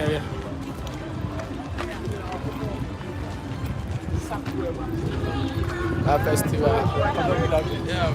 area. Festival. Yeah.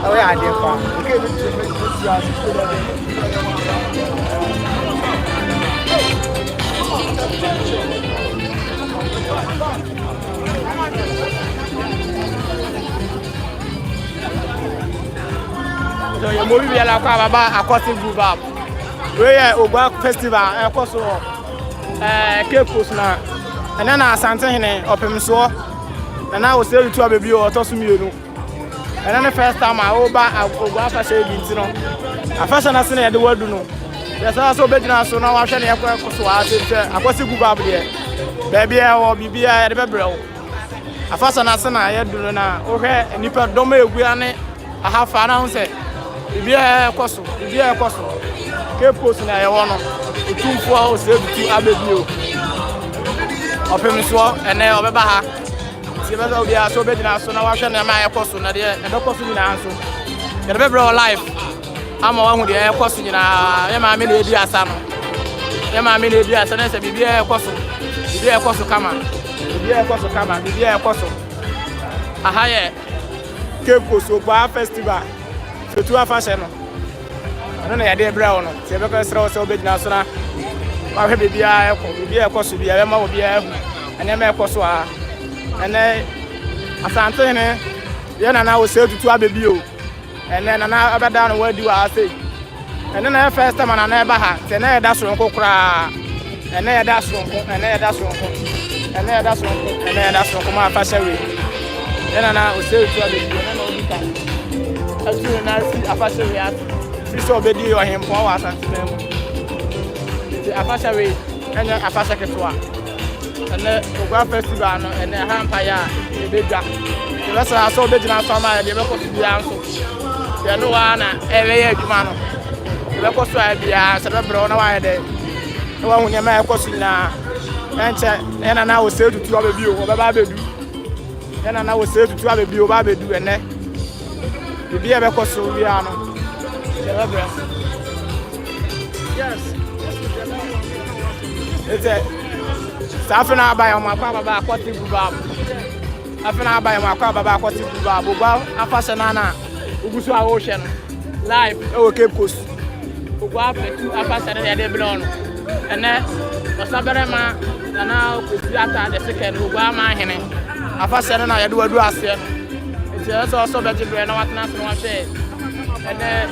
Oh yeah, I did fun. So your movie be like about Acoustic group up. We Oguaaa festival Acoustic Cape Coast na. And then I sent him Otumfuo. And I was able to baby or toss me. And then the first time I over Oguaaa fashion bintino. A fashion I seen the word no. There's also better so now I shall have Acoustic group up there. Baby or BB at the bro. A fashion I seen I had do now. Okay, and you put Dome Guiane. I have found it. Be a cost, be a cost. Cape Coast na ya wono. Otumfuo Osei Tutu abebio. Otumfuo ene obeba ha. Se beza obi aso be dina so na wa hwe na ma ya cost na de e be cost ni na anso. Ya de bebro life. Ama wa hu de ya cost ni na ya ma me na edi asa no. Ya ma me na edi asa na se bibi e cost. Bibi e cost kama. Bibi e cost kama. Bibi e cost. Aha ye. Cape Coast Oguaaa festival. Tutu fashion no. Ano na yade bra no. Se be ko sra so be dina so na. Ma hwe bibia e ko so bia e ma obi a hu. Ene ma e ko so a. Ene asante ne ye na na Osei Tutu abebi o. Ene na na abeda no wadi wa ase. Ene na first time na na e ba ha. Se na e da so nko kura. Ene e da so nko. Ene e da so nko. Ene e da so nko. Ene e da so nko ma fashion we. Ene na Osei Tutu abebi o na obi ka. Asu na si afashe we at fiso obedi o hempo wa asante memu ti afashe we enye afashe ketwa ene Oguaaa festival no ene hampa ya ebedwa ti besa aso obedi na so ma de be ko bia nso de no wa na ewe ya adwuma no de be ko so bia se be bro na wa de wa hu ne ma e ko so na enche ena na Osei Tutu abebi o be ba bedu ena na Osei Tutu abebi o ba bedu ene bibi ebe koso wi ano celebrate yes ete safina abaye o makwa baba akwati gubab afina abaye makwa baba akwati gubab Oguaaa afashe na ugusu a wo hwe no live e wo Cape Coast Oguaaa petu afashe na de blon ene osabere ma na okosi ata de second Oguaaa ma hene afashe na ye de wadu ase so be jibre na watna so wa hwe ene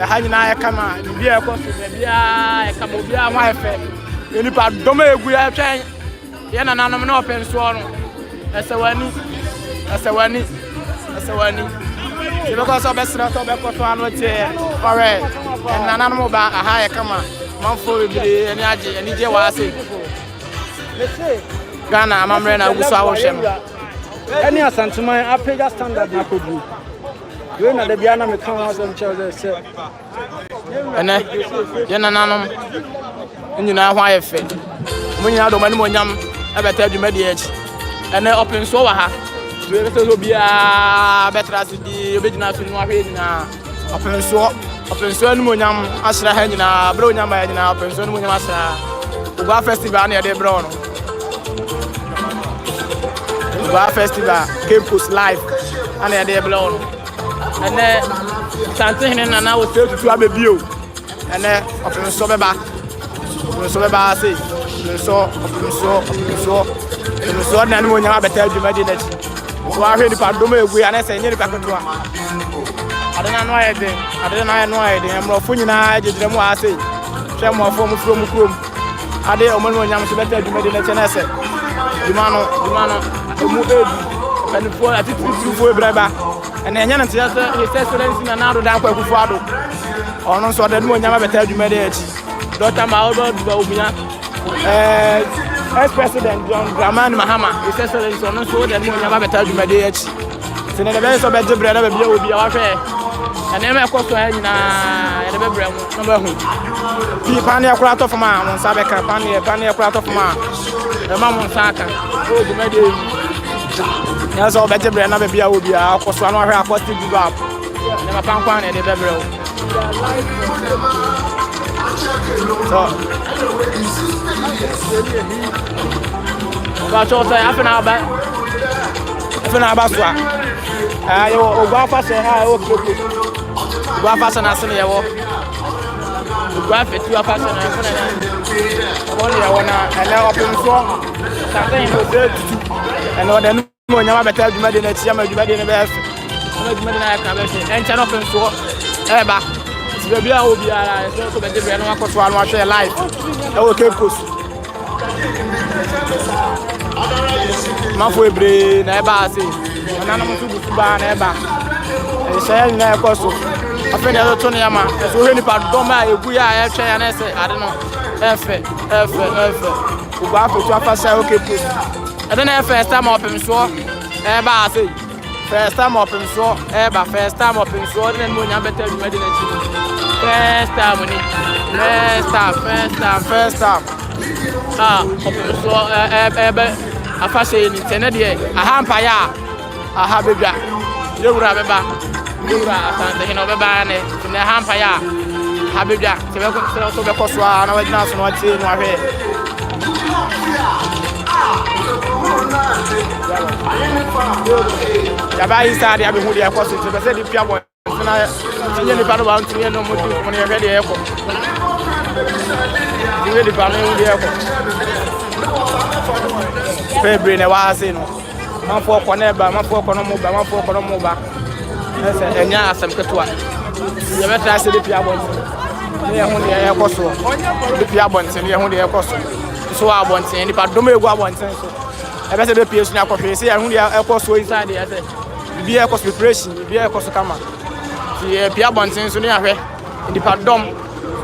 ha nyina ya kama bibia e koso bibia e kama bibia ho efe eni pa doma egu ya twen ye na nanom na open so no esewani se be ko so be sra so be ko so anu tie ore na nanom ba aha ya kama manfo bibire eni age eni je wa ase Ghana amamre na guso a wo hwe no any asanteman apega standard na kodu we na de bia na me kan asem cheze se ene ye na nanom nyina ho ayefe mo nyina do mani mo nyam e beta adwuma de echi ene open so wa ha we be so bia betra se di obedina so no ahwe nyina open so ni mo nyam asra ha nyina bro nyam ba nyina open so ni mo nyam asra Oguaaa festival na de bro no Oguaaa festival Cape Coast live and they blow and then something na na Osei Tutu abebi o and then Otumfuo beba say so na no nya abeta adwuma de nachi so ahwe ni pa dom egu ya na se nyeri pa ketoa adena no ayede emrofo nyina agedere mu ase hwe mo afo mu krom ade omo no nya mo so beta adwuma de nachi na se duma no emu edu and for a Tutu braba. And then His Excellency Nana Dan Kwakufuado. Or no, so that no one ever tell you mediate. Dr. Maodo Dubia, ex-president John Dramani Mahama, His Excellency, or no, so that no one ever tell you mediate. So the best of the bread will be our fair. And then I call to him in a bread. Pania Crato of Man, Sabeka, Pania Crato of Man, the Mamma Saka, oh, the mediate. That's all better bread, never be a will be our cost one or Acoustic give up. Never found one at the Beverly. So, but also half an hour back. Half an hour back. Oguaaa fashion, okay. Oguaaa fashion, I say, Oguaaa fit your fashion, only I wanna allow Otumfuo. Something you said, and what the no never tell you, Madden, it's Yama, you made in the best. And turn up and so, ever. Baby, I will be so that they are not one watch their life. I will keep push. Mafwe brain, never say. And I'm to be bar, never. And say, never cost. I think the other Tony Yama, as we really part Doma, we are a and I say, I don't know. F. We go after to a fast okay push. I don't know first time up in so, ever say. First time up in so, ever first time up in so, then when I'm better than First time. So I first say in Tenedia, a hampire, a habibia. You will have a bar. You will have a ban in the hampire. Habibia, so because one of the national what's in my head. Yabai started having who they are possible to say the Piabo. The part about to no more when you're ready. You really found the airport. February, I was in. Man for Coneba, man for Conomoba, man for Conomoba. And yeah, some Catua. You better say the Piabons. They are only a cosso. The Piabons and they are only a cosso. So I want to say, if I don't make one sense. I better be patient. I can say, I'm only a cosso inside the other. Be a cost preparation, be a cost come. The Piabon since we are in the pardon.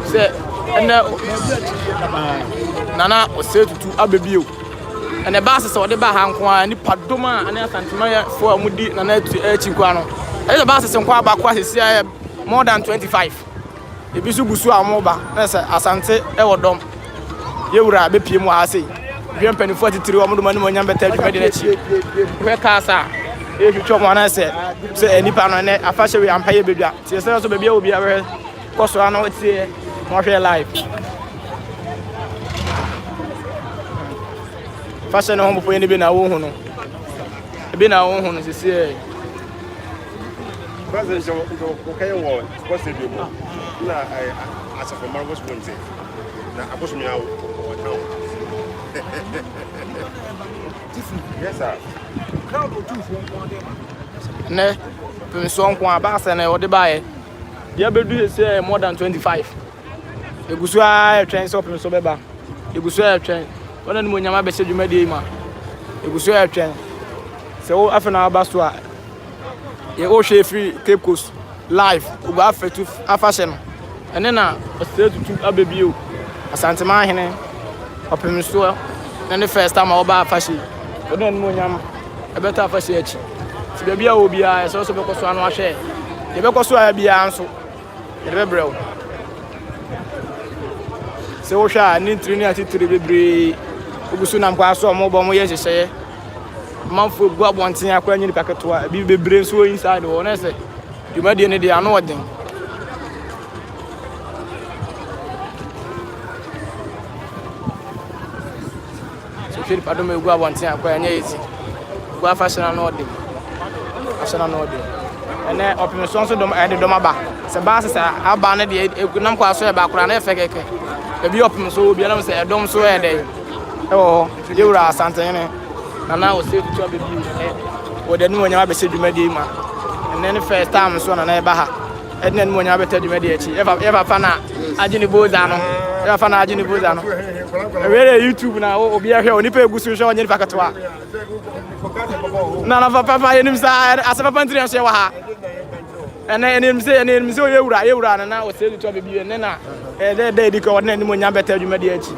Say, and Nana was said to Abbeville. And the basses or the Bahanqua and the Padoma and the Santimaya for Moody and Chiquano. And the basses and Quabaquas is more than 25. The Bisubusu are mobile, as Asante Ewadom. You will have a PM, I say. Grand Penny 43 or money when you're better to where cars are. If you chop one, I said, say any pan on it, a fashion and pay baby. So also baby will be a cost one would say more life. Fashion home for any bin a woman. Been our own is here. President, okay, what's the deal? I asked for Marcos Wednesday. Now I push me out. Yes, sir. Ne, so kwa basa na o de bae. Dia bedu say more than 25. Egusua train so pem so beba. Egusua train. Wona ni monyama be se dwuma de ma. Egusua train. So afena abaso a ye o hwe free Cape Coast live ugo afetu afahye no. Ene na Osei Tutu abebio. Asante ma hene opem so na the first time oba afahye. Wona ni monyama e beta afahye achi. Ti bia obi a so be koso anu ahwe. Ye be koso a bia anso. Ye be brew. Se wo hwa ni ntiri ni atitiri bebre ogusu nam kwa so mo bo mo ye hyehyeye. Manfo gu abonten akwa nyi paketoa bi bebre so inside wo na se dwumade ne de ano odin so firi padom egu abonten akwa nya ezi gu afashana no odin afashana no odin ene opim so dom ede dom aba se ba se aba ne de nam kwa so e ba kura na efe keke e bi opim so obi na se edom so ede e yura asante ne Nana Osei Tutu abebio o de no nyama be se dwumade ma and then first time so na eba ha and then mo nyama be ta dwumade achi ever fa na Ajini Boza no. Ya fa na Ajini Boza no. Really YouTube na obi ahwe onipa egusu hwe onye nipa ketwa. Na papa enim sa asa papa ntiri so ye wa ha. Ene enim se oyewura na o se to bebi ene na de di ko na ni mo nya beta adwuma de achi.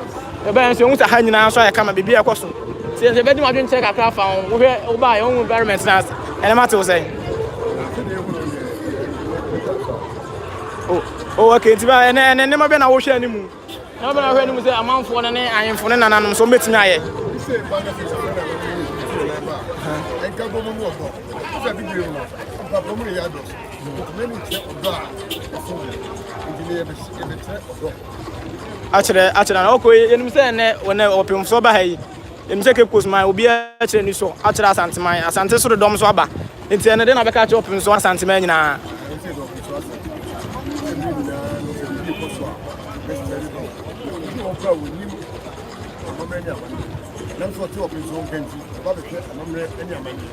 E ba nso hu sa ha nyina so ya kama bebi e koso. Se bedi ma dwen check akra fa wo hwe wo ba yo environment na ene ma te wo say. Oh okay tiba ene ma be na wo hwe animu. Na be na hwe animu say amanfo ne ayenfo ne nananom so metimi aye. Achire na oko enim se ne wona opim so ba hayi em se ke kusman obi achire ni so achire asanteman asante so dom so aba enti ene de na be ka achire opim so asanteman nyina Nam so ti opin so ganti ba be twa amamre eni amani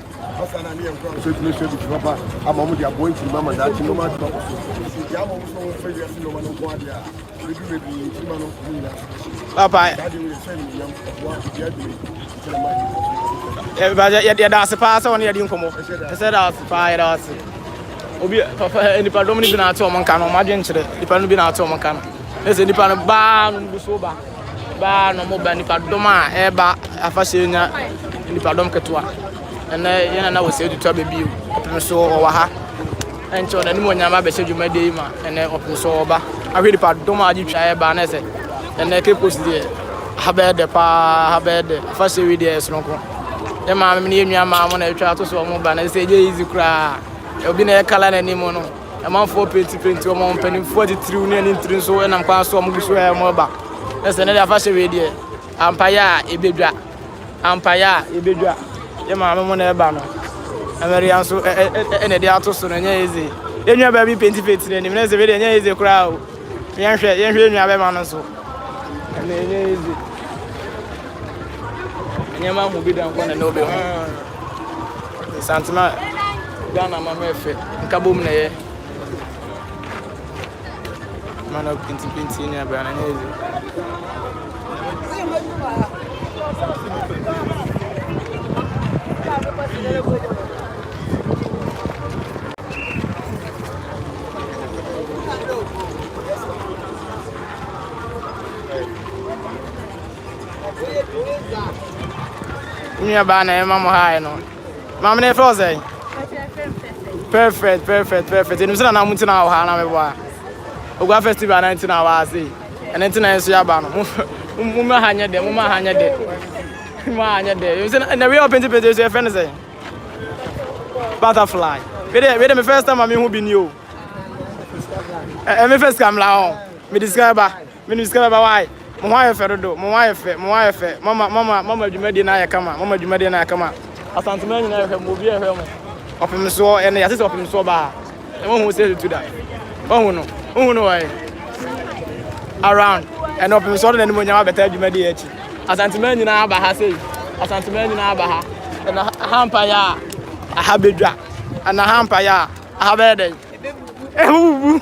asa na ne enko so tumi so bi papa amamu dia boy ti mama da ti no ma to so ya mo so fe ya si no ma no ko adia bi ti ma no ni na papa ba ya da se pa so ne ya di nkomo se da se pa ya da se obi papa eni pa domini bi na ato mo nka no ma dwen kire nipa no bi na ato mo nka no ese nipa no ba no bu so ba no mo ba nipa doma eba afashe nya nipa dom ketwa ene yana na wose edu to bebi opim so o wa ha encho na ni mo nya ma be hwedwuma de ma ene opim so oba ahwe nipa doma agi twa eba na ese ene ke post de habede pa habede afashe wi de esronko e ma me ni enua ma mo na etwa to so mo ba na ese je easy kra obi na e kala na ni mo no e man for penti o mo mpani 43 ni ani tiri so e nam kwa so mo guso e mo ba ese ne da fa shewe die ampaya ebedwa ye ma mo na eba no ameri anso ene de ato so no nya eze enua ba bi penti na ni na se be de nya eze kura o ye hwe enua ba ma no so ene nya eze nya ma mu bi dan ko na no be ho santima gana ma mefe nka bom na ye mana penti ni aba na nya eze Minha bana é mamo hai no. Mamo ne frozen. Perfect. E não sei na muito na ha na me boa. Oguaaa festival na ntina wa sei. Ene ntina enso ya ba no. Muma hanya de. You say na we open to say friend say. Butterfly. We the first time me hu bi ni o. Me first come la on. Me discover why. Mo wa ye mama dwumadi na ya kama asantema nyina ya hwemo bi ehwe mo opim so ene ya sese opim so ba e mo hu say to that ohu no why around and opim so na ni mo nya beta dwumadi ya chi asantema nyina aba ha sei na hampa ya ahabedwa ana hampa ya ahabede ehubu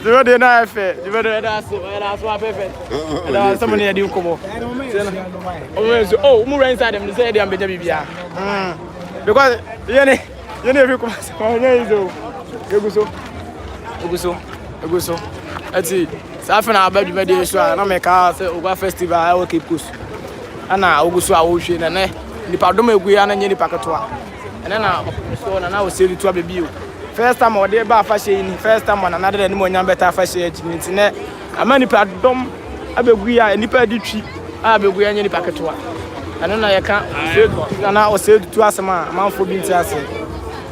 You know na fe. You know that's perfect. And somebody dey come. Oh, mu inside them say dem beja bibia. Because you know if you come Eguso. Ati safe na abadu me dey so na me ka say Oguaaa festival I will keep push. Ana Oguso a wo hwe na ne nipa dom egu ya na nye nipa ketoa. Ene na so na wo seri to abebi o. First time or they ba fashion in first time on another than one better fashion internet. A many pardon abegua nipa di twi abegua nyani paketoa. Ano na ye ka na o say to asema manfo bi nti ase.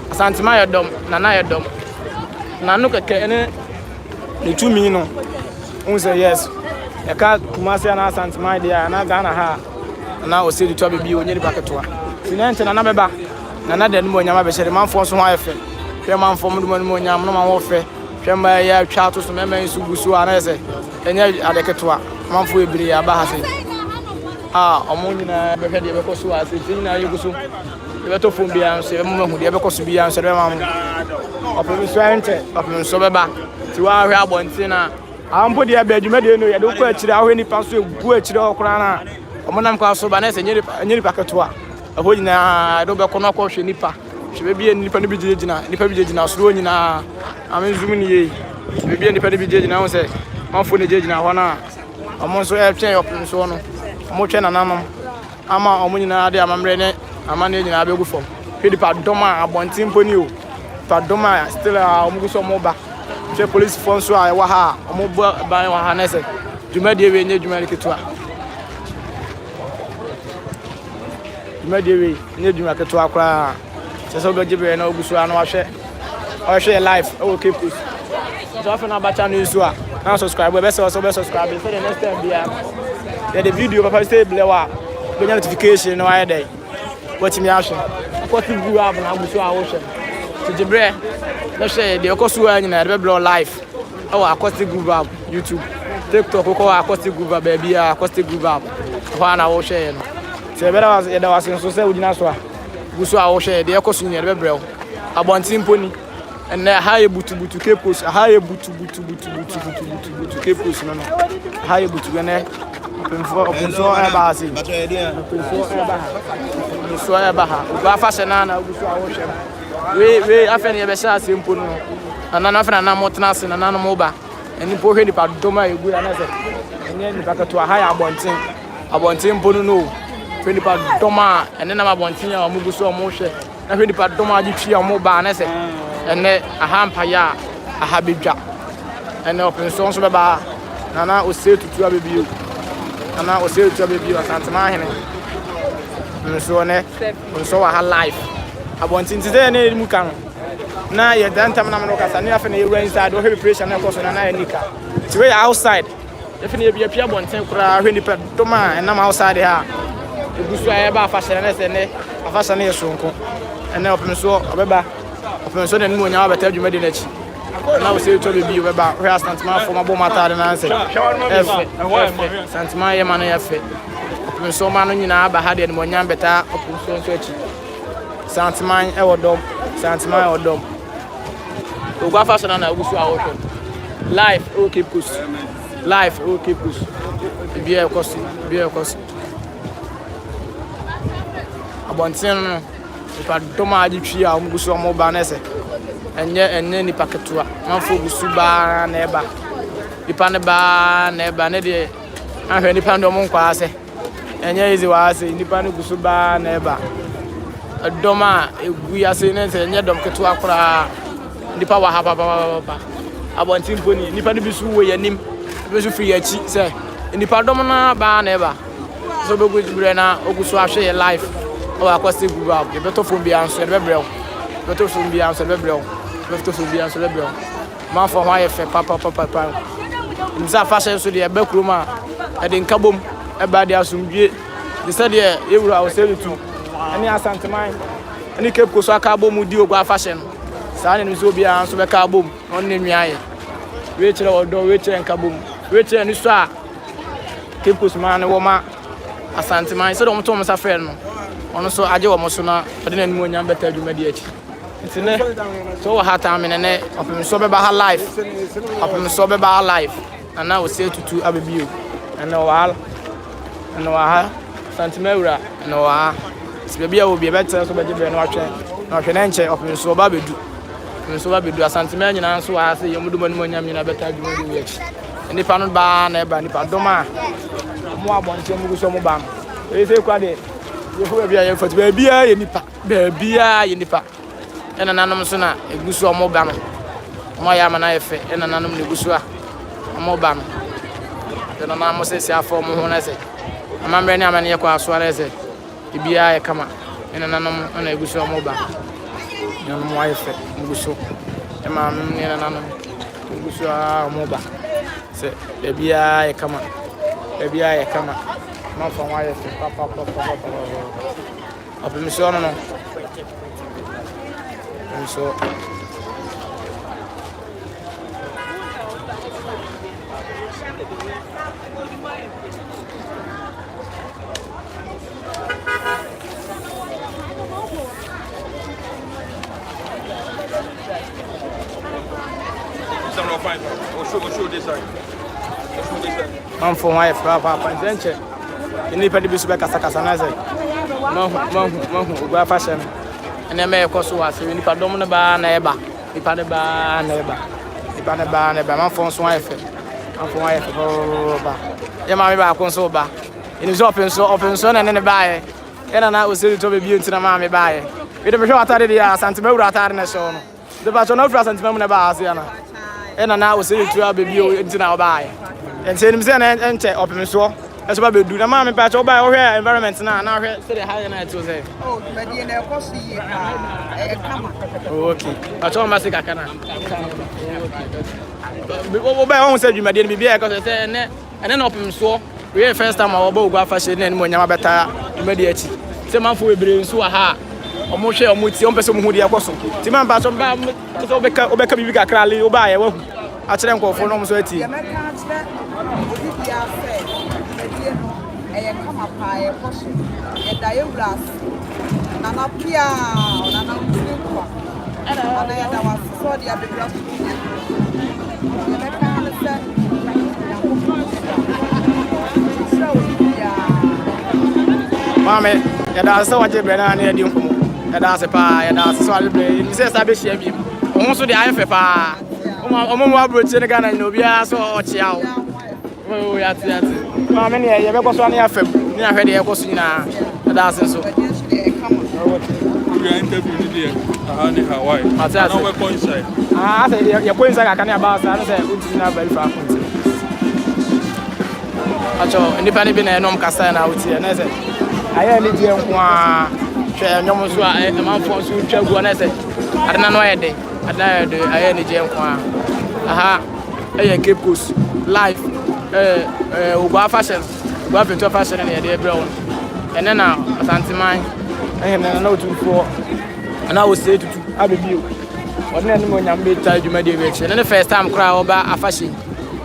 Asantema ye dom na ye dom. Na no keke ene ne tumi no. Un say yes. E ka kumase na asantema dia na Ghana ha. Na o say to abebi o nyani paketoa. Sinente na beba na de no nyama be shere manfo so ho ayefe. Chairman from the Monyam, no warfare. Chairman, ya chat to some men who go and I say, and yet at the Ketua, Manfu Bri Abahasi. Ammonia, because I said, you go so. You better from beyond 7 months, you ever cost to be answered. Of Miss Swente, of Miss Sobeba, to our Rabon Tina, ampo dia be adwuma de no ye do ko akire ahwe nipa so egu akire okora na omonam kwa so ba na se nyeri paketo a aho nyina do be kono ko hwe nipa hwe be nipa no bi gina nipa bi gina so nyina amenzum ni ye be nipa bi gina ho se manfo ne gina ho na omo so e twen opin so no omo twen nananom ama omo nyina de amamre ne amane nyina be gu fom hwe nipa doma abontimpo ni o pa doma still omo gu so mo ba che police phone so a wa ha omo ba wa ha na se dwuma de we nye dwuma ketua dwuma de we nye dwuma ketua kra se so be gibe na ogusu anu ahwe live o keep so afa na bacha no so a na subscribe be so subscribe for the next time bia the video papa say blewa be notification no aye dey watch me action what you do have na ogusu a wo hwe to gibe no share the okosu anyina be blow live oh Acoustic group up YouTube TikTok ko Acoustic group up baby Acoustic group up ho na wo share no se be da was so se ugina so a gusu a wo share the okosu nyina be brew abontimpo ni and high butu kepos high butu kepos no high butu gane opunfo e ba asi so e ba ha ba fa se na gusu a wo share we afeni e be sha asempo no anana afena na motna se na nanu mo ba eni po hwe nipa doma egu na se enye nipa kato high abontin po no hwe nipa doma ene na abontin a omugu so omo hwe na hwe nipa doma agi twi omo ba na se ene ahampa ya ahabedwa ene opinso so be ba nana Osei Tutu abebio nana Osei Tutu abebio asantema hene nso ne nso wa ha life abontin tide ne mu kan na ye dantam na no kasa ne afena ye run inside o heavy pressure na koso na na nika ti we outside afena ye bia bonten kura hwe nipa doma enam outside ha egusu aye ba afashe na se ne afashe na ye sonko ene opinso obeba opinso ne mu nya beta adwuma de na chi na Osei Tutu be bi obeba hwe asantema fo mabo matade na nse efe santema ye mano ye fe opinso ma no nyina ba ha de ne mo nya beta opinso nso achi santema e wodom santema e wodom Oguaaa fashion na ogusu a wo live o keep course live o keep course be e kosi abontin no ipa doma agi twi a ogusu omo ba na se enye ni paketua manfo ogusu ba na eba ipa ne ba na eba ne de ahwe ni pa ndo mo nkwa ase enye izi wa ase ni pa ne ogusu ba na eba doma egu ya se ne se enye dom ketua kura nipa wa ha papa abontimpo ni nipa no bisu wo yanim bisu free achi say nipa dom na ba na eba so be go jibre na ogusu ahwe live o Acoustic group up beto fo bia anso be brew beto fo bia anso be brew man for why fe papa imza fashion so de be kroma e de nkabom e ba de asumdwe de say de ewura Osei Tutu ani asanteman ani kepko so aka bom di Oguaaa fashion sa ne nso bia anso be ka bom on ne nwiaye we kire odo we kire nkabom we kire ni so a kepko so man wo ma asanteman so de mo to mo sa fe no ono so aje wo mo so na ode na nmu onyam beta adwuma di achi ntine so wa hata amene ne opim so be ba ha live ana Osei Tutu abebio ana wa ha santimewura ana wa sibia wo bia beta so be gibe no atwe na hwe na nche opim so ba bedu asantima nyina nso wa se yomudum anum onyam nyina beta adwuma di achi nipa no ba na eba nipa doma mo abonche mugu so mo ba e se kwa de ye bia ye fati bia ye nipa ena nanom so na egusu omo ba no mo ya mana efe ena nanom ne egusu a omo ba no ena na mo se afọ mo ho na se amamre ni amane ye kwa so na se bia ye kama ena nanom na egusu omo ba ena mo efe egusu ema ni ena nanom egusu a omo ba se bia ye kama ma fa wa efe papa opimiso no so We'll show this side. Man for wife, papa, adventure. You need to be super casacasanaze. Oguaaa fashion. And then may cost was you need to domino bar neighbor. You pan the bar neighbor. You pan the bar neighbor. Man for wife. Man for wife. Your mammy back on so bad. It is open son and then the buy. And I was still to be beauty to the mammy buy. We don't show at the Santa at the show. The batch of present moment about Siena. And I was still to be beauty into our buy. And say him and check open so. That's what we do. The mammy patch over our environment now. Say the high night to say. Oh, Medina, okay. I told my sick I can. But I said you might be because I said, and then open so. We first time our Oguaaa fashion and when you better immediately. Some man for be so ha. Omo hwe omo ti on person hu de akoso. Ti man ba so ba so obeka bibi kakra le oba ye wahu. A kire nkofo no so ati. Mame, ya da so waje bre na na di nkomo. Ya da se pa, ya da so ale bre. Ni se sa be hia bi. Ohun so de ayefe pa. Omo mo abrochi ne Ghana ni obi a so ochia wo. Oh, ya ti. Mame ne ye be ko so na ya fam. Ni ahwe de ye ko so nyina. Ya da se so. We are interview ni there. Ni Hawaii. Now we go inside. I say you go inside ka na about say say uti na very far from. Acho independent bi na enom kasa na uti na say aye ni die nko a hwe nyom so a manfo so twagu na say adena no yede aye ni die nko a aha aye Cape Coast live Oguaaa fashion fashion na yede ebre won ene na asanteman na Otumfuo na Osei Tutu abebio odena ni mo nyambe ta adwuma de be che ne first time kra oba afashion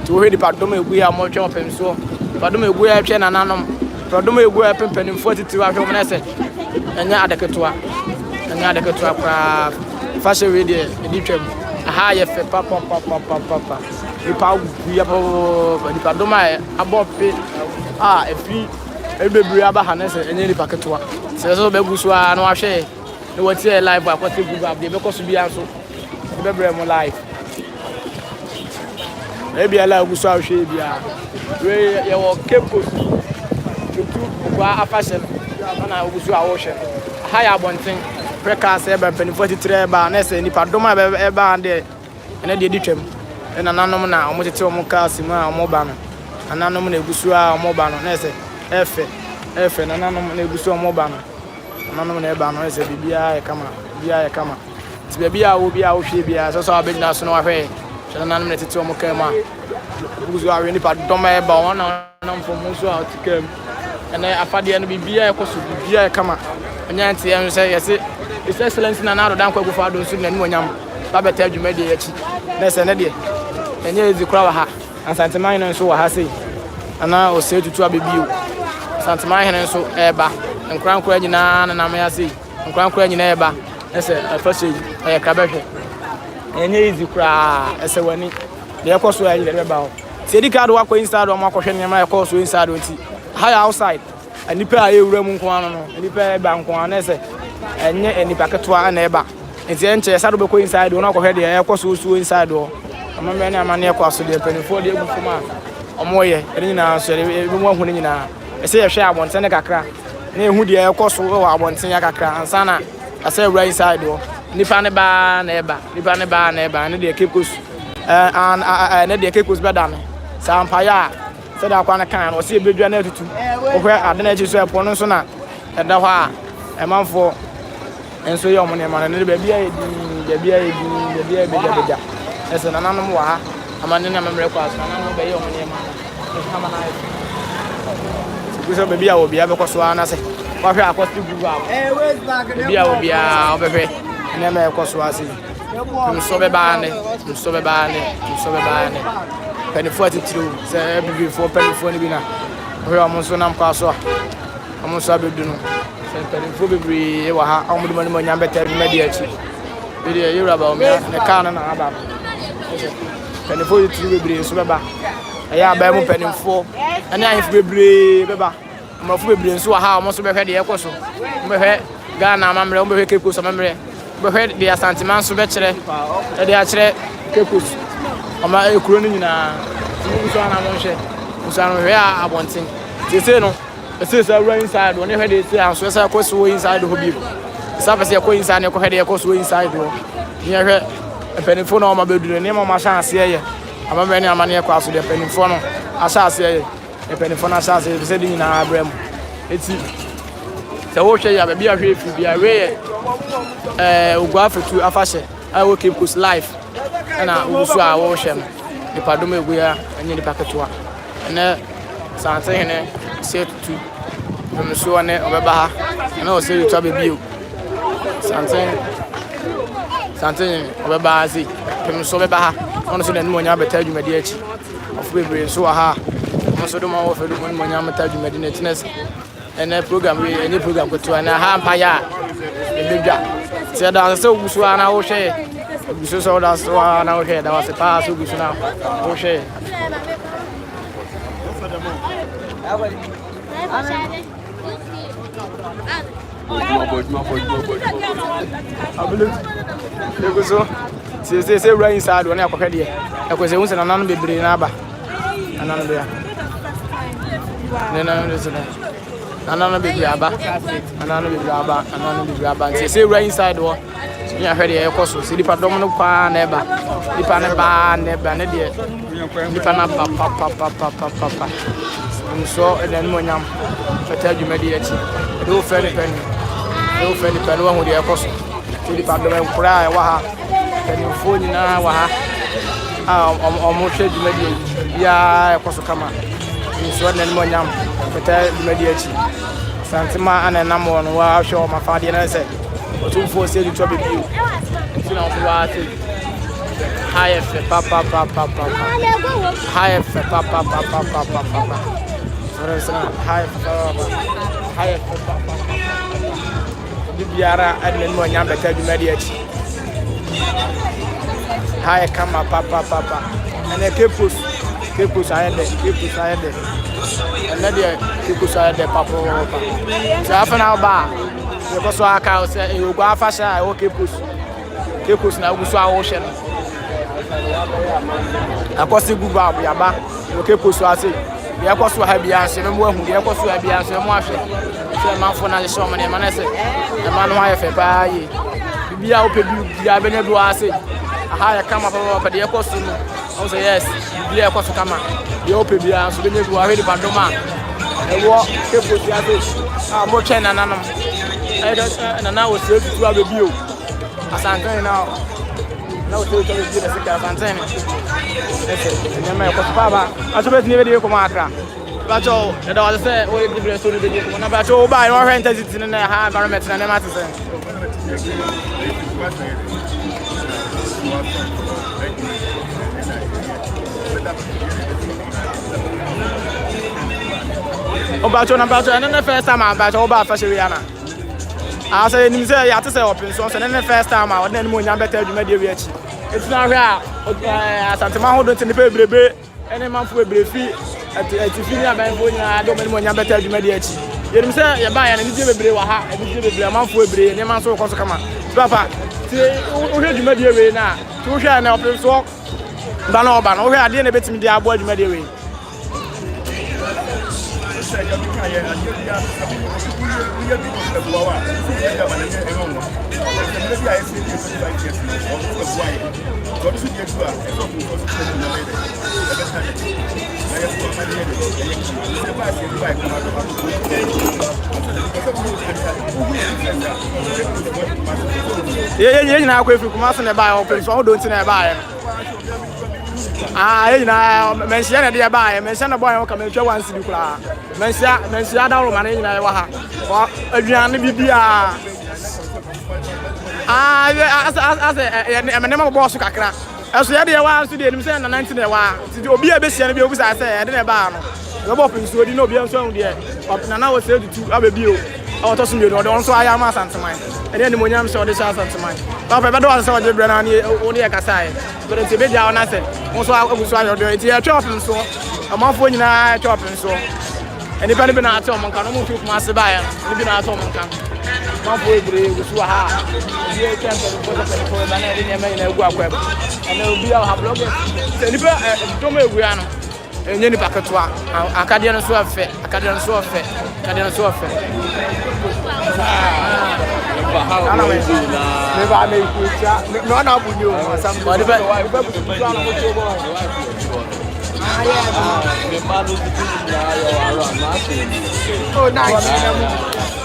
ti wo hedi padom Oguaaa mo twa opem so padom Oguaaa twa na nanom padom Oguaaa pempenim 42 ahwe mo na se enya adeketoa kra fashion we de edi twam aha ye fe papa ipa Oguaaa papa di padom abope efi ebebiri aba hanese enya ni paketoa se so be gusu a na wahwe ne wati live akwate gugu abde be koso bia so bebre mo live ebi ala gusu a hwe bia we ye wo Cape Coast Tutu Oguaaa fashion na gusu a wo hwe ha ya bonten precast e be 43 ba na se ni padom e ba ande ene de ditwam ena nanom na omotete omo cars mu a omo ba no ananom na gusu a omo ba no na se efe na nanom na gusu omo ba no nanom na e ba no se bibia e kama ti bibia wo bia wo hwe bia so abegna so no ahwe so nanom na tete omo kama gusu a we ni padom e ba won na nam fo mu so a tikem ena afade no bibia e koso bibia e kama anya nti en se yesi His Excellency na na do dan kwagu fa do so na ni onyam ba beta adwuma de yachi na se ne de enye ezikura wa ha asanteman no so wa ha sei ana Osei Tutu abebio asanteman hene so eba nkran nyina na nam ya sei nkran nyina eba ese afase e ka behwe enye ezikura ese wani de yakoso ya yire ba ho se di ka do akwa inside o makohwe ne ma yakoso inside o nti ha outside anipa aye wura mu nko ano no anipa eba nko ano ese enye anipa ketwa na eba nti enche sado be ko inside o na akohwe de yakoso so inside o amambe ne amane yakoso de penifo de egu fuma omoye ene nyina so e mu ahu ne nyina ese ye hwe abonten ne kakra na ehu de yakoso wo abonten ya kakra ansana ase wura inside o nipa ne ba na eba ne de Cape Coast ne de Cape Coast beda ne sampaya se da kwa na kan no se bedwa na tutu ohwe adena eji so epo no so na eda ho a emanfo enso ye omo ne ma ne be bia beja ese na nanom wa ha amane na memre kwa so nanom be ye omo ne ma kama na guso be bia obi abekọ so ana se kwa hwe Acoustic gugu abo bia obi a obehwe ne ma ekọ so ase so be ba ne penifo atitiro se bibi fo penifo ni bi na hwe omo so nam kwa so omo so abedu no se penifo bibi wa ha omo de mo nyam beta bi medi achi bi ye yura ba omo ne ka na aba penifo atitiro bibi so beba ɛyɛ aba mu panimfoɔ ɛne ahemfo bebree bɛba amorɔfo bebree nso wɔ ha ɔmo nso bɛhwɛ deɛ ɛkɔ so bɛhwɛ Ghana amammerɛ ɔmo bɛhwɛ Cape Coast amammerɛ bɛhwɛ deɛ Asantema nso bɛkyerɛ ɛde akyerɛ Cape Coast ɔma ekuro no nyinaa ɔmo nso ana mo nhwɛ nso ano hwɛ a abɔnten sese no sese awura inside ɔne hwɛ deɛ sese anso ɛsɛ ɛkɔ so inside hɔ bi sɛ afɛsɛ ɛkɔ inside ne ɛkɔ hwɛ deɛ ɛkɔ so inside hɔ nyɛ hwɛ mpanimfoɔ na ɔma bɛduru ne ma ɔma hyɛ aseɛ yɛ amammerɛ ne amane ɛkɔ aso deɛ mpanimfoɔ no ahyɛ aseɛ yɛ mpanimfoɔ no ahyɛ aseɛ sɛ de nyinaa abrɛ mu eti sɛ wohwɛ yɛ baabi ahwɛ efi bi awe yɛ Oguaaa fetu afahyɛ a wɔ Cape Coast live ɛna wusu a wɔhwɛ no nipa dɔm egu ya ɛnyɛ nipa ketewa ɛnɛ santehene Osei Tutu mmesuo ne ɔbɛba ha ɛna Osei Tutu abɛbi o santehene ɔbɛba ha sei mmesuo bɛba ha ɔno nso n'anim ɔnya bɛta adwumadi akyi ɔfo bebree nso wɔ ha ɔno nso dɔm a wɔfɛ dɔm anim ɔnya bɛta adwumadi n'akyi na sɛ ɛnɛ program yi ɛnyɛ program ketewa na ha mpa yɛ a ɛbɛdwa sɛ da sɛ ogusu a na wohwɛ ogusu sɛ ɔda so a na wohwɛ da wase paa sɛ ogusu na wohwɛ so sɛ wura inside wɔne akɔhwɛ deɛ ɛkɔ sɛ hu sɛ nananom bebree na aba nananom bea ne nananom sɛ anano bebree aba nti sɛ wura inside hɔ nya hwɛ deɛ ɛkɔ so sɛ nipa dɔm no paa na ɛba nipa ne baa na ɛba ne deɛ nipa na pa nso ɛda no nyam fɛta adwumadi akyi ɛde wo fɛ nipa no wahu deɛ ɛkɔ so sɛ nipa dɔm nkora a ɛwɔ ha panimfoɔ nyinaa wɔ ha a ɔmo hwɛ adwumadi biara ɛkɔ so kama nso ɛda no nyam fɛta adwumadi akyi Asantema ana nam wɔ no wa hwɛ ɔma fadeɛ na sɛ Otumfuo sɛ Tutu abɛbio nti na ɔmo wa sɛ hayɛ fɛ papa hayɛ fɛ papa sɔrɔ sɛ hayɛ fɛ papa bibiara ɛde ne ɔnya bɛka adwumadi akyi hayɛ kama papa ɛnɛ Cape Coast ayɛ dɛ ɛnɛ deɛ Cape Coast ayɛ dɛ papa sɛ afɛ na ɔba a yɛkɔ so aka sɛ Oguaaa afahyɛ a ɛwɔ Cape Coast na ogu so a wɔhyɛ no Acoustic group a yaba wɔ Cape Coast ase deɛ ɛkɔ so ha biara nso ɛmɛ ahu deɛ ɛkɔ so ha biara nso ɛmɛ ahwɛ sɛ ɛmanfoɔ no ahyehyɛ ɔmo nneɛma no sɛ ɛma no ayɛ fɛ paa yie biribiara wopɛ biara bɛnya bi wɔ ase aha yɛ kama papa deɛ ɛkɔ so no ɔmo sɛ yes biribiara ɛkɔ so kama deɛ wopɛ biara nso bɛnya bi wɔ ahwɛ nipa dɔm a ɛwɔ Cape Coast ase a motwɛn nananom Nana Osei Tutu abɛbio Asantehene na Osei Tutu abɛbio na sika Asantehene ɛsɛ nneɛma ɛkɔ so paaba ato bɛtumi bɛdi kɔmɔ akra bakyɛw ɛda wɔde sɛ wɔyɛ different so no bɛdi kɔmɔ na bakyɛw wobae na wɔhwɛ intensity no na ɛha environment na nneɛma te sɛ ɔbakyɛw na bakyɛw ɛne ne first time a bakyɛw woba afahyɛ wei ana asa enim sɛ yɛate sɛ open so ɛne ne first time a wɔde ne mu onyam bɛta adwumadi wi akyi etu na hwɛ a Asantema ho do nti nipa bebrebe ɛne manfo bebrebe fi atifi ne abanfo nyinaa de ɔmo onyam bɛta adwumadi akyi yɛnim sɛ yɛba yɛ ne nidie bebree wɔ ha nidie bebree manfo bebree ne manso kɔ so kama papa ti wohwɛ adwumadi wi na ti wohwɛ na open so ba na ɔba na wohwɛ adeɛ na betimi de abo adwumadi wi yɛn nyinaa akɔ efiri Kumasi na ɛbaa yɛ ɔpɛ nso ɔmo do nti na ɛbaa yɛ yɛn nyinaa mɛnhyia na ɛde ɛbaa yɛ mɛnhyia na bɔ yɛn ɔka mɛntwa wansi bi koraa mɛnhyia dawuro ma ne nyinaa ɛwɔ ha aduane bibiara ɛmɛnɛma bɔbɔ so kakra ɛso yɛde ɛwɔ nso deɛ enim sɛ na 19 ɛwɔ nti obi a ɛbɛhyia no bi obusa sɛ ɛde na ɛbaa no ɛbɛbɔ ɔpɛ nsuo di na obi nso ahu deɛ Nana Osei Tutu abɛbio ɔtɔ so mmienu ɔde ɔno nso ayɛ ama Asantema ɛne animonyam sɛ ɔde hyɛ Asantema papa ɛbɛdɔ wɔn sɛ ɔgye brɛ na ɔne yɛ kasaeɛ bɛrɛ nti ɛbɛgya ɔno asɛ wo nso agu so ayɛ ɔde nti yɛtwɛ ɔpem so amanfoɔ nyinaa chop nso enipa ne bi na ate ɔmo nka no mo fi kuma ase baeɛ no ne bi na ate ɔmo nka amanfoɔ bebree gu so ha ebi etwa mpɛnfoɔ ba na ɛde nneɛma nyinaa egu akɔ ɛbɛ ɛna obi a ɔha blɔgɛ sɛ nipa ɛdɔm egu ya no enye nipa ketewa akadeɛ no so afɛ akadeɛ no so afɛ akadeɛ no so afɛ ana me ba me kucha no na bunyo asam ba nipa bu so ana mo to bo me ma no di na yo ara na se oh nice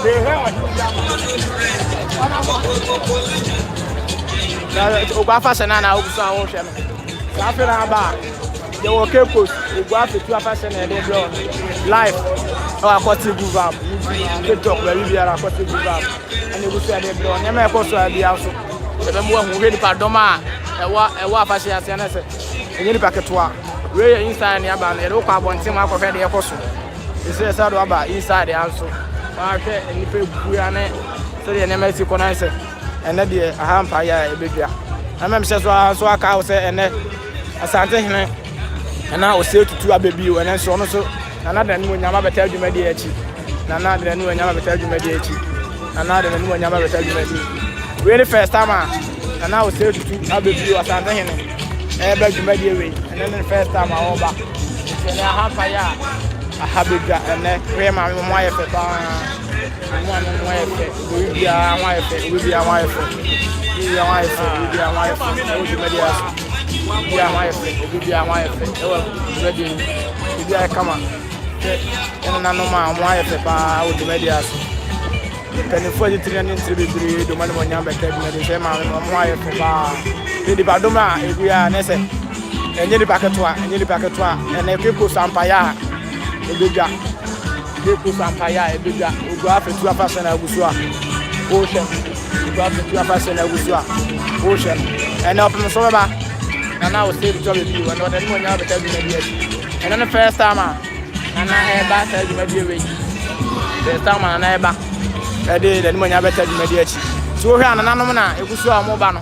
they have Oguaaa fashion na oguso awon hwe no ka fe na ba they were capos Oguaaa fetu fashion na dey blow live our Acoustic group up TikTok where we are Acoustic group up and oguso dey blow na me ko so abia so e be mo hu hwe nipa doma ewa fashion ase na se enye nipa ketwa we inside na ba na dey ko abonten ma akofɛ dey ko so e say say do aba inside dey also ma hwe nipa buya ne so dey na me si ko na se ene de aha mpa ya ebedua na mem se so aka wo se ene asante hene na Osei Tutu abebi wo ene so no so na da nu nyama beta adwuma de achi na da nu nyama beta adwuma de achi na da nu nyama beta adwuma de we the first time na Osei Tutu abebi wo asante hene e ba adwuma de we ene the first time a wo ba ene aha mpa ya aha bedua ene we ma mo ayefe pa mo ayefe we bia mo ayefe we bia mo ayefe bia mo ayefe bia mo ayefe o di media bia mo ayefe bia mo ayefe e wa media bia kama ene na no ma mo ayefe pa o di media kanifo di triani ntrebibiri do mali mo nyamba ka di media se ma mo ayefe pa di ba do ma e bia ne se enye di paketwa ene kepo sampaya e bia Tutu sampaya ebega Oguaaa fetu afashion agusua ocean Oguaaa fetu afashion agusua ocean ena opem so ba na Osei Tutu bebi wona de mo nya beta bi na bi ena no first time na eba sa bi ma bi we first time na eba ede de mo nya beta bi na bi achi so hwe anananom na egusua mo ba no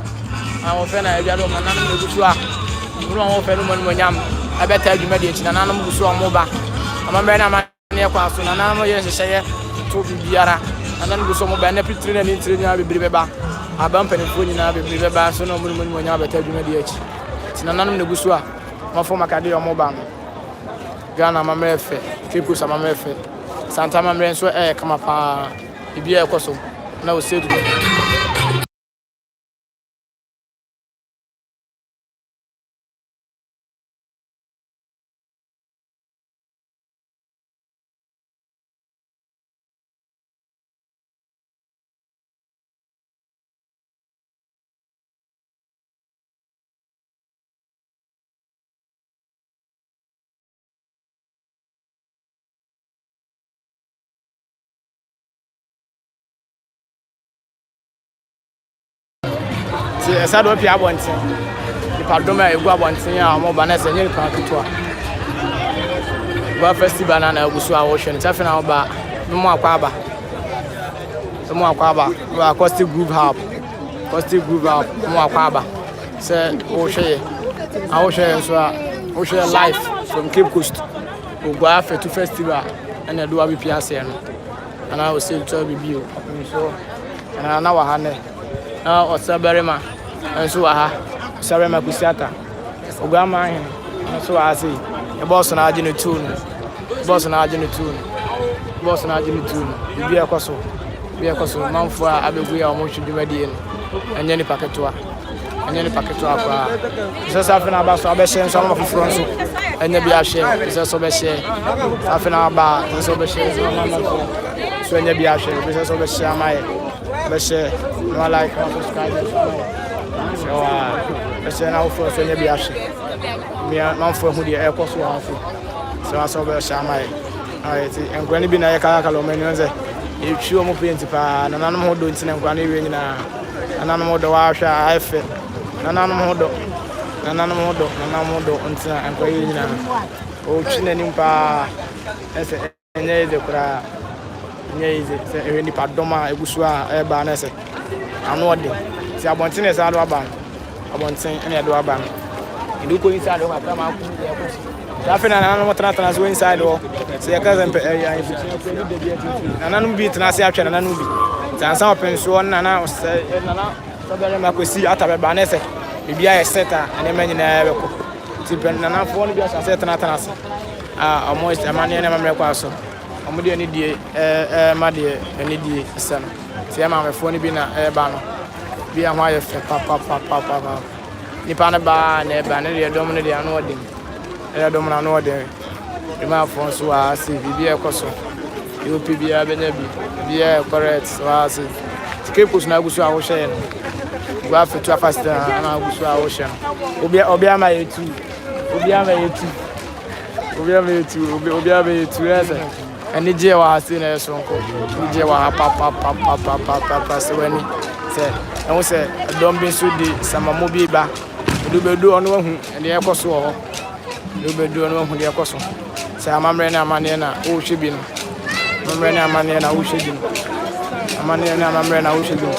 a wo fe na ebia do anananom egusua no wo fe no mo nya abeta bi ma bi achi anananom egusua mo ba amambe na ma kwa so na mo ye hyehyeye to bibiara anan go so mo ba na pitire na ni tire nya bebiri beba aba mpanifo nyina bebiri beba so na mo mo nya beta dwuma di achi tinananum na guso a mafo makade yo mo ba no Ghana mamefe kipu sa mamefe Santa mamre so kama pa bibia ekoso na Osei Tutu esa do pia bonten ipa doma egu abonten a mo ba na se nyeri pa keto a ba festival na egusu a wo hwe ne tafe na wo ba mo akwa aba wa Acoustic group hub mo akwa aba se wo hwe so a wo hwe live from Cape Coast Oguaaa fetu festival na do abi pia se no ana Osei Tutu bibi o so na wa ha ne na osaberema enso aha sarema kusiata Oguaaa hin enso aha sei e boss na age ne tune bibi ekoso manfo a abegu ya omo hwedwumadie no enye ni paketwa kwa sasa afina ba so abehye nso no foforo nso enye bi ahye sasa so behye afina ba nso behye so enye bi ahye sasa so behye amaye behye no like on subscribe so behye na ofo so enye bi ahye mi manfo hu de ekoso afo so aso behye amaye ayeti enkwani bi na ye kaka lo menu nze etwi omo paint pa nananom ho do ntina enkwani we nyina nananom ho do wa hwa afa nananom ho do ntina enkwani nyina o twi nanim pa ese enye ide kura se ewe ni padoma egusu a eba na ese ano ode ti abonten ese ado aba abonten ene do aba and you go inside of come out. After another trans inside or say a cousin and I beat and I say action and I know and some pension and I was saying, so I could see out of a banese, maybe I set and a man in a tipper and I'm for one just a set and almost a man in America. So I'm with any day, my dear, any day, son. See, I'm a phone being a banner. Be a wife, papa. Nipana ba na ba na de dom no de ano odem e dom na no odem e ma fon so a se bibia ekoso e opi bia benya bia correct so a se tikepus na agusu a wo hye no gwa fetu afast na agusu a wo hye no obi ama yetu ese eni je wa se na so nko je wa papa se wani se e wo se dom bi so di samamu bi ba do ono hu ene ekoso ho do ono hu de ekoso se amamre na amane na o hwe bi no amamre na amane na o hwe bi no amane na amamre na o hwe bi no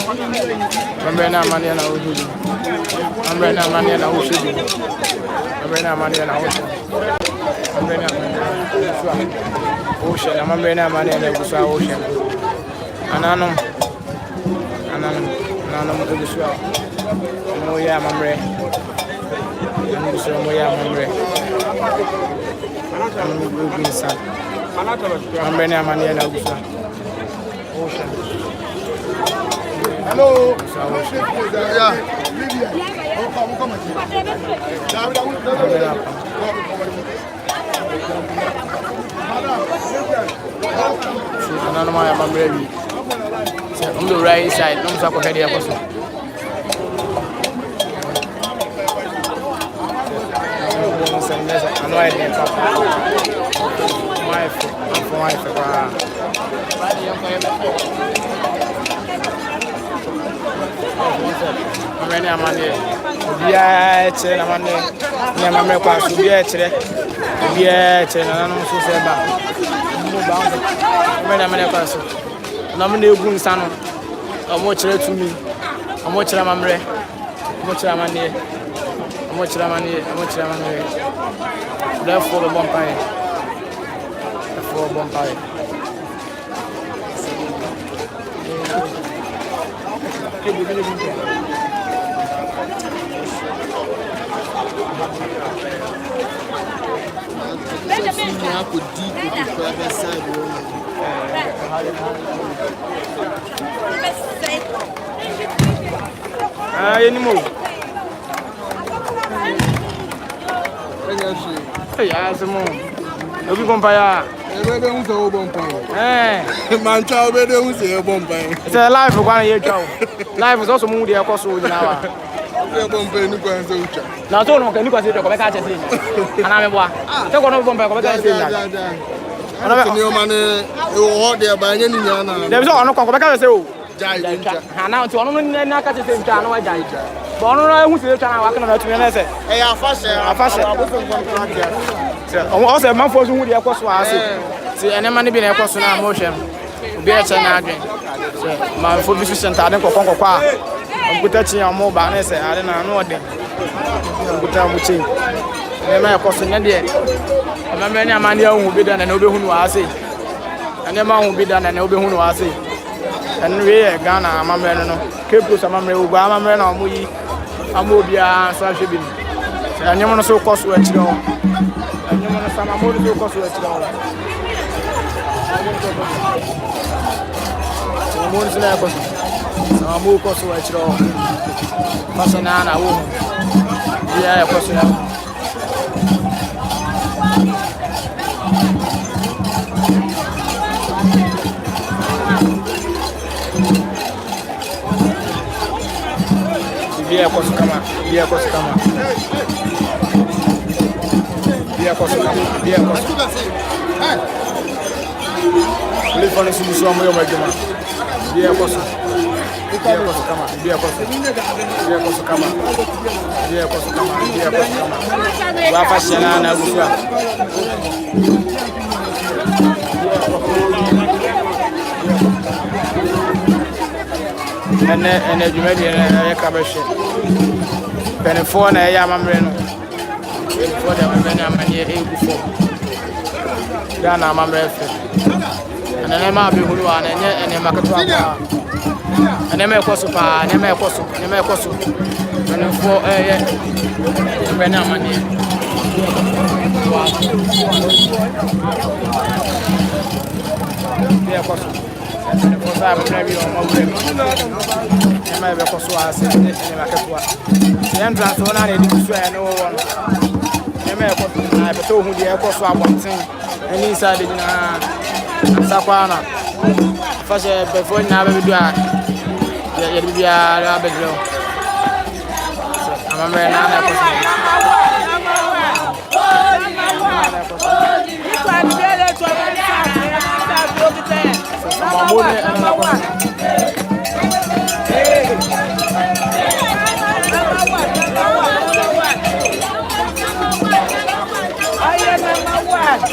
amamre na amane na o hwe bi no amamre na amane na o hwe bi no amamre na amane na o hwe amamre na o hwe na amamre na amane na gusa o hwe ananom o gusa mo ya amamre so moya mamre mamre na mania na gusa hello yeah ananoma ya mamre bi on the right side no so ko head yakoso I know I didn't talk. Wife. I'm ready. I'm ready. Yeah, I'm ready. I'm ready. Yeah, I'm left for the bonfire. Anymore. Yeah, some more. Obi bonfire. Ebe de unse o bonfire. Mancha obi de unse o bonfire. It's a life for one year chow. Life is also more the akoso na. E bonfire ni kwa nse ucha. Na so no ka ni kwa se ko be ka che se. Ana me boa. Se ko no bonfire ko be ka se na. Ona be ni o mane e wo de ba nya ni nya na. Dem so ono ko be ka se o. Jai ncha. Ha na nti ono no na ka che se ncha na wa jai. But ono no hu se ncha na wa ka na tumi na se. E ya afashe. Also, man for who the Acoustic was. See, any money being Acoustic now, motion. Be a chain again. My food business center, I don't go Congo. I'm touching your mobile, and I say, I don't know them. I'm good time with you. I'm a Acoustic, and yet, I'm many a man who will be done and obey who I say. And the man will be done and obey who I say. And we are Ghana, I'm a man, Capus, I'm a man, I'm a man, so I should be. And you want to so cost what you know. And you want to some more to cost what you know. Some more to cost. Some more cost what you know. Passanana, yeah, personal. Dia kosu kama. Ele fala isso do seu amor, meu irmão. Dia kosu kama. Vai passear na rua. And you made a cabbage. Penny for a yamamreno. for the women and many before. Ghana, my breath. And then I'm be who are and then market and then make us and then make us and then for when I'm money. Yeah, for I'm maybe on my way. I might be also as a the entrance one I need to swear no one. I may have told who the airport swap one thing and inside the Sapana. First, before now, we do it. Be a rabbit girl. I'm a man.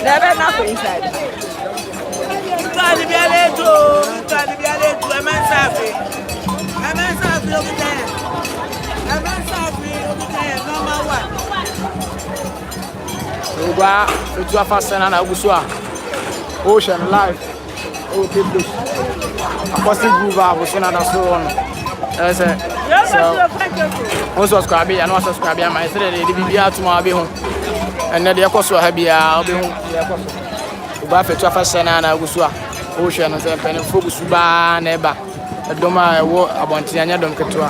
Never enough inside. Try to be a little, a man savvy. A man savvy over there. A man savvy over there, number one. Oguaaa, it's your first and Oguaaa. Ocean life. Okay, Acoustic group was another so on. So, subscribe and also subscribe. I said they did be out tomorrow. And then the cost will have be out. Buffet to first and Oguaaa. Ocean and penny focus bar neighbor. A doma about Tiana Dom Catua.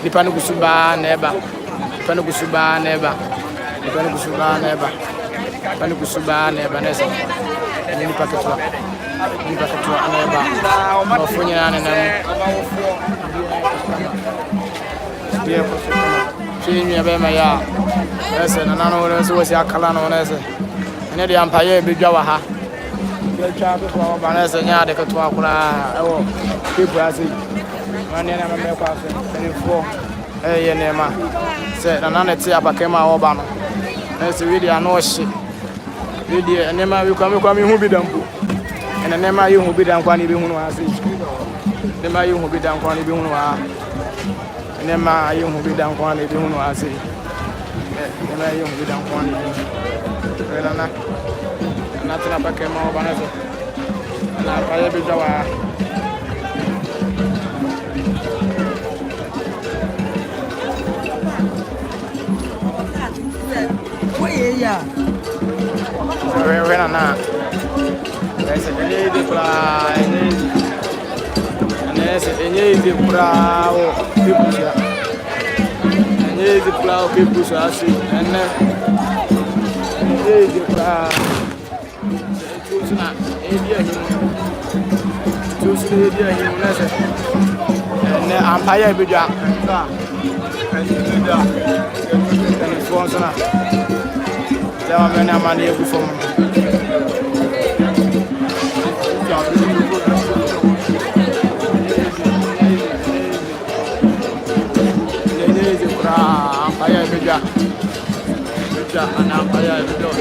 The Panukusuba neighbor. Panukusuba neighbor. The Panukusuba neighbor. Panukusuba neighbor. And the Pacatua. The Pacatua neighbor. No funny and seeing me about my yard. Yes, and another was your Calano. And the Empire be Jawaha. Vanessa nya de katwa kura ewo people asi mane na me kwa so ye nema se na na ti abakema oba no na se we dia no hye we dia nema we kwa me hu bi dampo ena nema ye hu bi dan kwa ni bi hu no asi nema ye hu bi dan kwa ni bi hu no a nema ye hu bi dan kwa ni bi hu no asi nema ye hu bi dan kwa ni we na Natana bakema obanazo na paye bijawa Oyeya we na ese de kula ene de kula o bibuja ene de kula o bibuja asi ene de kula na edia himu nese ne ampaya bidwa sa ne sponsor na jawa mena mani ebu fom ne kura ampaya bidwa ana ampaya bidwa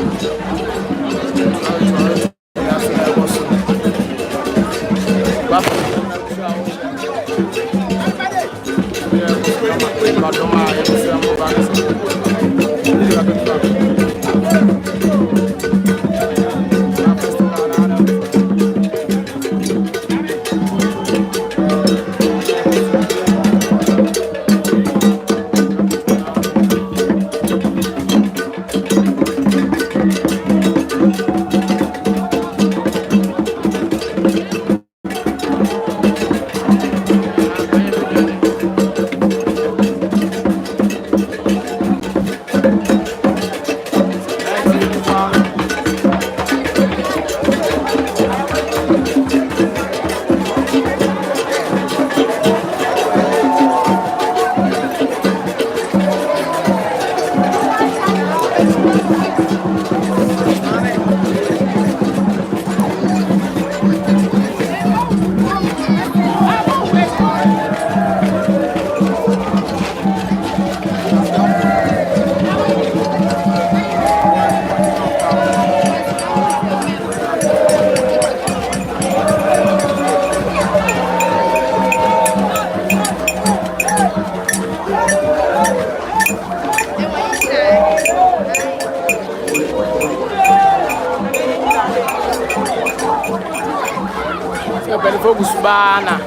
focus bana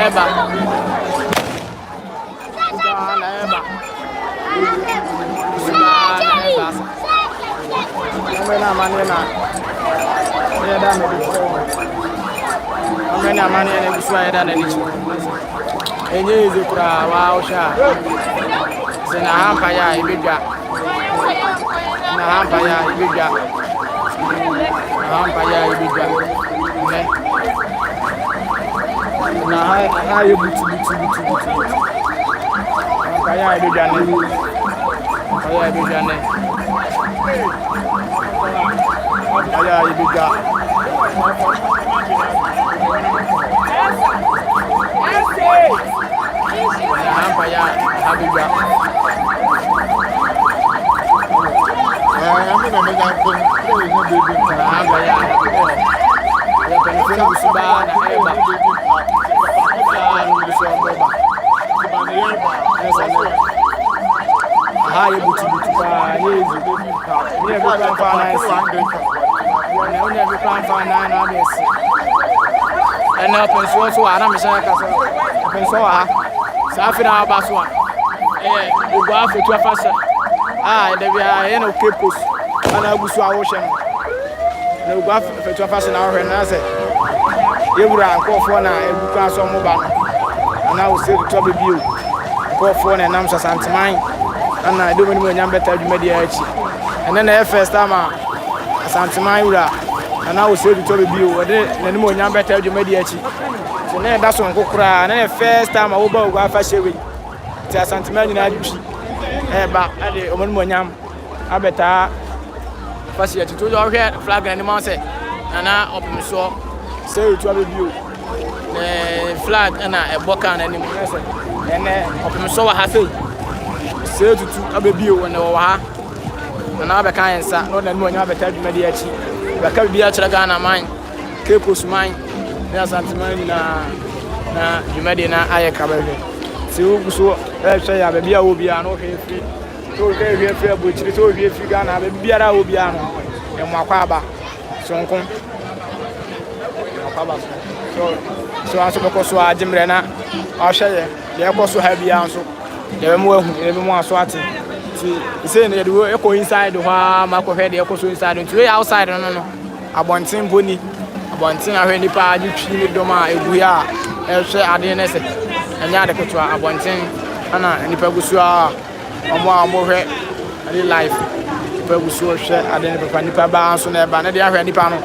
eba bana eba na manena ya da me di amena manena ni suwa ya da ni chi enye ize kura wa osha sina hampa ya ibidwa na hampa ya ibidwa hampa ya ibidwa ne na ha ye butu hampa ya ibidwa ne hampa ya ibidwa ne aya ibidwa hampa ya habibwa I'm going to no capos ana agusu awoshe no na ogwa fetu fashion na ohwe na se yewura akofo na ebuka aso mo ba no ana o se to be bio akofo na nam sasanteman ana edo mani mo nyam beta adwumadi achi ene na first time asanteman wura ana o se to be bio ode na ni mo nyam beta adwumadi achi so na da so nkokora na first time wo ba ogwa fashion we ti asanteman nyina adwi eba ade omani mo nyam abeta fasi ya tutu jo hwe flag na ni ma se na opimso say to abibio flag na eboka na ni mo se ene opimso wa ha say tutu abibio na wo ha na abeka yensa no na ni mo nya abeta dwumadi achi baka bibia kire Ghana man kekos man na santiman na dwumadi na ayeka bahwe si uguso ehwe ya bibia wo bia no hwe fi so ke hwe fi abuchiri so hwe fi Ghana bibiara wo bia no e mo akwaba sonkon akwaba so aso beko so ajimre na ahwe ye koso ha bia nso ye mo ahu ye mo aso ate ti say na ye do e ko inside ho ma ko hwe de e ko so inside nti we outside no abontin boni abontin ahwe nipa agi twi ni doma egu ya e hwe ade ne se anya de koto abontin ana nipa gusu a omo hwe ali life nipa gusu hwe ade ne papa nipa ba anso na eba na de ahwe nipa no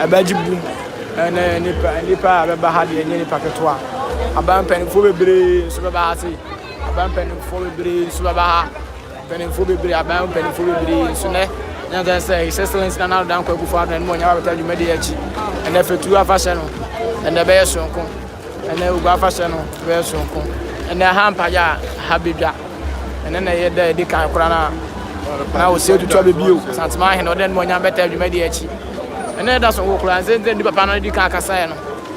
eba gibu ene nipa beba ha de enye nipa keto a aba mpanifo bebre so beba ha sei aba mpanifo bebre so beba ha mpanifo bebre aba mpanifo bebre so ne nya ga say his excellence na now dan kwaku fa na mo nya ba beta dwumadi achi ene fetu afashe no ene be yesonko ene ugwa afashe no be yesonko ene hampa ya habibwa ene na ye da edi kan kora na o se tutu abibio santima he no den mo nya beta dwumadi achi ene da so kora nze ndi papa no edi kan akasa no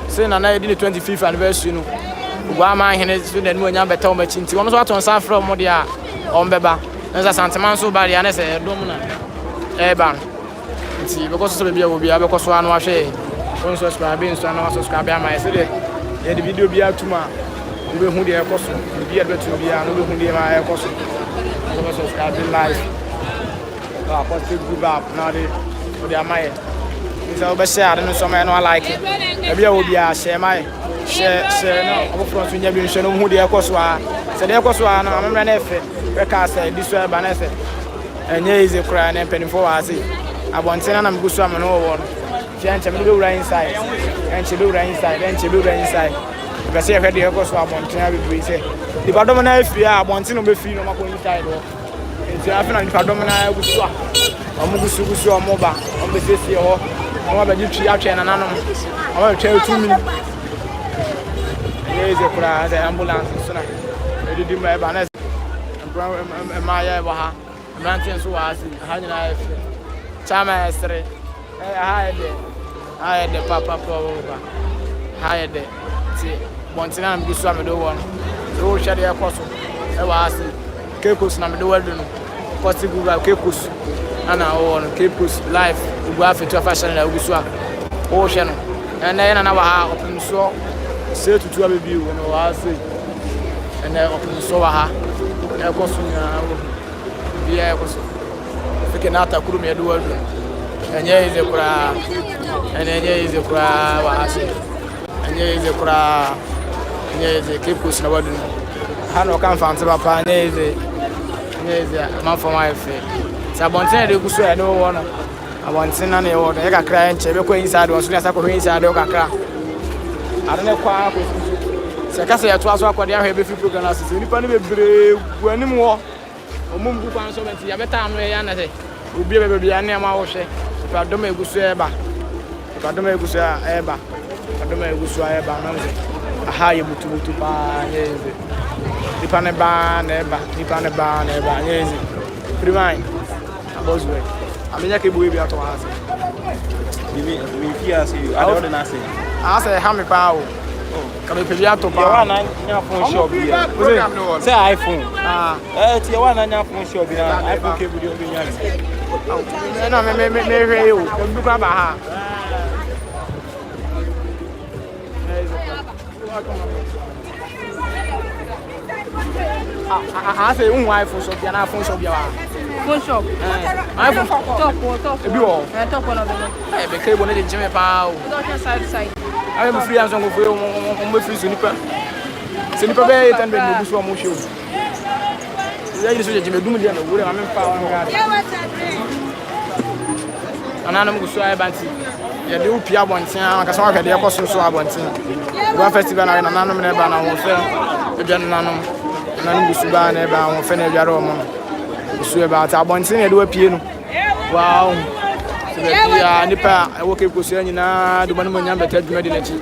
se na edi 25th anniversary no ugwa ma he ne so den mo nya beta o machi nti wono so aton san from mo dia on beba nza santima so ba dia na se dom na ban nti because so bia wo bia be koso anu ahwe on subscribe nso na subscribe ama ese de ye de video bia tuma wo be hu de ekoso bia be tuma bia no be hu de ma ekoso so subscribe live Acoustic group up na de wo de ama ye nso wo be share no so ma no like e bia wo bia share mai share no wo front nya bi nso no hu de ekoso a se de ekoso a no amemra na efe we ka say this way ba na efe enye ize kura na penifo wa ase abontina na mgusu am no wo no fianche me be wura inside enche be wura inside because e hwede ko so abontina be bri se di badom na afia abontina be fi no mako inside wo enti afina di badom na gusu a omugusu omoba ombe sesi ho omo ba ditwi atwe na nanom omo be twa 2 minutes enye ize kura the ambulance so na edidi ma e ba na ma ya ba ha Brantin so was hanyina efe chama esre haide papa over haide ti bontina na bisu amedo won so hwede ekoso e wa ase kekos na medo wadu no kosi guga kekos ana won kekos life ugwa fetu fashion na bisu a o hwe no and then I have Otumfuo say Tutu baby you know what I say and then Otumfuo ha e ko so nya bia e ko so fike na ata kuru me do adu enye ize kura enye ize kura wa ase enye ize kura enye ize keep ko na wadu ha no kan fan se papa enye ize man for my fe sabonten de kuso e do wo no abonten na e wo do e kakra enche be ko inside won so na sakọ inside o kakra adene kwa ko se ka se ya to aso akwade ahwe be fi program asese nipa ne bebre guanim wo omum gu kwan so menti ya beta anu ya na se obi be bia ne ma wo hwe pa do ma eguso e ba pa do ma eguso e ba pa do ma eguso e ba na se aha ye butu pa nyeze nipa ne ba nyeze primine abozwe amenya ke buwe bia to ase me fear say you I don't know say ase ha me pa o ka me pe bia to pa ya wa na nya phone shop bia say iPhone ti ya wa na nya phone shop bia iPhone ke budi obi nya no me hwe yo ko du kwa ba ha I say iPhone shop bia na phone shop bia wa phone shop iPhone top ebi wo top one of them e be ke bo ne de jime pa o side I am free and so go for o free so nipa se nipa be 800 no buso mo show ya yi so je jime dum dia no wure ma me pa wa ga ana nam go so ai banti ya de upia abonten aka so aka de ko so abonten go festival na nanom na ba na wo fe e bia nanom go so ba na ba wo fe na bia ro mo so e ba ta abonten e de wa pie no wow ya nipa e wo ke ko so nyina do manum nya beta dwuma de na chi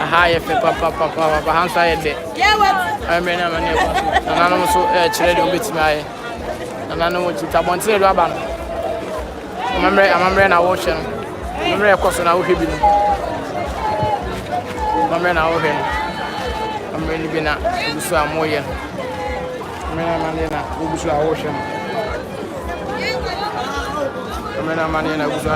aha ye fe papa hansa ye de ai me na mane ko nanom so e kire de obetima aye nanom chi ta abonten e do aba no amamre na wo hye no amamre ko so na wo hwe bi no amamre na wo hwe no amamre ni bi na obusu amoye amamre na mane na obusu a wo hye no amamre na mane na obusu a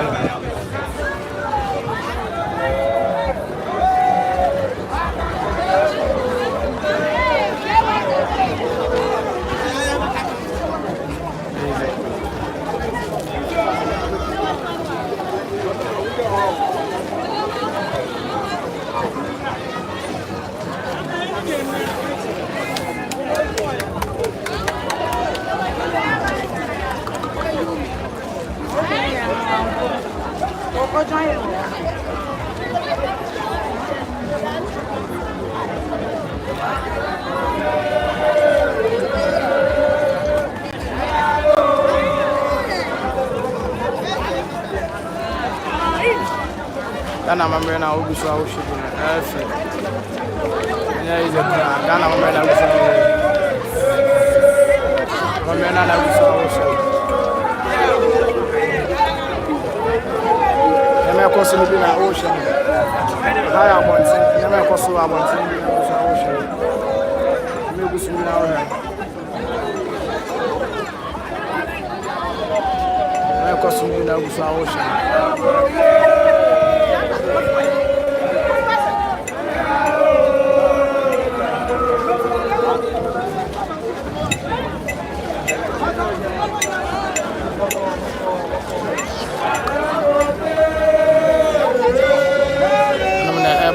Ghana mamre na ogusu a oshibu na efe nya ize kuna Ghana mamre na ogusu mamre na ogusu a oshibu yame koso ni bi na oshibu haya abonti yame koso abonti ni na ogusu a oshibu yame ogusu ni na oshibu yame koso ni na ogusu a oshibu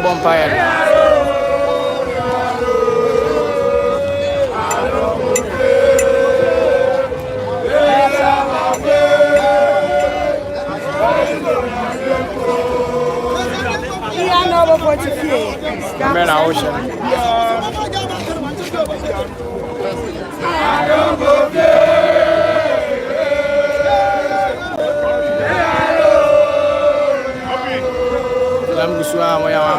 Bonfire. Men are ocean. Lam guswa moya wa.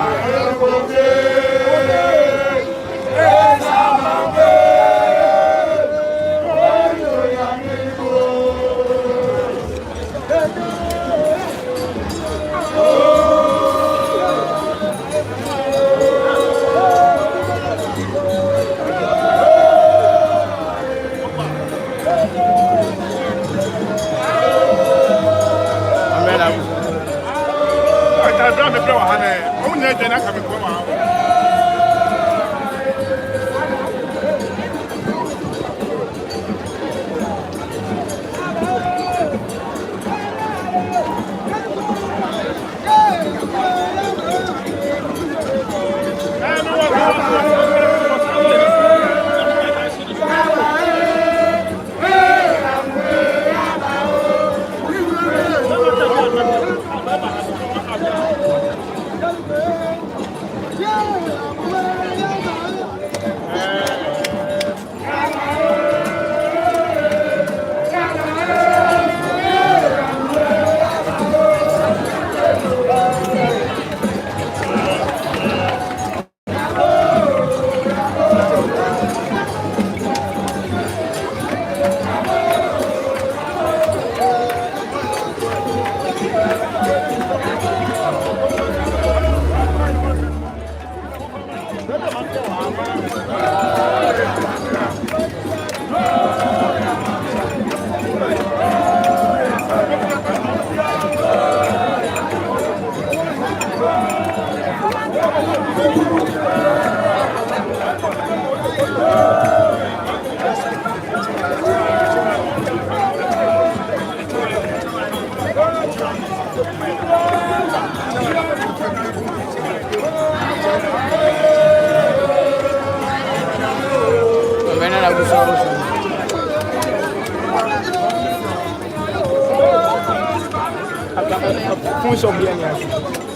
Function bien,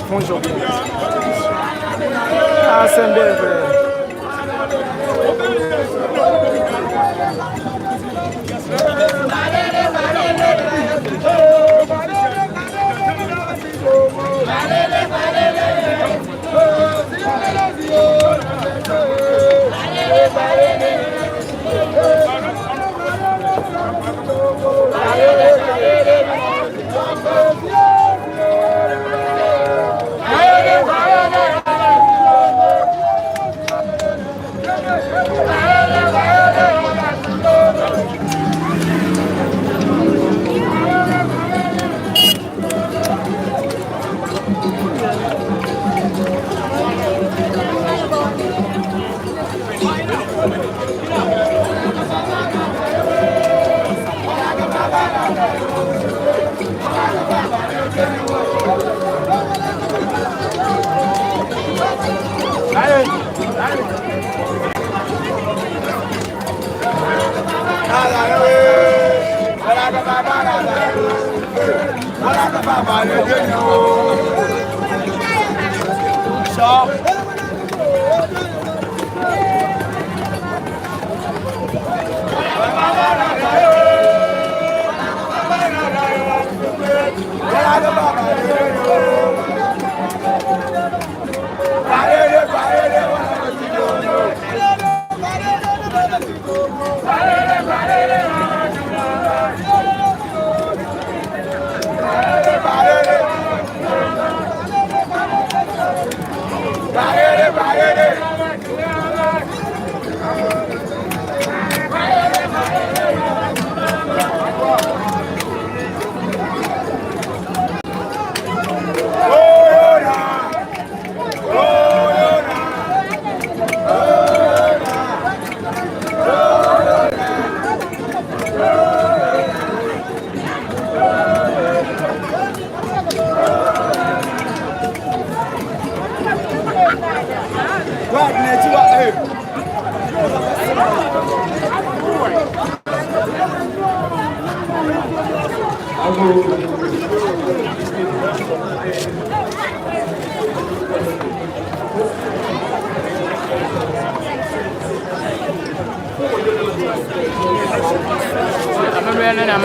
function bien. Ah, c'est bien vrai.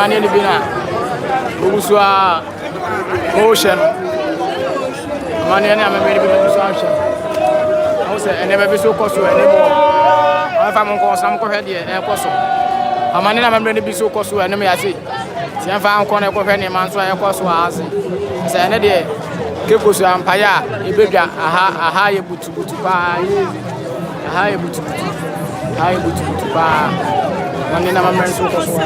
Mani ni bina ubuswa ocean mani ni ameme ni bina ubuswa ocean ose ene be so koso ene bo afa mon ko sam ko hede e koso amani na ameme ni bi so koso ene me yase ti afa an ko na ko hwe ni man so e koso ase se ene de ke koso ampaya ebedwa aha ye butu pa aha ye butu pa mani na ameme so koso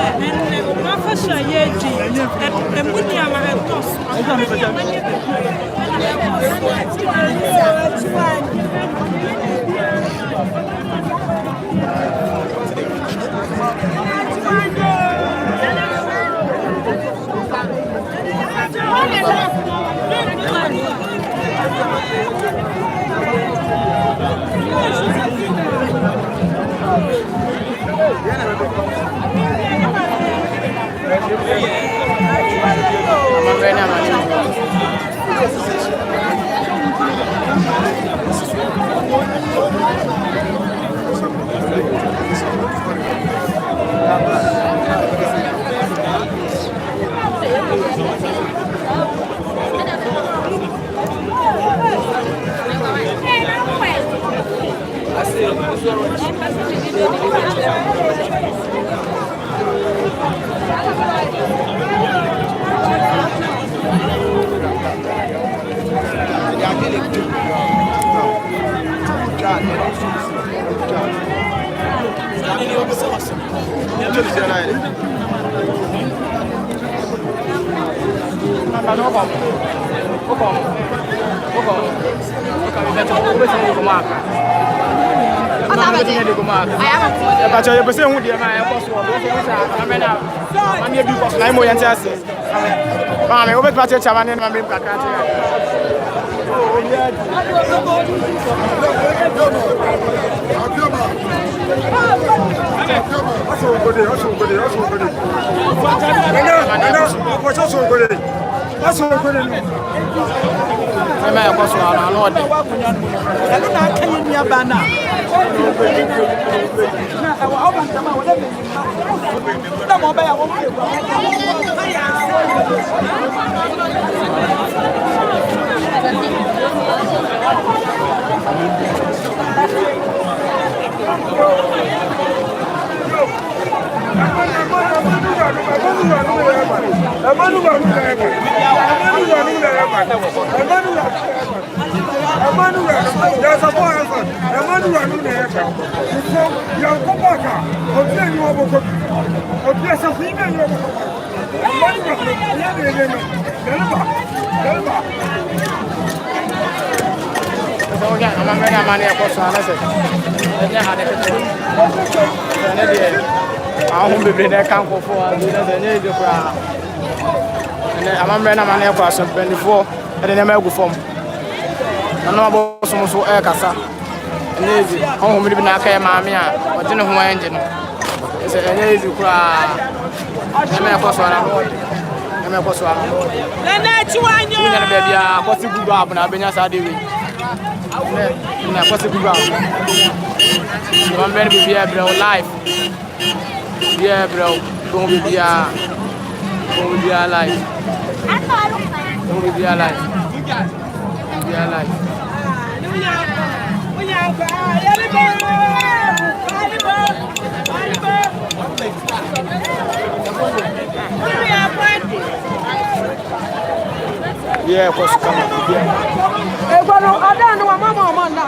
Yeah, of course, come on. Yeah. I don't know, Mama.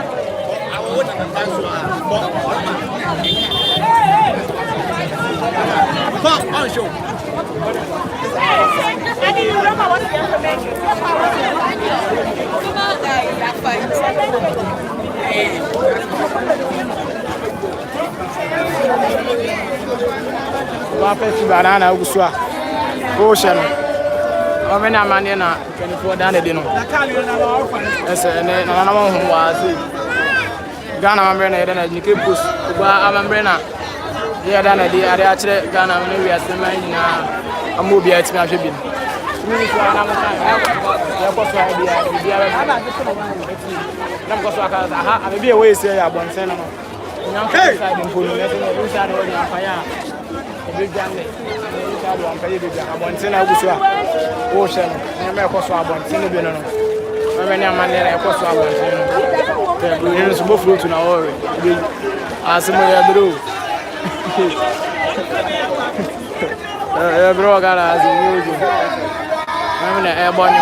Come on, show. Banana, Oguaaa, Ocean. I'm in a man na 24 down the dinner. Yes, and then I'm was Ghana. I'm in a Nicky Puss. I'm in a yeah, done a day. I actually Ghana. We are still in a movie. It's my baby. I'm be away. Say I'm on cinema. Hey! Abontin Oguaaa Ocean and Mercos Abontin Bino. When I'm man there, I was Abontin. There is both fruit in our as a blue. Bro, got as usual. I'm in an airborne.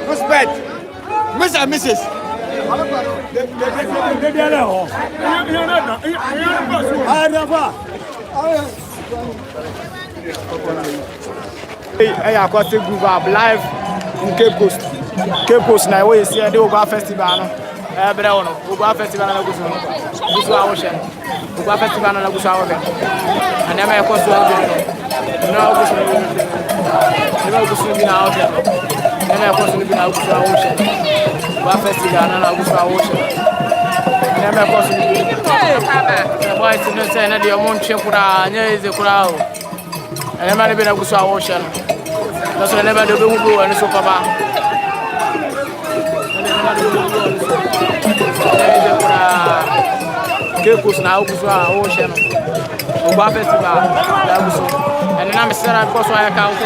Respect, Mr. and Mrs. Hey, Acoustic group up live in Cape Coast. Cape Coast now we see the Oguaaa festival. Oguaaa festival na Oguaaa Ocean. Oguaaa festival na Oguaaa Ocean. And I'm Acoustic. No Oguaaa na Ocean. And I'm Acoustic na Oguaaa Ocean. Oguaaa festival na Oguaaa Ocean. And I'm Acoustic. The boys in the say na the amount chekura nyeze kurao. And I'm na Oguaaa Ocean. That's why never do go and so papa. Cape na Oguaaa Ocean. Oguaaa festival na Oguaaa. And I'm sure because I count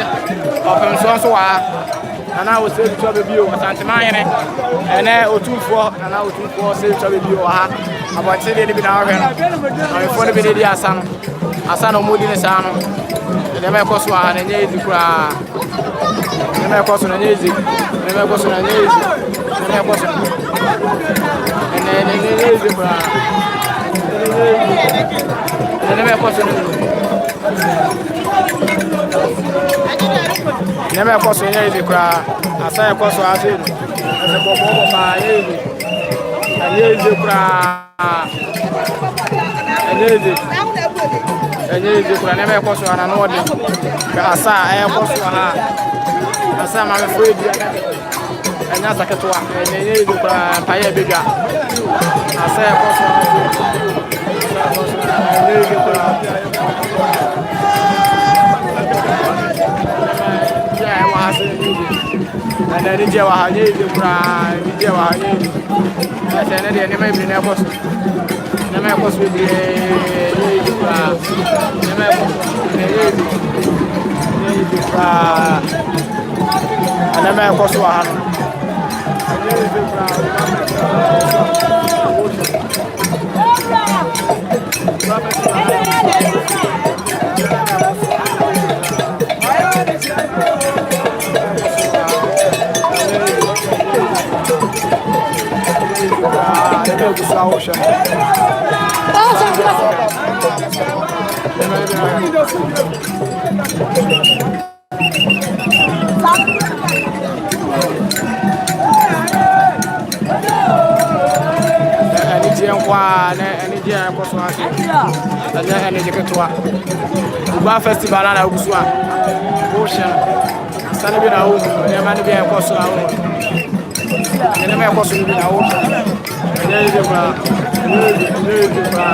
of so and I was saying to be over Santimane and Otumfuo and I Otumfuo say to be over about say they be now and for the video asano mudi ne sano and them because and dey me koso na nyezi me koso na nyezi me koso nyezi bra me koso me koso nyezi bra asa koso ase ase bobo ba nyezi bra nyezi bra me koso ana no de asa koso ha asa ma me foi dia anya saketwa nyezi bra paye bega asa koso nyezi bra and then the Jawahani, the Jawahani, and then the enemy never was with the Oguaaa festival na Oguaaa ocean sana bi na wo ne ma ne bi en koso na wo ne ma koso bi na wo ne je bra ne bra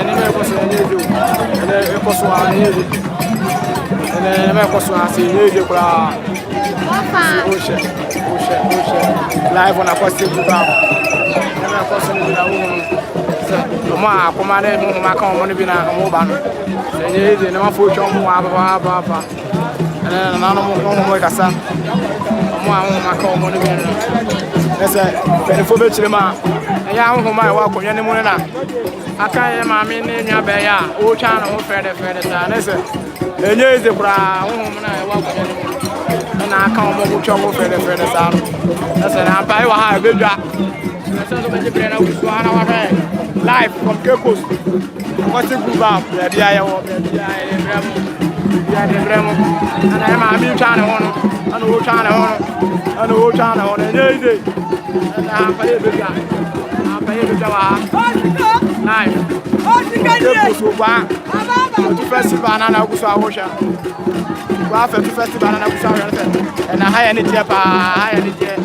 ne ma koso ne je ne koso a ne ma koso a se ne je bra ocean live on Acoustic program ne ma koso bi na wo ma akoma ne mo ma ka mo ne bi na mo ba no ne na ma fo twa mo ba na no mo kasa mo ma ka mo ne bi na ese pe fo be chire ma ya ho ma wa konye ne mo na aka ye ma me ne nwa be ya o twa na mo fede ta na ese enye eze kura ho mo na wa konye ne na aka mo mo twa mo fede ta no ese na pa wa ha be dwa ese so be je na Oguaaa na wa live from Campus. What's it about? Maybe I will be and I'm trying on and we're trying on and we're trying on and I'm paying the guy. I'm paying the Java. Live. Festival and Oguaaa Ocean. Festival and Oguaaa and I hire any japa, hire any jet.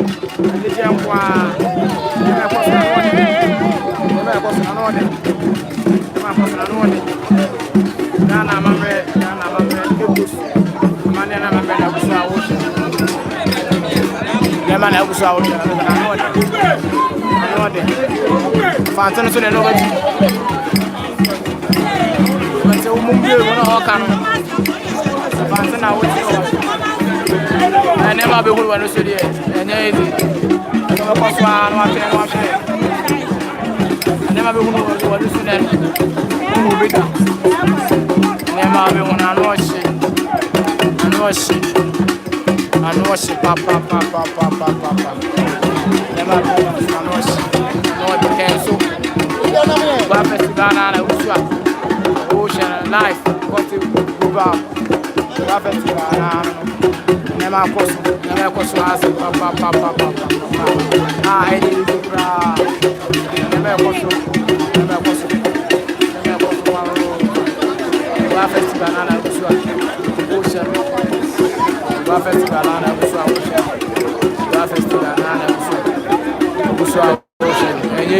Never be one of the students who will be done. Never be one and wash it, papa. Never be one and wash it. No, the cancel. Festival Oguaaa Ocean life. What to go out? Festival. Never cost us, papa. I need to cry. Never cost. Festival na Oguaaa Ocean. Festival na Oguaaa Ocean. Enye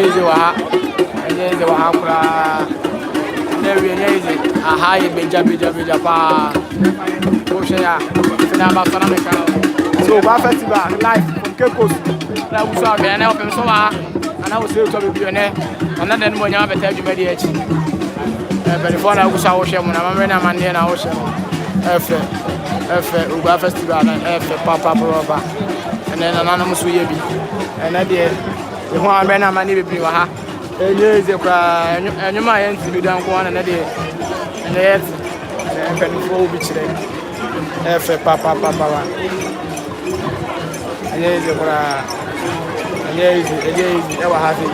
wa kura. Enye aha ye beja pa. Ocean ya. Fina ba sana me kan. So Oguaaa festival live from Campus. Na Oguaaa be na opem so wa. Ana wo se to be bi ne. Ana den mo nya beta dwuma di echi. Before Oguaaa Ocean, na mama na mande na Ocean. Efe Oguaaa festival na efe papa proba. Ene na nana musu ye bi. Ene de ho abe na mane bebi wa ha. Enye ze kwa enyuma ye nti bi dan ko na de. Ene ye before obi chire. Efe papa wa. easy kura easy ewa hafi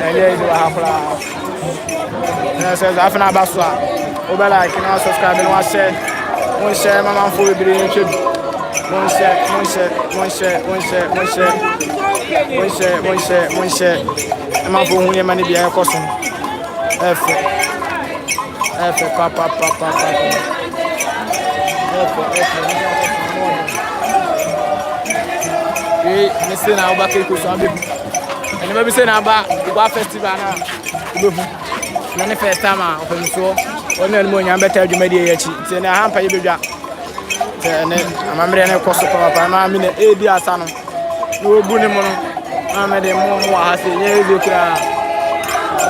easy wa hafla na says afina baswa obela kina subscribe and share mama mfo bibiri YouTube mon share mama mfo hu yema ni bia ekoso efe papa me say na oba ke kuso abebu ene me be say na ba Oguaaa festival na obebu na ne first time a ofemso ono ene mo nya beta adwumadi e yachi ti na hampa ye bedwa te ne amamre ne koso papa na me na edi asa no na obu ne mo no na me de mo ha se ye ezi kra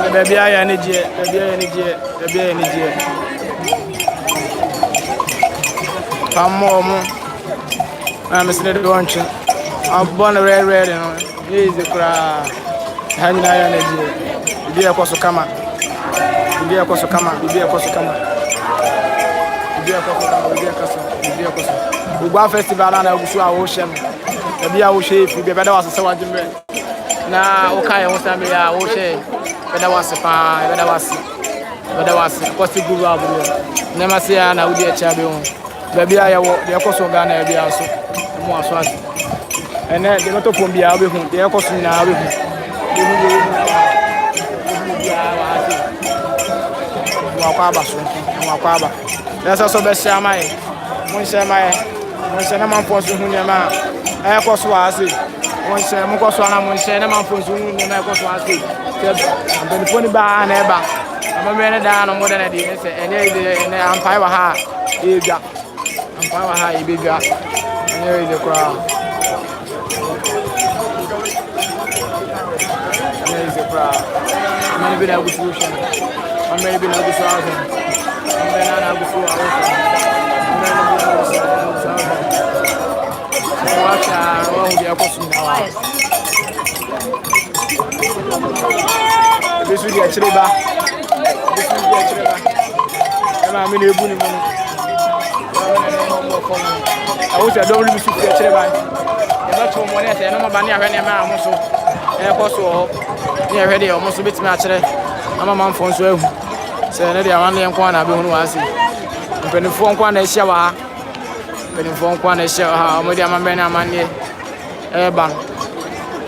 ne baby aya ne die pamo mo na me se de wonche I'm born red, you know. He is the crowd. Hanging out on the day. Be a cost come. Oguaaa festival na Oguaaa ocean. Be a ocean. Be better was so much. Na okay, what's that? Be a ocean. Better was. Acoustic guru abu. Never say na udi a champion. Baby, I walk the cost of Ghana. Be also more swag. And then they not open beer with him. They are costing now with him. That's also best. My man force who near man. I cost was it. Once Mukoswana, my man force who near my cost was it. I'm going to put it by neighbor. I'm a man down on more than a day. And I'm power high. I'm power high, baby. And there is the crowd. I'm going to solution. I'm going to be able to solve it. I'm going to go this will be a chileba. I'm in a bunny. I wish I don't really see a chileba. I'm not sure what I say. I'm not banning any man. Also, near ready almost a bit match. I'm a man from Swell. Say, I'm only one. I've been one. Penny phone one a shower. Penny phone one a shower. How many of my men are money? Urban.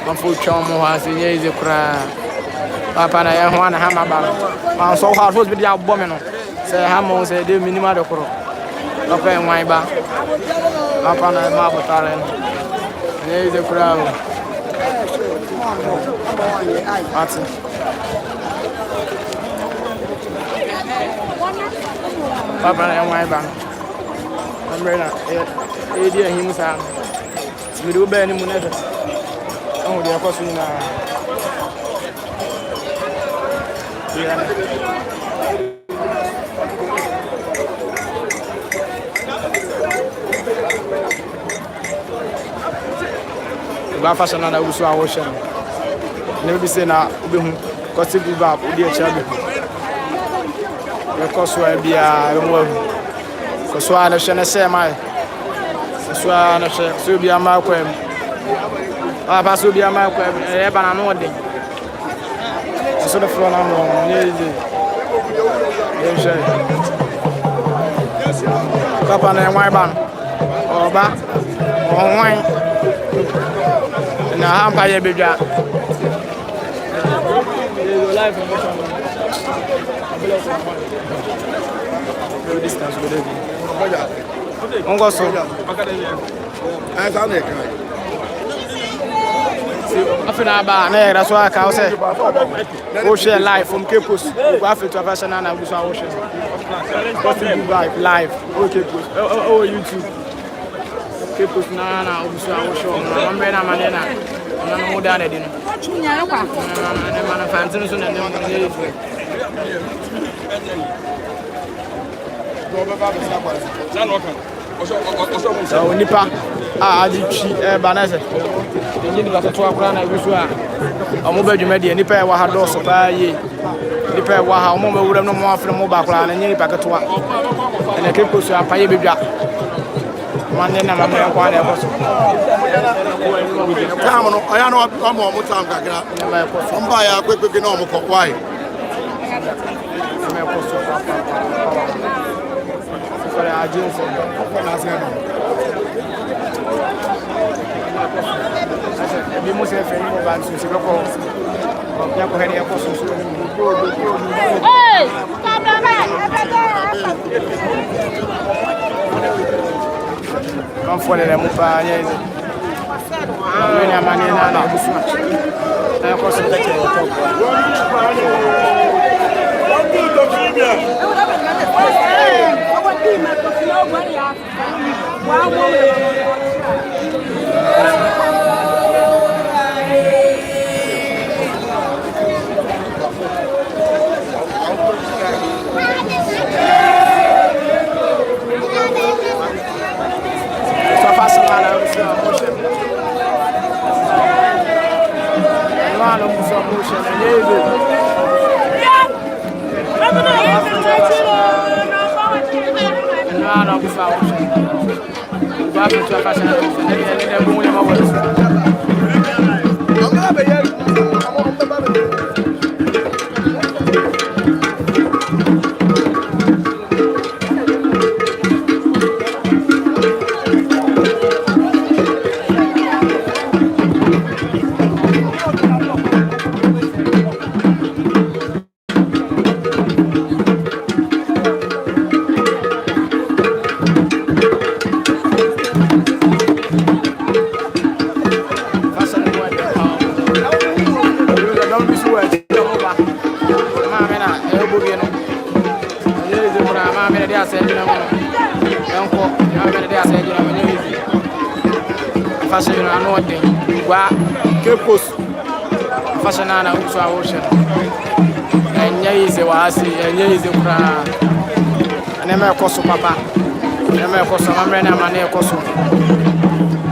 My food charm was in a cry. Papa, I am one hammer bar. I'm so hard to be the abominable. Say, Hamon said, the minimal of pro. Papa and my bar. Papa and marble talent. There is a crowd. Martin. Papa and my bank. I'm ready. Idea himself. We do bear any money. Oh, they are costing now. Oguaaa fashion na Oguaaa ocean. Never be saying na obi hu Acoustic group up odi a chabi. We koso e bia e mo hu. Koso na hwe na share mai. Koso na hwe so bia ma kwam. Pa so bia ma kwam e ba na no de. So the floor na mo nyezi. Ye Papa na enwan ban. Oba. Onwan. Na hampa ye bedwa. Live distance with it. On go so. After ba na that's why I say Osei live from Cape Coast. Oguaaa to fashion na Oguaaa Osei. Proceedings live. Okay, post. Oh YouTube. Cape Coast na Oguaaa Osei. Na mbe na manena. Na no da na di no. Na man fancy so na dem na dey free. So nipa aditwi banese. Enyi ni bato akura na Oguaaa. Omo badwuma de nipa e wa ha do so ba ye. Nipa e wa ha omo mawura no mo afre mo ba akura na enyi nipa ketewa. Na Cape Coast apaye bedwa. Monday na mama ya kwa na ekoso. Time no aya no am time kakra. Na ekoso. Mba ya kwekwe na omko kwai. Na ekoso papa. Sori agency na se no. Ebi mo se fe ni mo ba nsu se ko. Ya ko heri ekoso so. Hey! Come for the Mupa, yes. I'm a man in a of course, Fashion uso awoshe enye ize wasi enye ize kura anema ekoso papa anema ekoso mamre na mane ekoso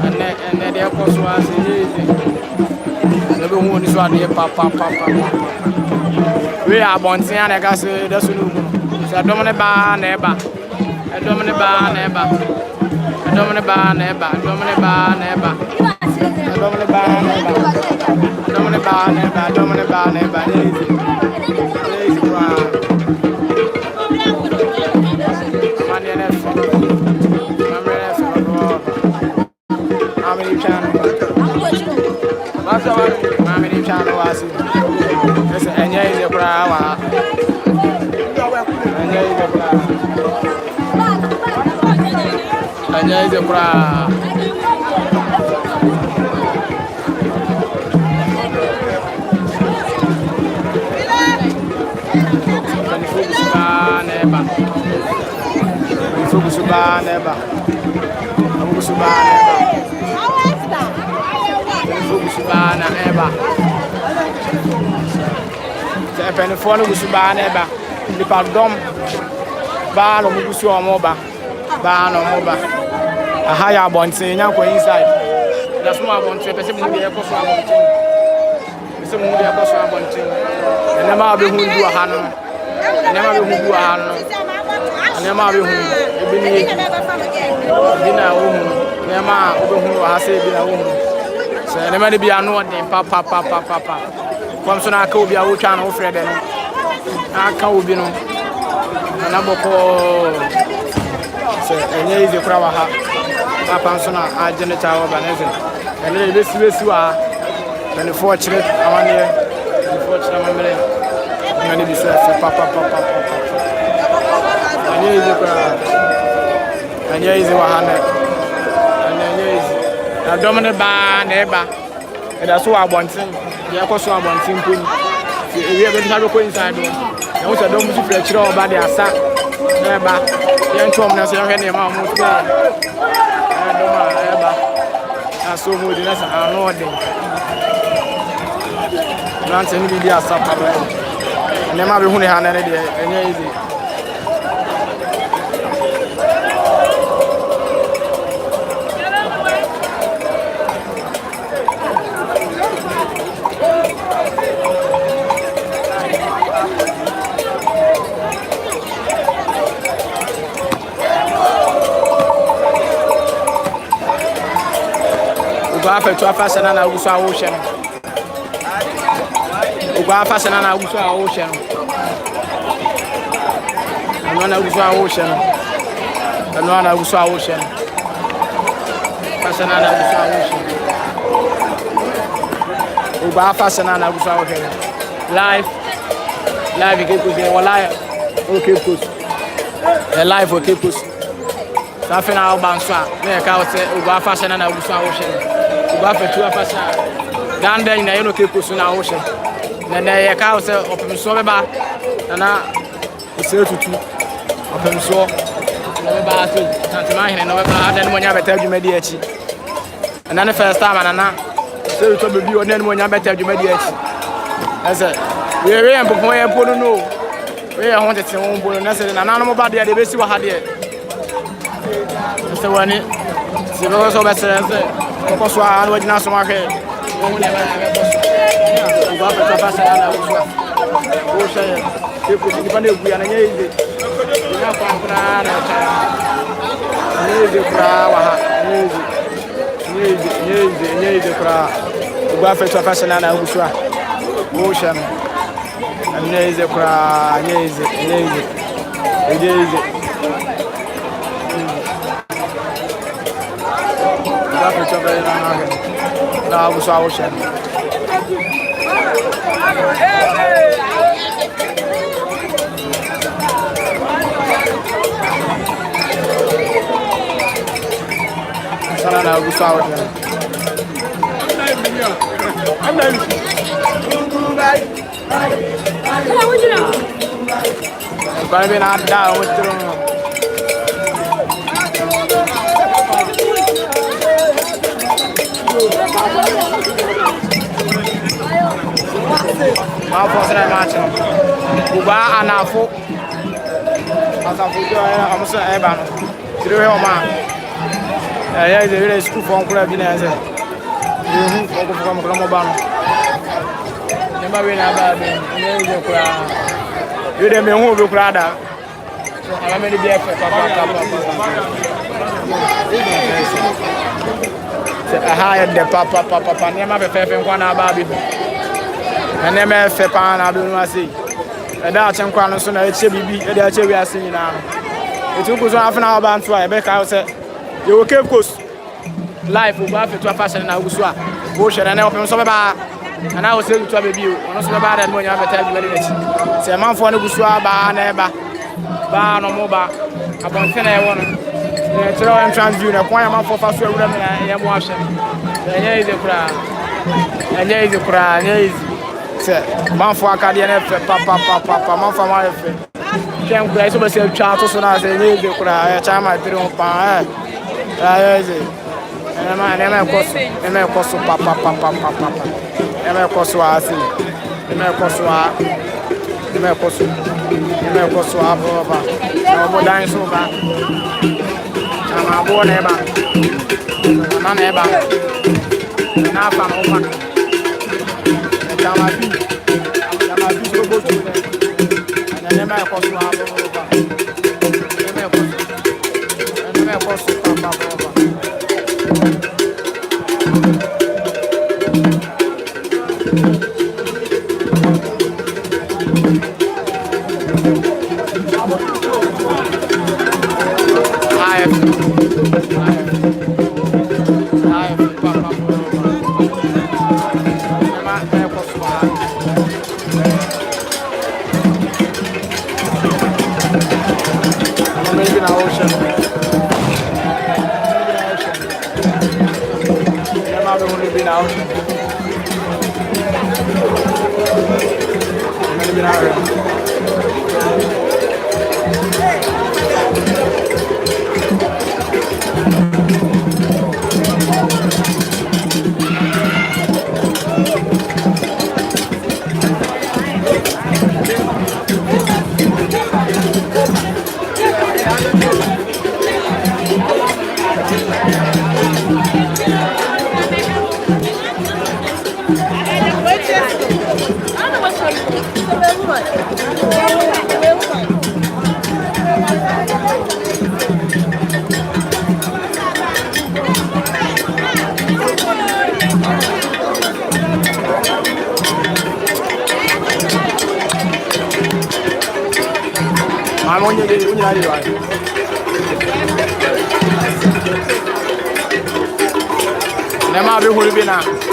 ene de ekoso wasi ize lebe hu ni so ade papa we abontin ana ga se da sunu mu se dom ne ba na eba dom ne ba na eba dom ne ba na eba dom ne ba na eba dom ne ba na eba Domine bane easy. Easy bra. Mani nefo. Mamre nefo bro. Amini channel. Mamini channel wasi. Ese enye easy bra wa. Enye easy bra. Enye easy bra. Neba. Inside. That's more about to person who be a cost of person who be a cost of and never be who do a hand. Never be who do a hand. Never be who be dinner woman. Never who has said dinner woman. So never be a no one papa. Come soon I could be a whole channel Fred and I can't be no. And I'm so and easy crowd. Papa sona a janitor organization and this and the fortunate one year the fortunate memory and be said papa and here is 100 and here is a dominant bar neighbor and that's what I want to the cost of one thing we have to go inside and also don't be fletcher about the asa neighbor young Thomas and her mom so good, that's an order. Grant any media supper, and then I'll be honey and easy. Oguaaa for 2 fashion and I was ocean. Oguaaa fashion and I was ocean. And one I was ocean. And one I was ocean. Fashion and I was ocean. Oguaaa fashion and I was ocean. Live again, live. Okay, push. Live okay, push. Something I'll bounce out. Me can't say Oguaaa fashion and I was ocean. Oguaaa for 2 fashion. Down there in the okay, push in our ocean. Then I can't say open so bad. And I say Tutu. Open so. No bad. Can't imagine. No bad. Then when you have a tell you mediate. And then the first time and I say to be you. Then when you have a tell you mediate. I said, we're here before you put no. We are wanted to own board and I said, and I'm about the best what had it. So when it was over, because I was not so much. Only ever have a people in the we are easy. Ocean. Amazing, amazing. Now was ocean. I'm not. Going to be not down with the Oguaaa and Afo. As I put you I'm saying, Eban. You know, man. Yeah, it's a really school for club in there. You from Gromobano. Never been a bad you didn't mean who look rather. I'm going to be a I hired the papa, never be fair and one baby. And never fair pan, I don't see. And that's some crown soon. It's a baby, and that's what we are seeing now. It took us half an hour bound to I bet I said, you will keep course. Life will go to a fashion and I was bullshit and open some about. And I was able to have a view. I'm not about that when you have a tell you very much. Say a man for the Busua bar, neighbor, bar no mobile. Upon Fenna, I want to throw and transview a quiet man for fast women and young washing. And here is the cry. And here is the cry. And here is man for Acadian, papa, man for my friend. Can't play so much child so now say, here is the cry. I try my 3 pound. And I'm cost papa. Eme koswa asi. Eme koswa baba. Obo dan so ba. Ama bo neba. Na neba. Na fa no ma. Tama bi so go to. Na eme koswa baba. Eme koswa baba. I'm on your Nema be hulu bina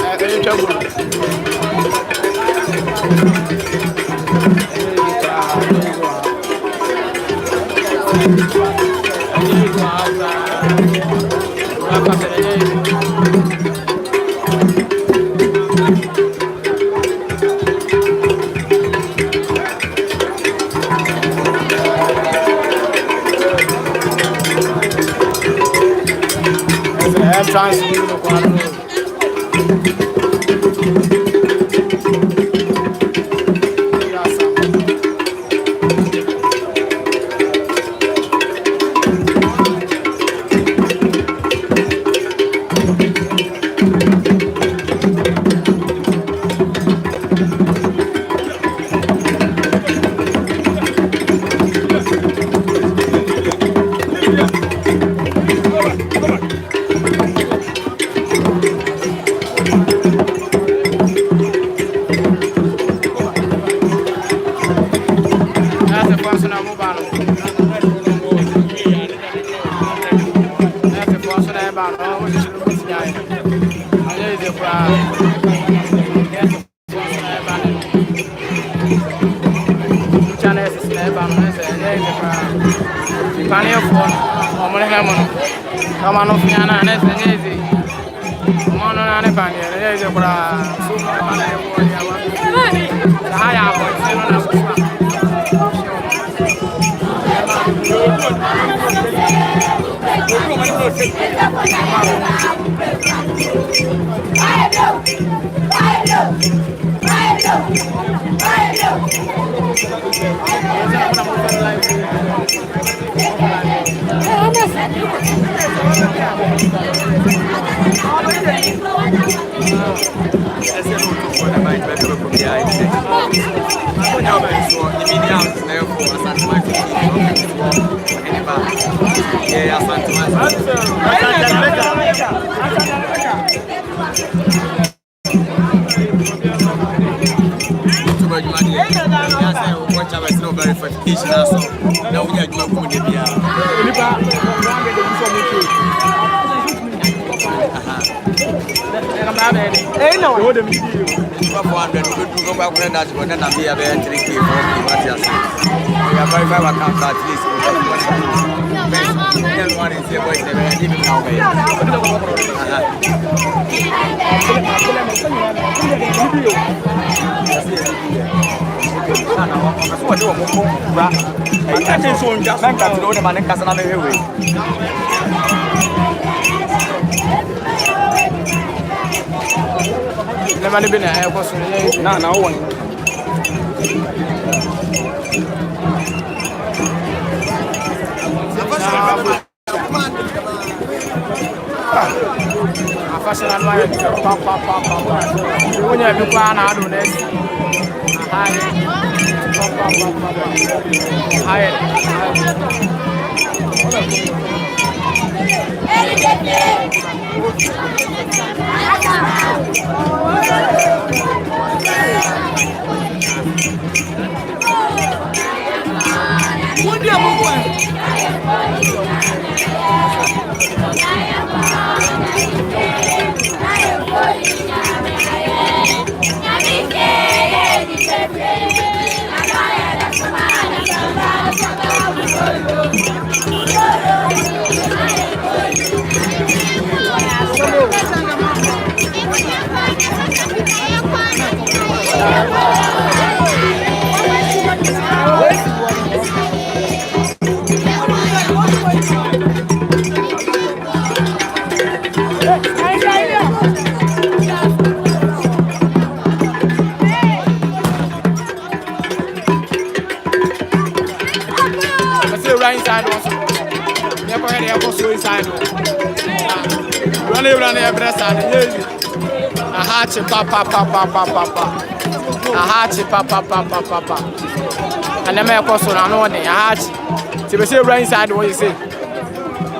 and then my course on one day. I had to say right inside what you say.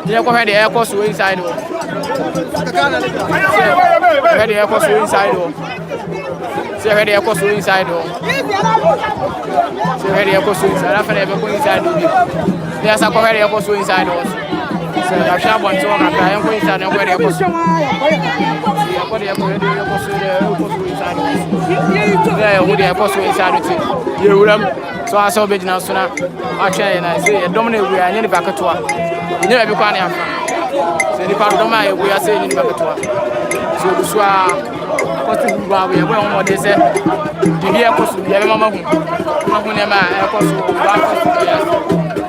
You go ahead the air course inside. Ready air course inside. See ready air course inside. So where they go so inside. After they go inside, there's a where they go so inside also. So I shall want to go inside and where they go so. What they go inside. Yeah, who they go so inside. You will. So I saw big now soon. Actually, and I say, dominate we are in the back of tour. You know, every corner. So the part of my we are saying in the back of tour. So the soir, what's the one we are going on? They say, the year cost to be a mamma. Mamma, I cost to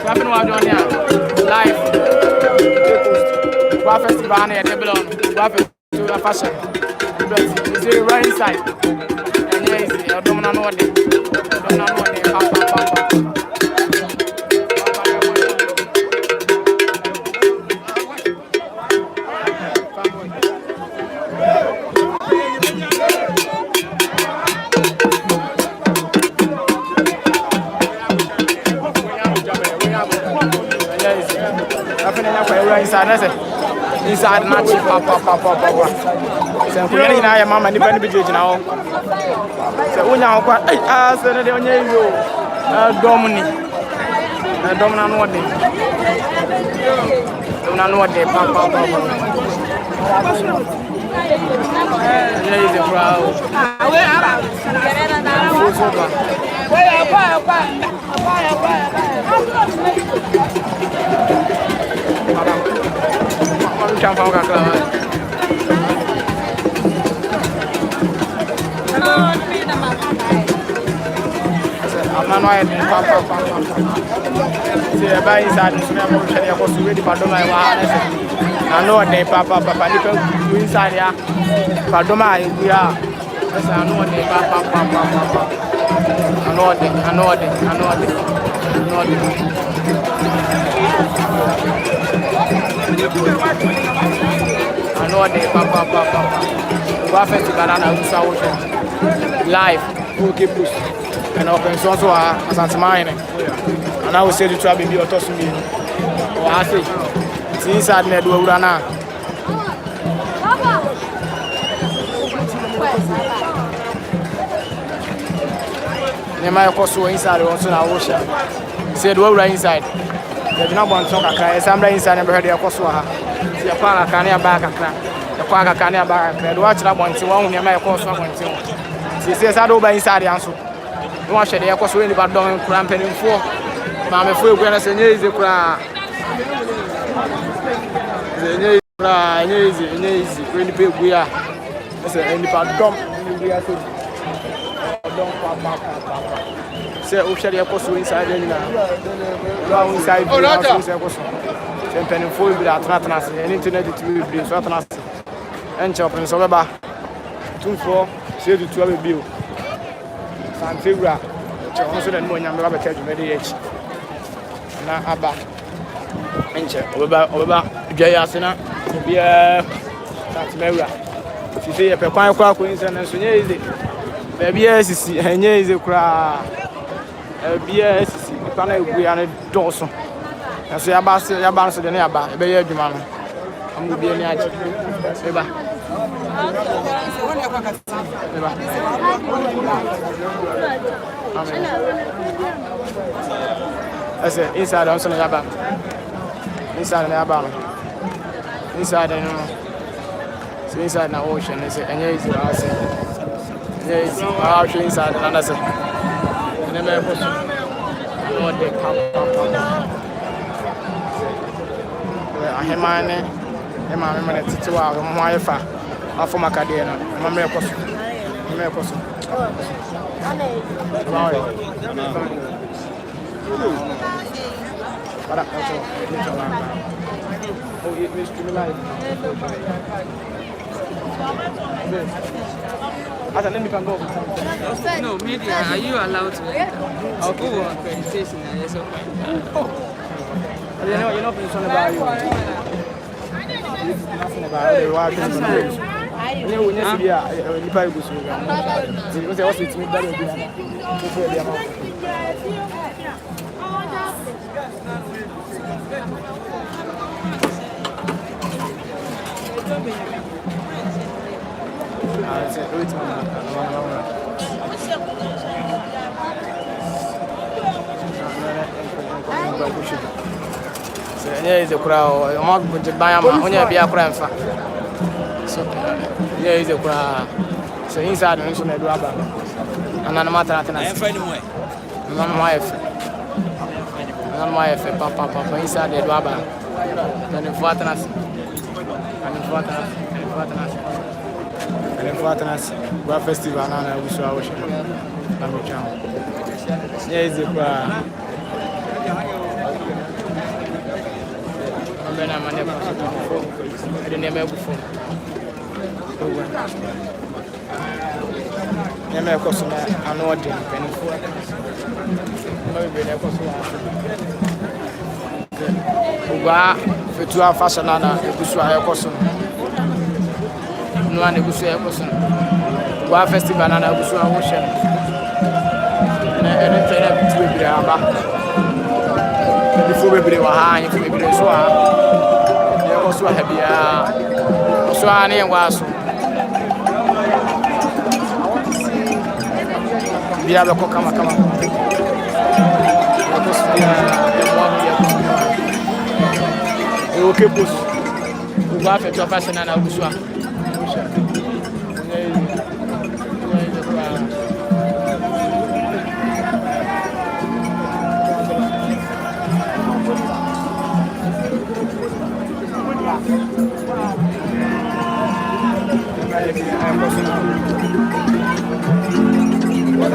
Nothing was done here. Live. Buffett Banner at the Belon. Buffett to the fashion. But it's right inside. And yes, I don't know what they inside not papa. So we na mama ni bani biji na o. So unya kwa so na de onya yo. Domni. Domna no de. Domna no de papa. Yeah, is a crowd. Jump out of the I'm not knowing papa. See, I buy inside the cinema. I was ready for my wife. I know they papa. You inside here. Padoma, we are. Yes, I know they papa. I know it. I know they papa. Buffett banana live. Who keep push. And open so as mine. And I will say the trouble be or toss me. Or I say, it's inside me, do a rana. My cost inside also now. Said, well, right inside. They do not want to talk. Some inside and heard their cost. The Pana Kania back. The Quaka Kania back. The watch up on one near my cost. She says, I don't buy inside the answer. Watch the air cost really bad down cramping in four. Mamma, for when I say, easy cry. Easy, really big we are. It's any part dump. Say, oh, shall you cost inside now? Inside, and full without Ratnas and internet to be Ratnas and chopping so about 2-4, say to 12 bill. Santigra, Johnson and Moyan Rabbit Mediate. Now, Abba, and check over Jayasina, be a Santimera. She say a pepper quack coincidence, and easy. Baby, yes, and yes, a cry. BS, we are a Dawson. I say about your bounce the nearby, a baby, man. I'm going to be an edge. I say inside on some yaba. Inside the yaba. Inside the inside the ocean. I say, and yes, I say, yes, I'll show inside and I say. I remember to 2 hours. My wife, after my career, my miracle. Let me go. No, media, are you allowed to enter? Okay. Oh, accreditation, yes, okay. You're not concerned about you. Nothing about it. You need to be a little bit. Because I was with me better than I said, So is a crowd, a month with the Bayama, only be a crime. So here is a crowd. So inside the nation, I do about another matter. I'm finding way. None of my papa inside the Baba. Then in Fortnite. And in Fortnite, Bar Festival, and I wish I was here is the crowd. I'm never before. Never customer, I know what they're penny for. Maybe they're customer. Oguaaa for 2 hours fashion and a Busua customer. No one a Busua customer. Oguaaa festival and a Busua ocean. And I tell them to be a before we were high, if we were so there was so happy. So I name was. We have a come. Okay, push. We have a fashion and a Busua.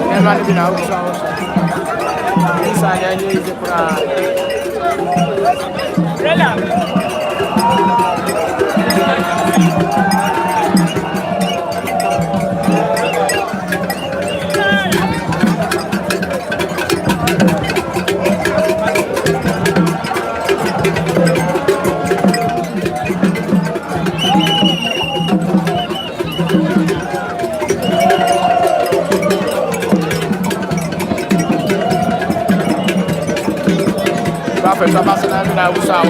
Never been out inside I need the crowd. I was out.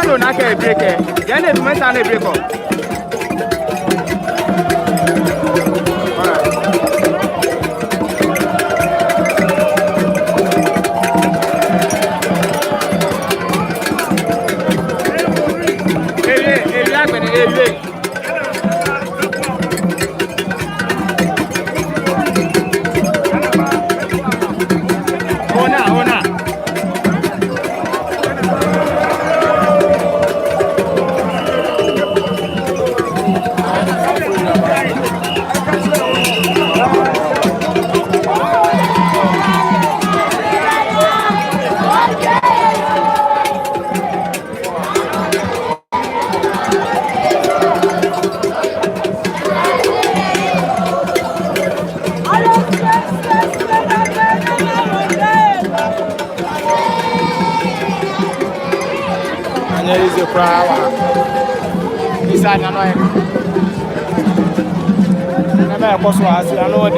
No, not a break. Then it went on a break. There is a crowd. Inside, I know. Never was I know it.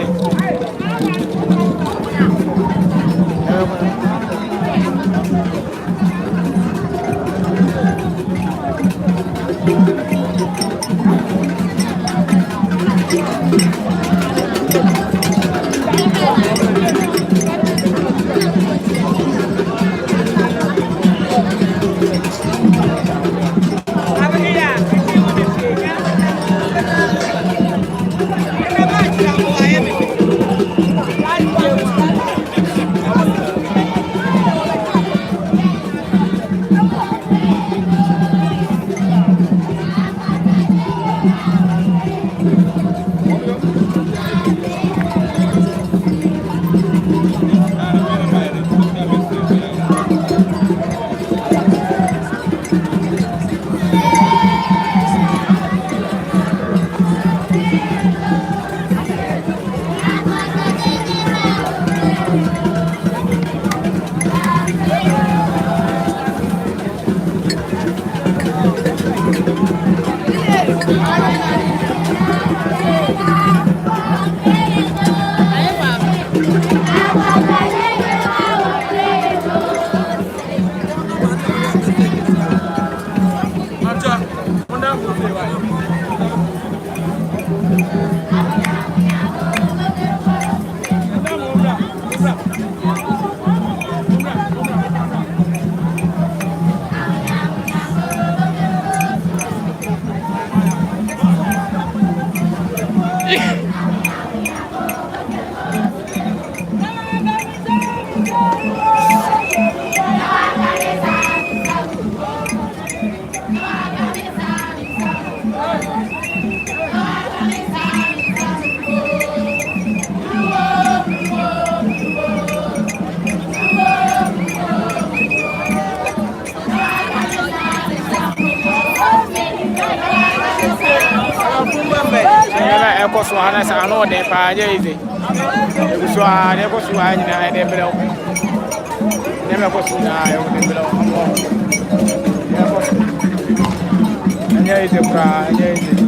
course one as I know them pa easy. So I never so I dem below. Never course na dem below. Yeah, it's a cry. Yeah, it's a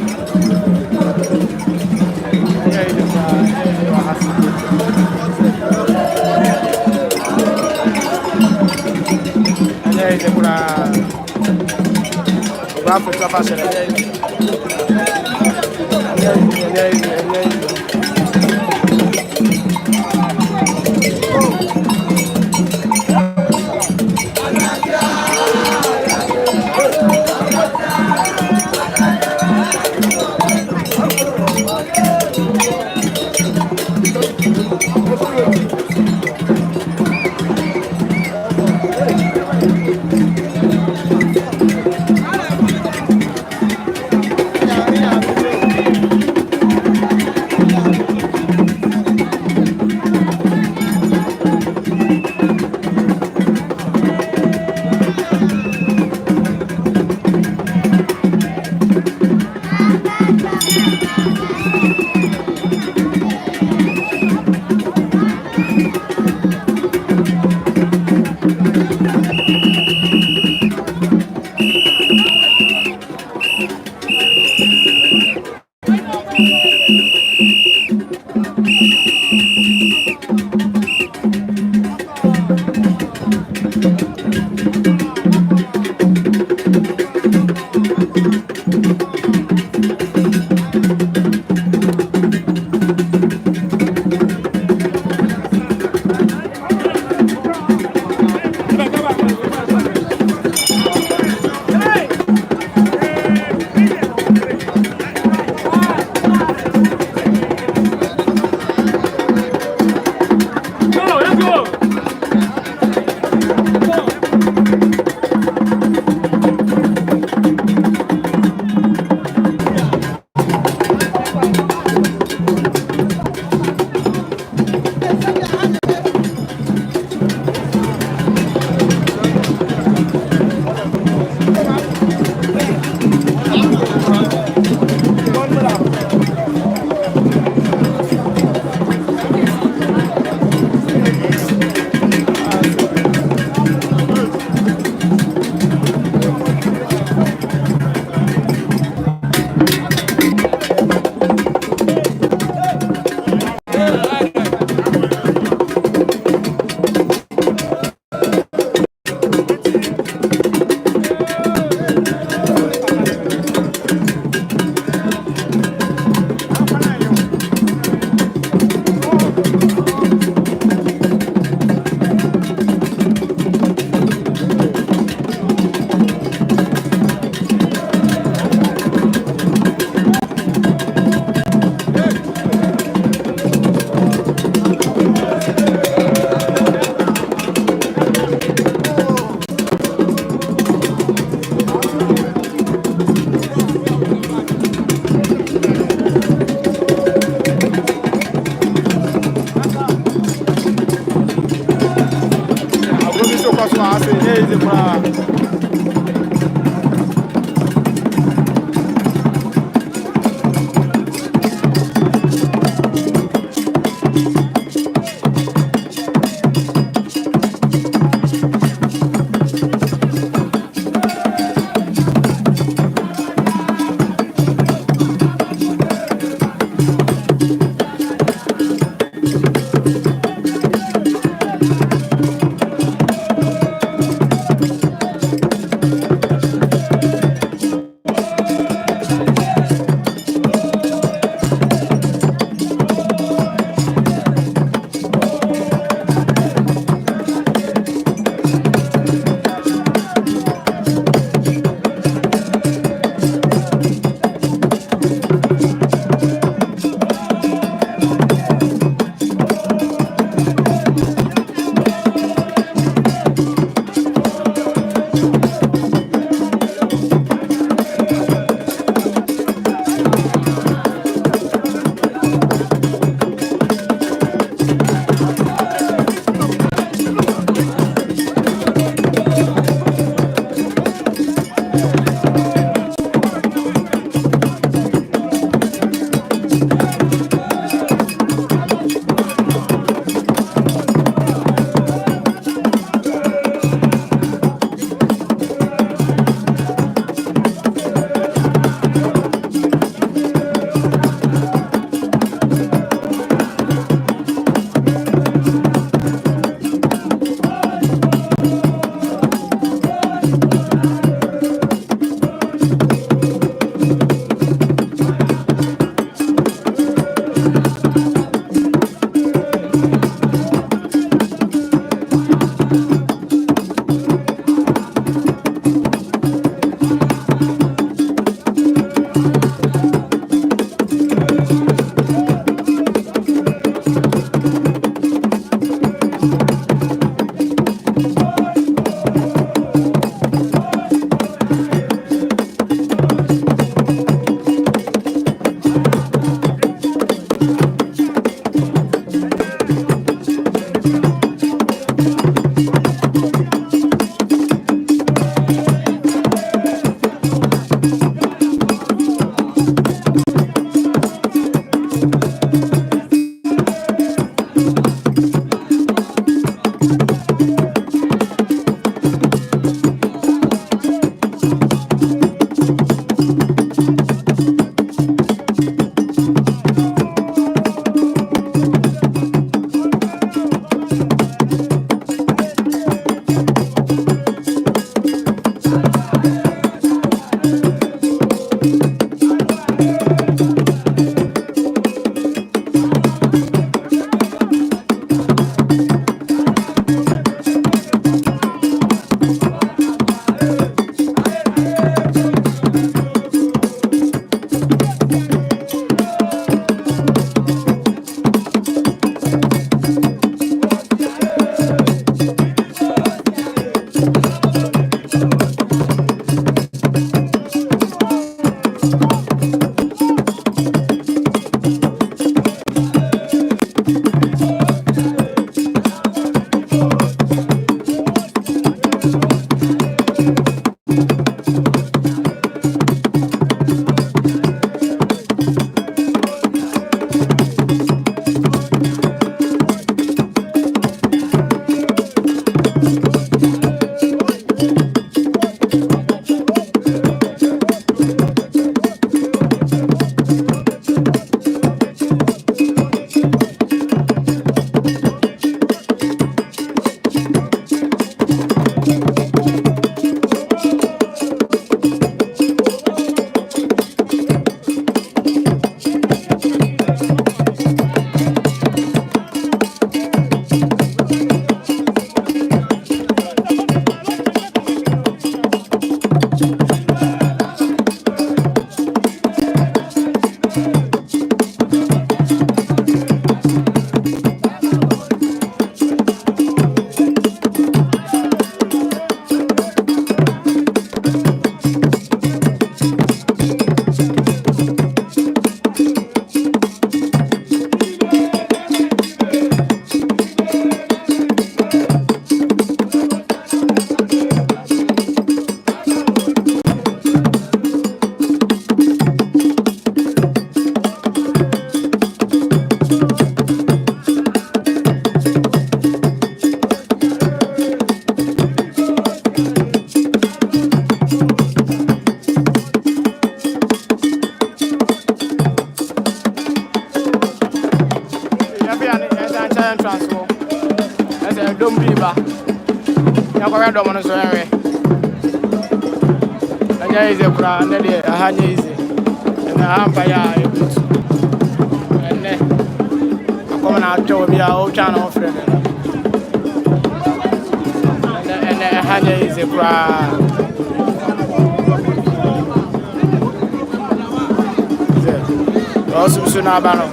Abano.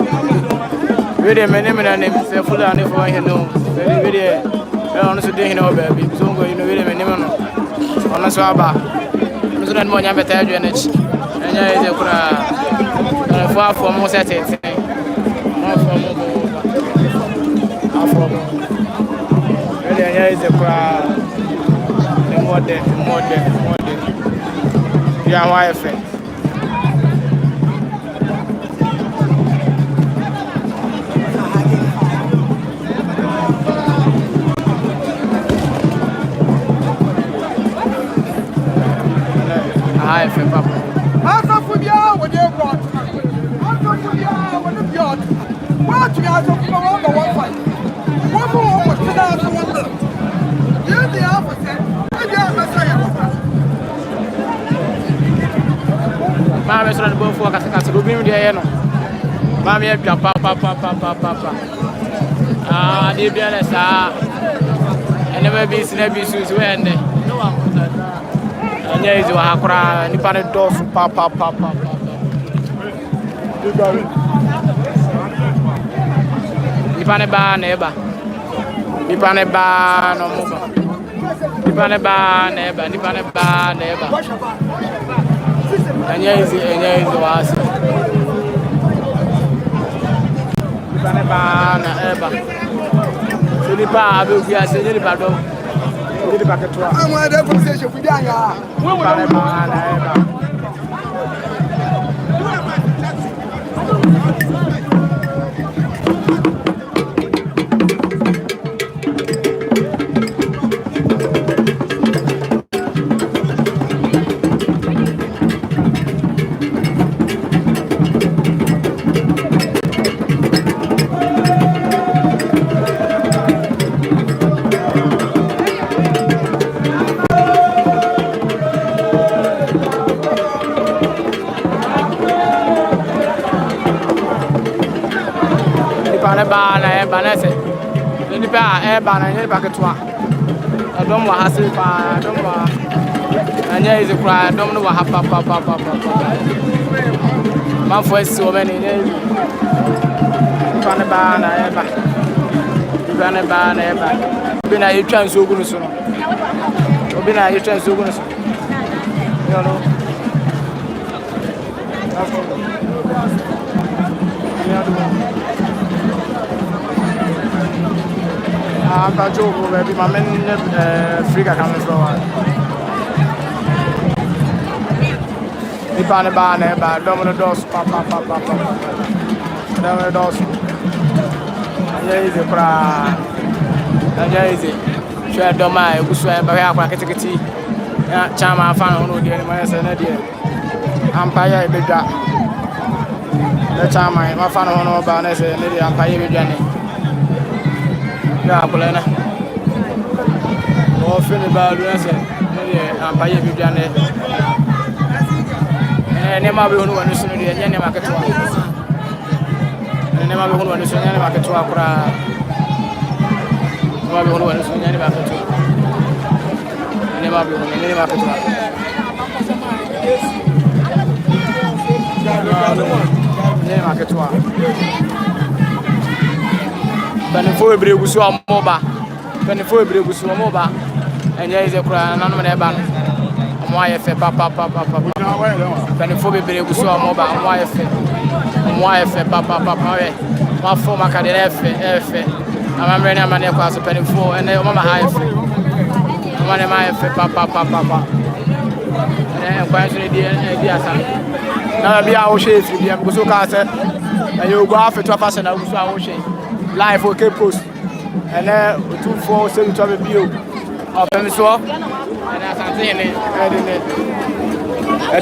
Really, many men say full and if I know. Very, honestly, they know, baby. So, you know, really, many men on a swaba. Mr. Monia better than it. And I is a far from most at it. Really, I is a crowd. More than. Yeah, wife. Hi, Papa. Mamma sono buon fuoco a casa, rubino di eno. Mamma è già papa. Ah, di bene sa. E ne vai bis su wende. No one. Anya izi wa hakura ni pane dosu papa. Ni pane ba neba. Ni pane ba no muba. Ni pane ba neba. Anya izi wasi. Ni pane ba na eba. Ni pa abe bia se ni ba do. Ni ba ketua. Amwa da conversation with Yanga. Ni pane ba na eba. Banese ni pa bana ni pa ketwa adom wa hase pa adom wa anya izi kra adom no wa ha pa man fo esi o meni ni bana bi na yetwa nso ogu no so no obi na yetwa nso ogu no so yo no I'm joke baby, my men Africa coming from. The banana, but domino dos, papa. Domino dos. Yeah, is a cry. Yeah, is it? Share Doma, who swear by our packet. Chama found no dear, my son, dear. Empire, big drop. The chama, my fan on no bonus, and the Empire, big journey. Apolena. Oh, Philip Baldwin, I'm by you, Janet. And never will know when you see the Yenny market. And never will know when you see any market to Accra. Never will know when you see any market to never will know any market to ne market one. Benefo ebre gusu amoba. Benefo ebre gusu amoba. Enye ize kura na no na eba no. Omo ayefe papa. Benefo ebre gusu amoba, omo ayefe. Omo ayefe papa we. Ma fo makade efe. Amamre na mane kwa so benefo ene omo ma ayefe. Omo ne ma ayefe papa. Ene kwa so di asa. Na bia wo hwe efi bia gusu ka se. Ayo Oguaaa fetu afase na gusu a wo hwe. Live okay post and Otumfuo say to be bio of them so and as I say and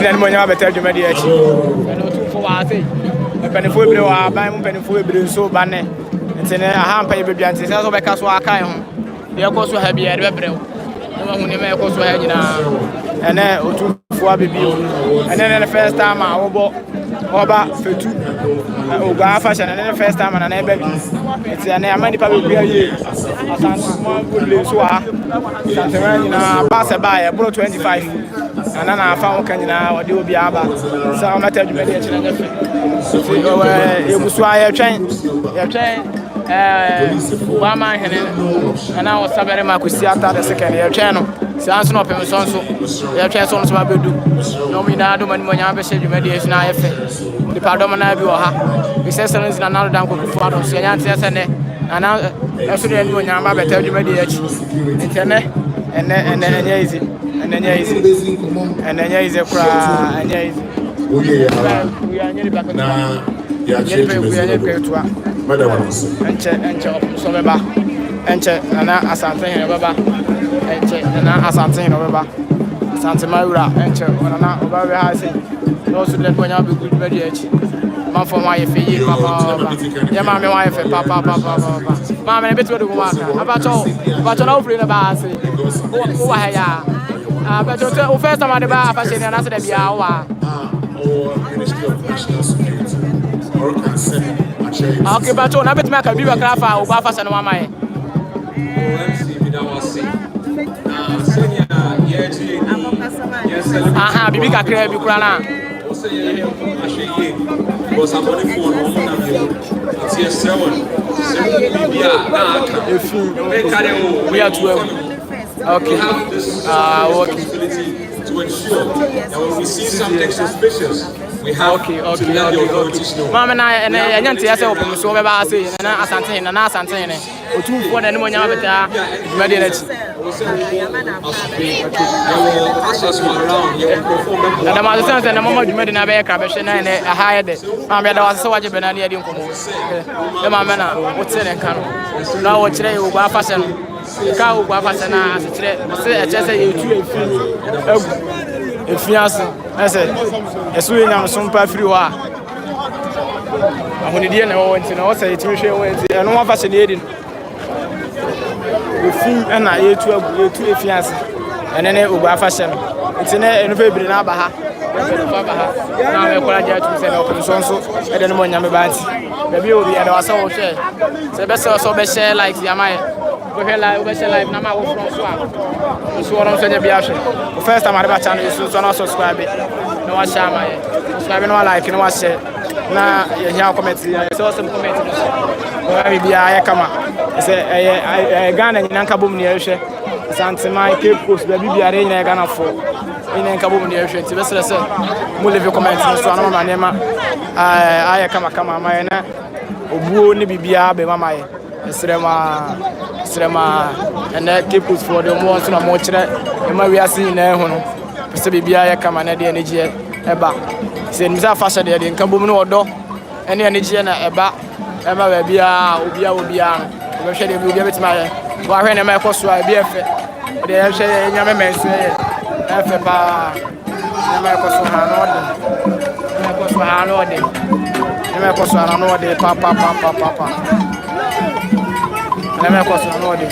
then when you have a tell you media and Otumfuo wa say e penifo ebire wa ban mu penifo ebire so ba ne ntene aha mpa ye bebia ntene so be ka so akan ho de ko so ha bia de bebre no hu ne me ko so ha nyina and Otumfuo abibio and then the first time I wo Oba fetu Oguaaa fashion and the first time and an baby. It's an amani public year. Good so something pass by a bro 25 and then I found Kenya or do be aba. So I'm at you mediation. You was why you're trying one man and I was Sabere Makusi after the second year channel. Sans no pem so ya twa so no bedu no mi na do mani mo nya be she mediation na efe di pardon na bi o ha we say sellings na na dan ko fu adon so ya ntia se ne ana eso de ni mo nya ba beta du mediation intene ene easy kra ene easy we are nyeri back na ya chetu madam enche so beba enche na asante he baba enche na asante no beba asante maura enche na oba we ha say no so let bonya be good be echi man for my fe yi papa ya ma me wa fe papa ma me betu do wa ka abacho na ofri na ba say o wa ha ya abacho o first time ba fa she na say da bia wa okay bacho na betu ma ka bi wa kra fa o ba fa se no wa mai aha bibi kakra bi kura na we are 12 okay okay to ensure that when we see something suspicious we have to let the authorities know. Mama na enya ntia se opem so be ba se na asante ne Otumfuo na ne mo nya beta dwuma de na chi na da ma se na mama dwuma de na be kra be hwe na ne aha ye de ma be da wase waje be na ne ye de nkomo e ma me na o tse ne nka no na wo kire Oguaaa fa se no ka Oguaaa fa se na ase kire se e che se ye tu efiance ese esu nyam so mpa firi ho a ahonidie na wo nti na wo say timi hwe wo nti eno wa fa se ne edi efi na yetu efiance enene Oguaaa fa se no nti na eno fa biri na aba ha na me kwala ja tu se na opin so ede no mo nyam ba nti baby obi ede wa se wo hwe se be se so be share like yamaye we share live na ma wo from so what I'm saying be action. The first time I ever channel is so not subscribe. No wa share my. Subscribe no like no wa share. Na you hear comment here. So some comment. We be aye kama. Say Ghana nyina nka bom ne ehwe. Santima Cape Coast be bia re nyina Ghana for. Nyina nka bom ne ehwe. Ti be say mo leave comment so na ma nema. Aye kama ma na obuo ne bibia be mama ye. Srema and Cape Coast for the more so mo kire e ma wiase nyina hu no. Pese bibia ye kama na de energy eba. Se nimisa fashion de nka bom ne odo ene energy na eba ema ba bia obia no we hwe de bia betima ye wa hwe na ma ekoso a bia fe de ye hwe nyame menso ye efe pa na ma ekoso ha no de na ekoso ha no de na ekoso ha no de pa na me ekoso no de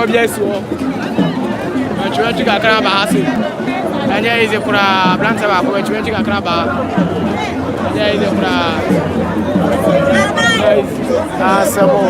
bi esiwo chwenchi kakra ba hasi anya ize kura blanta ba ko chwenchi kakra ba anya ize kura sabo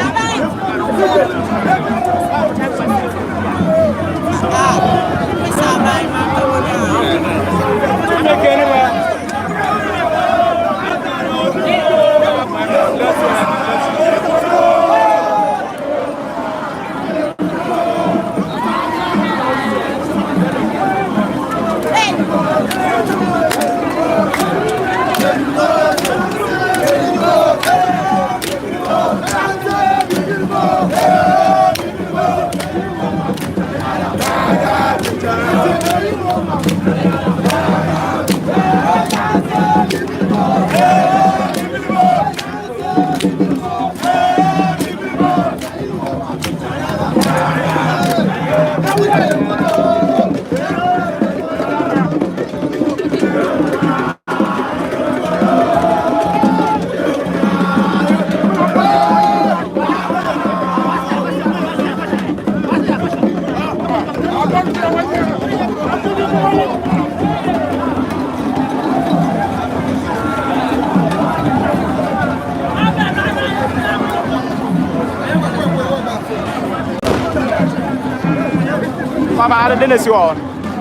Baba, I didn't see one.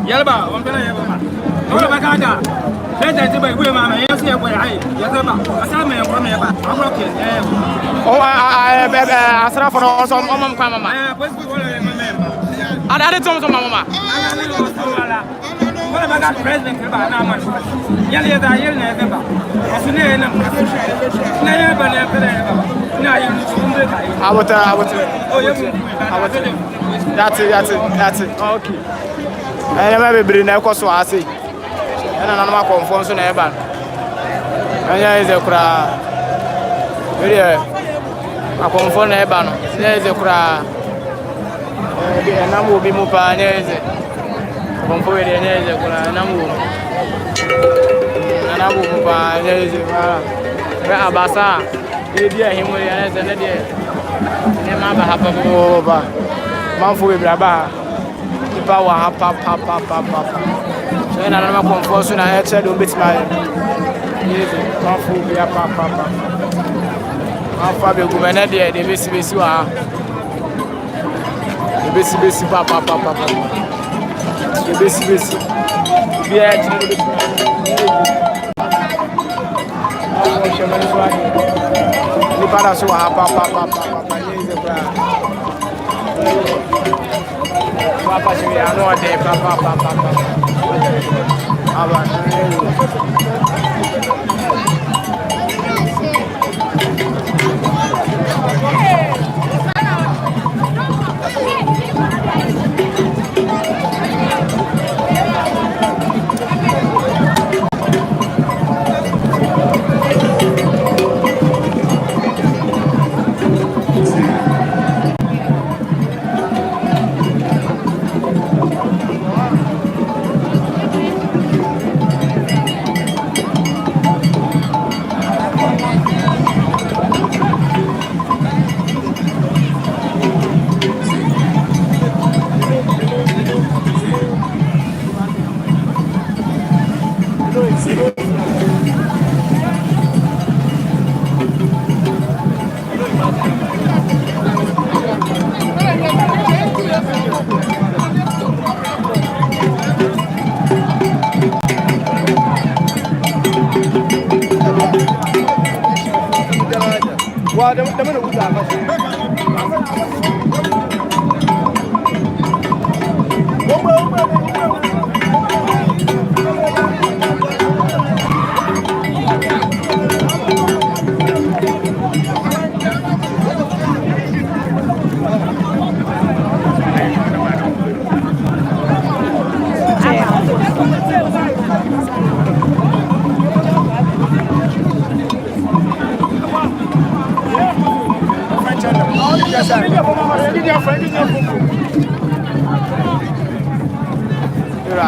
Yelba, I'm gonna have a Bacana. Let us be with my yes, where I, Yasama, from here, I'm broken. Oh, I saw for us on Mama. I didn't tell Mama. What about that president about how much? Yelly, I hear never. As soon as That's it. Okay. I never been a course, I say. And another conference on Eban. And there is a crowd. Very a conference Eban. There is a crowd. And I will be moved by Conference, and there is a crowd. And I will move by there is a Abasa. Idea him with an idea. Never happen over. Manfo we braba ipa wa pa so na na conference na e chedo betima yes manfo we pa manfo be governor there de besi wa de besi pa de besi bi e chedo o chama ni wa ni para so wa pa yes bra Papa, she I know a day, Papa.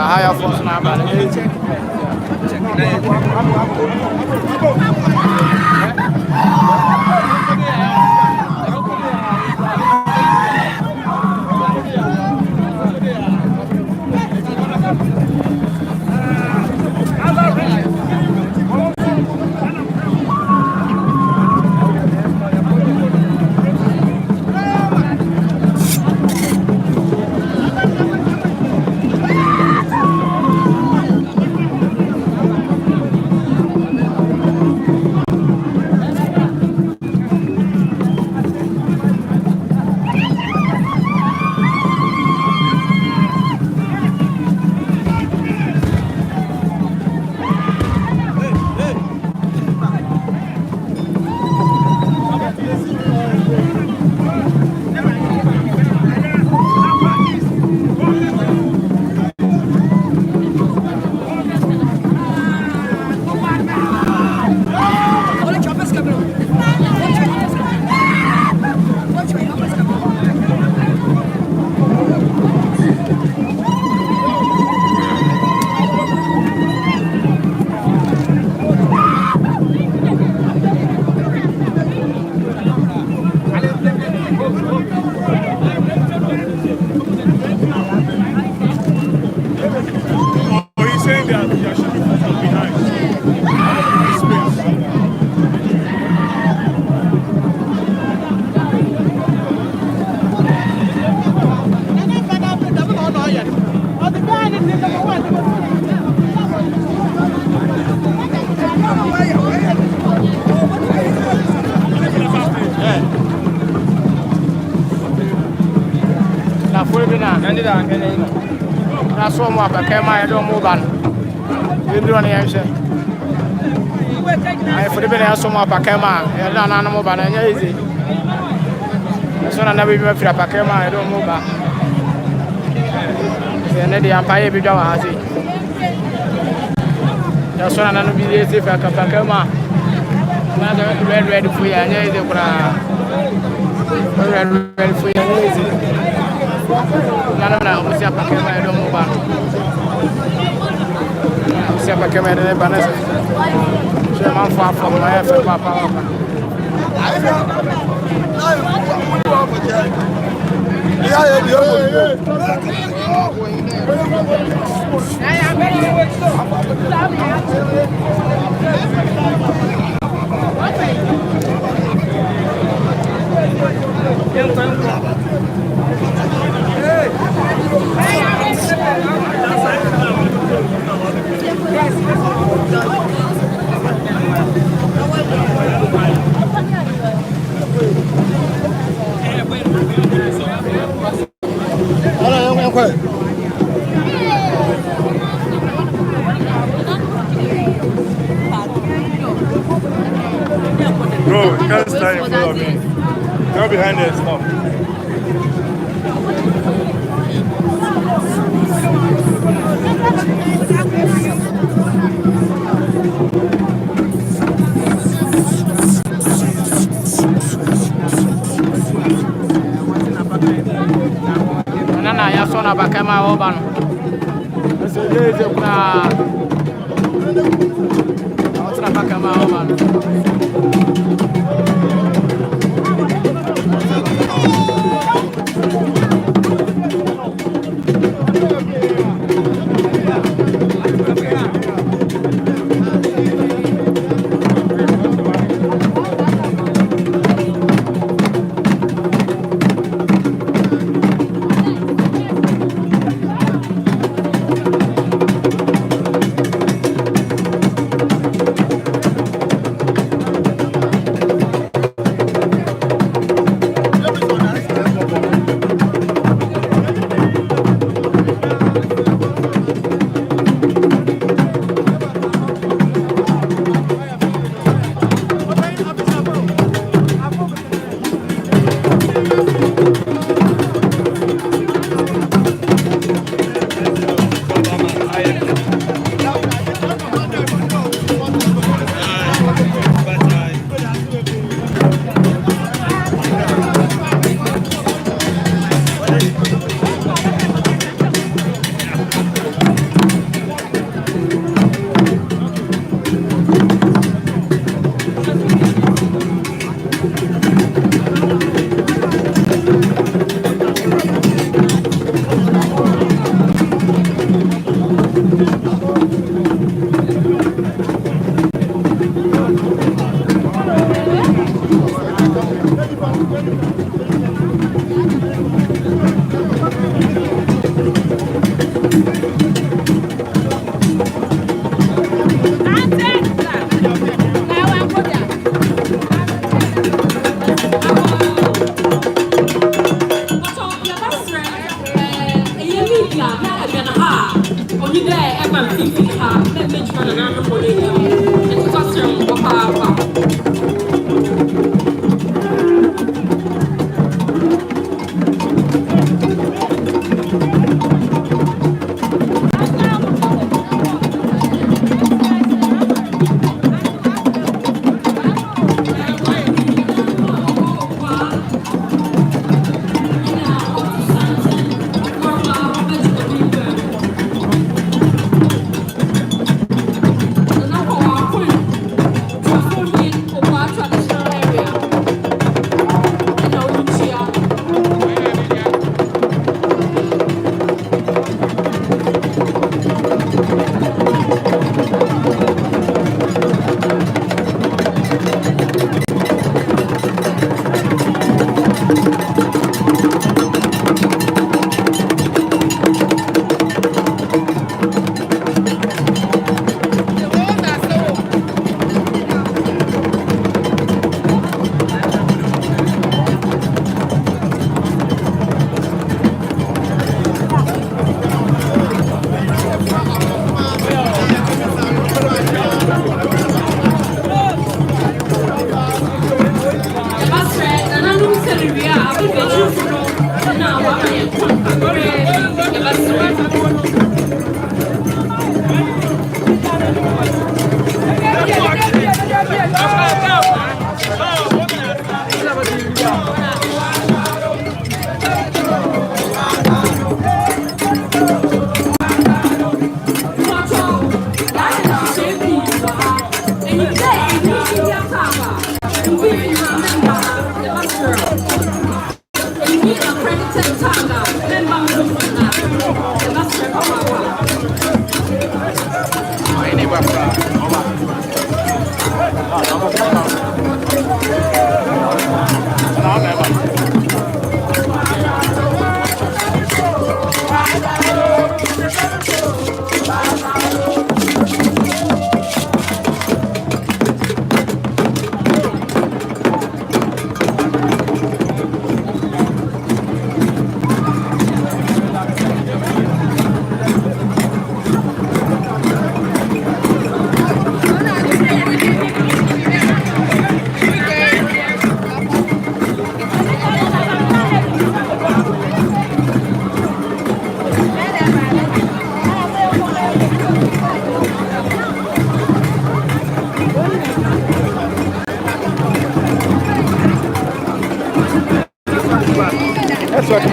Higher force now, na. Na so mo apaka ma e do mo ba no. We ndro na ye hwe. Ai for be na so mo apaka ma e na mo ba na nya easy. So na be me fira apaka ma e do mo ba. Se ne dia pa ye bi dwa wa ase. Ya so na no bi ye se fa apaka ma. Na da red for ya nya easy kura. Red for ya nya easy. Na usia pakema ya domo bana. Usia pakema ya bana sasa. Je m'en fous à ma fait pas pas. Bro, you can't stand in front of me. Go behind there, stop. Nana ya so na bakama oba no. Ese je kuna. Otra bakama oba no.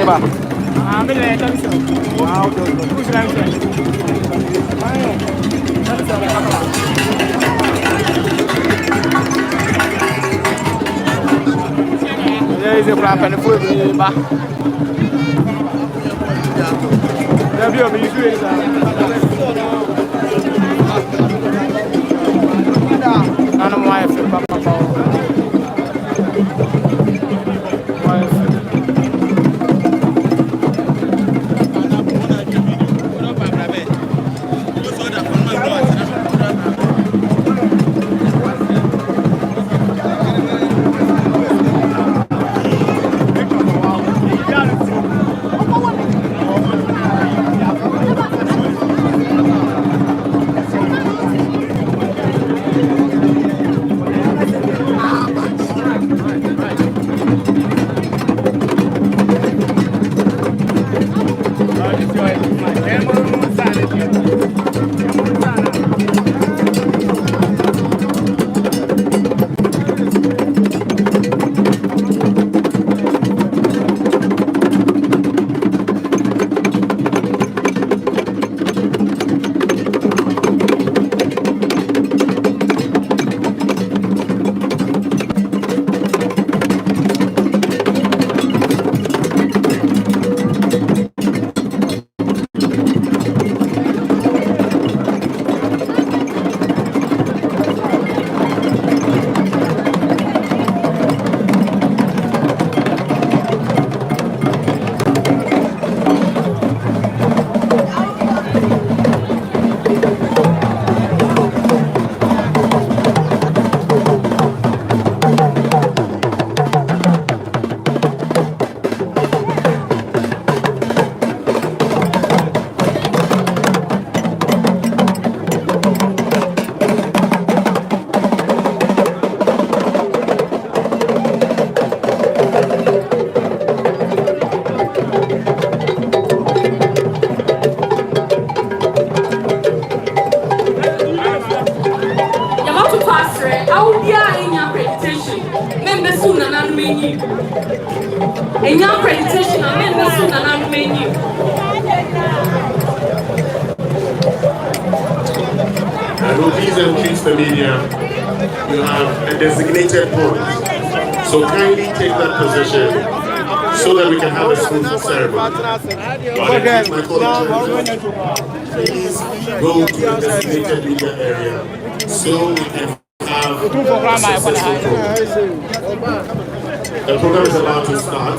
ba? I'm in the television. Wow, who's there is a crap and a food ba. There be a music. I don't know why I feel back. The media, you have a designated point. So kindly take that position so that we can have a smooth ceremony. Please go to the designated media area so we can have a successful program. The program is about to start.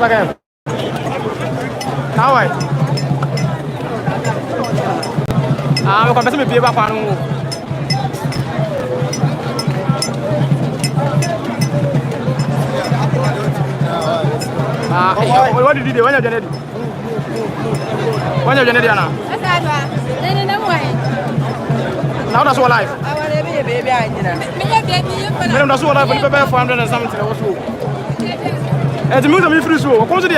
again. Now I. I'm going to be back on. What did you do? When you did it? When you did it, now? Now that's all life. Baby, I did it. That's all life. Prepare for 100 and something. The music is free. So, what was it?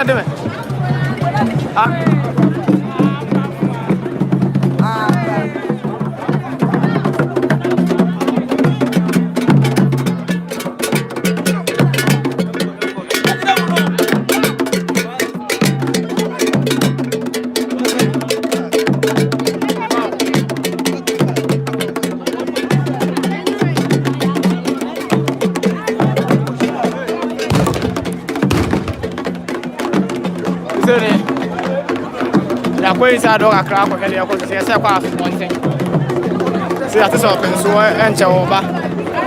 Inside dog a crack or any other say one thing. See at the open so and over.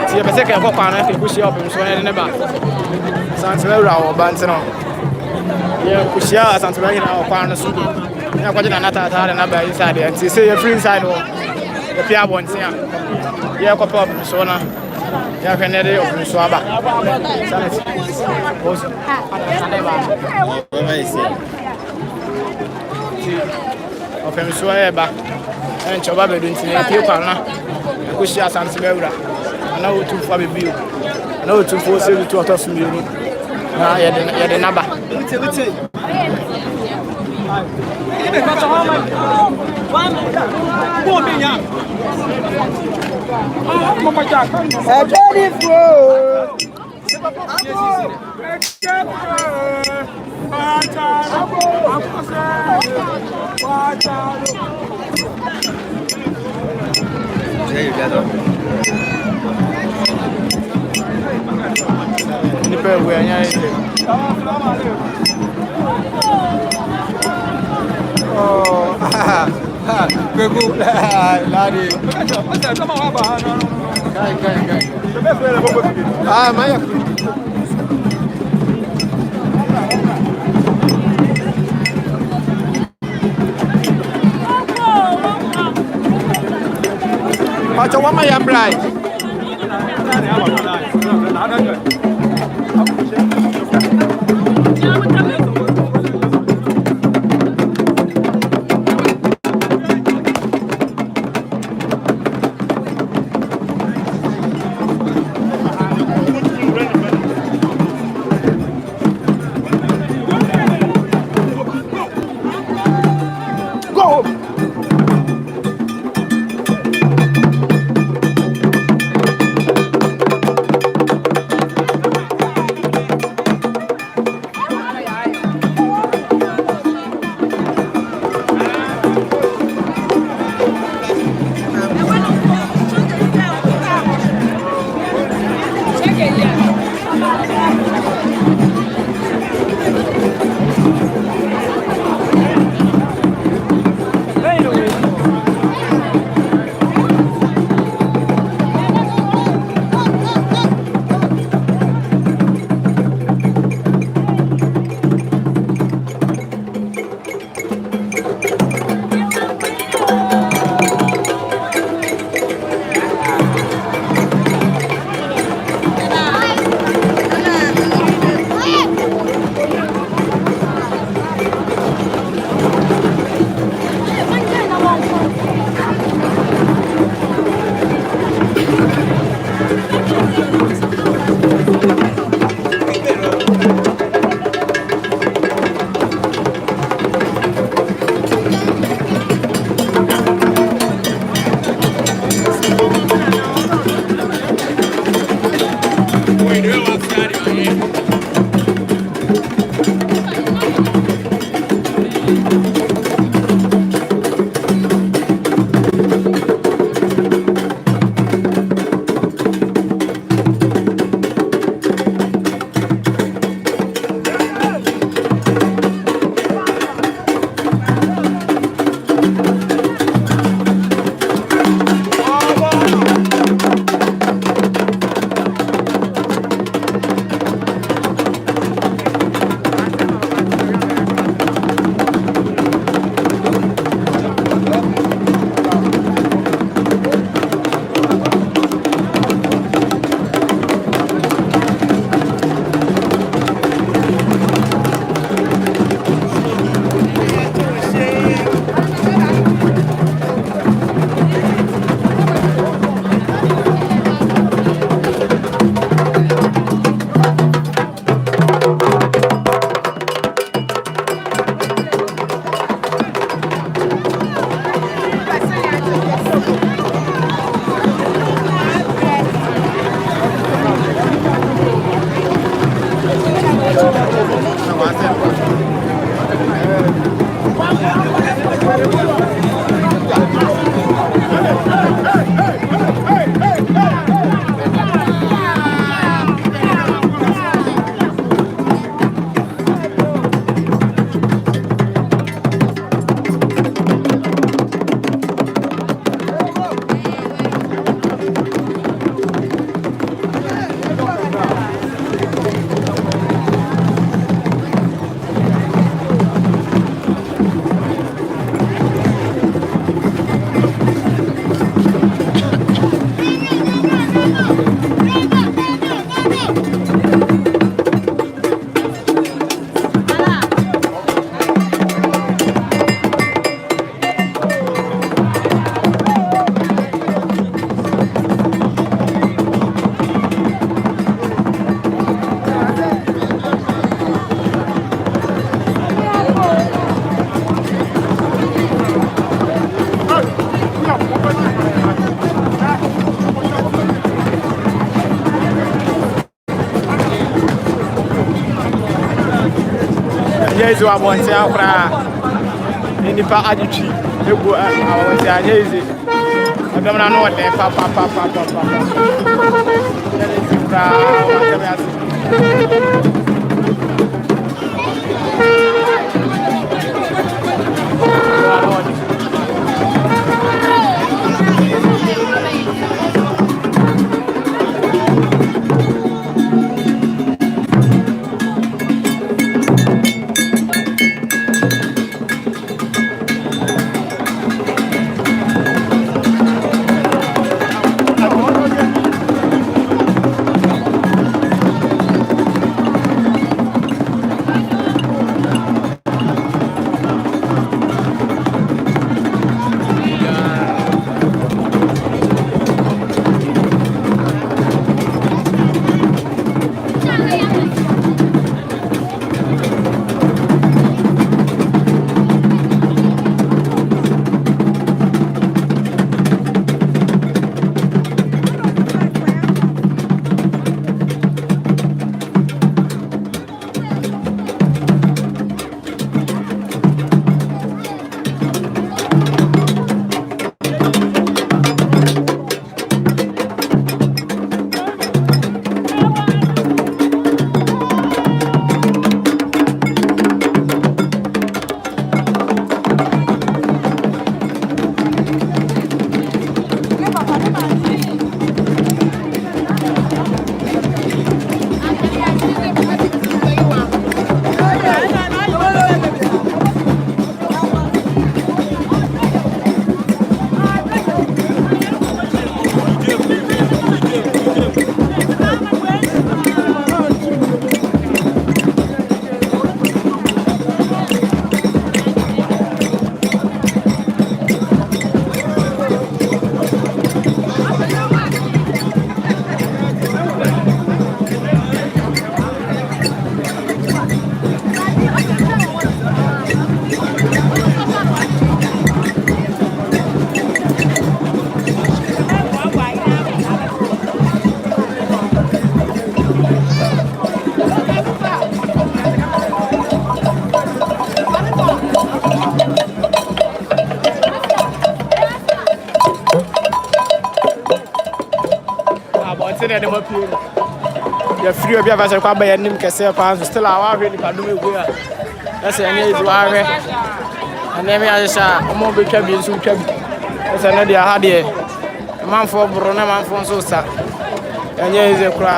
See a second of a push up and so in the back. Santander or Bantino. Yeah, push out Santa or Parna Sudu. I'm going to another inside and say a free inside or the Pia ones here. Yeah, cop up and so on. Yeah, can edit open swabba. Open so back and Choba into the Pupana, which is Santander. I know Otumfuo baby. I know Otumfuo say to us me. Na ya de naba. Nipe we anya ite. Oh, Begu, ladi. Kai. Ah, Maya. Pacha wa Maya bride. Wait, easy wa bonte akra nipa aditwi egu awonte anya easy adam na no de pa de mo pio ya free obi avase kwa ba ya nim kese pa so still awa hwe ni padum egu ya ese ene ezu ahwe ene me ayesha omo be twa bi nso twa bi ese ne dia ha de manfo bro na manfo nso sa enye eze kura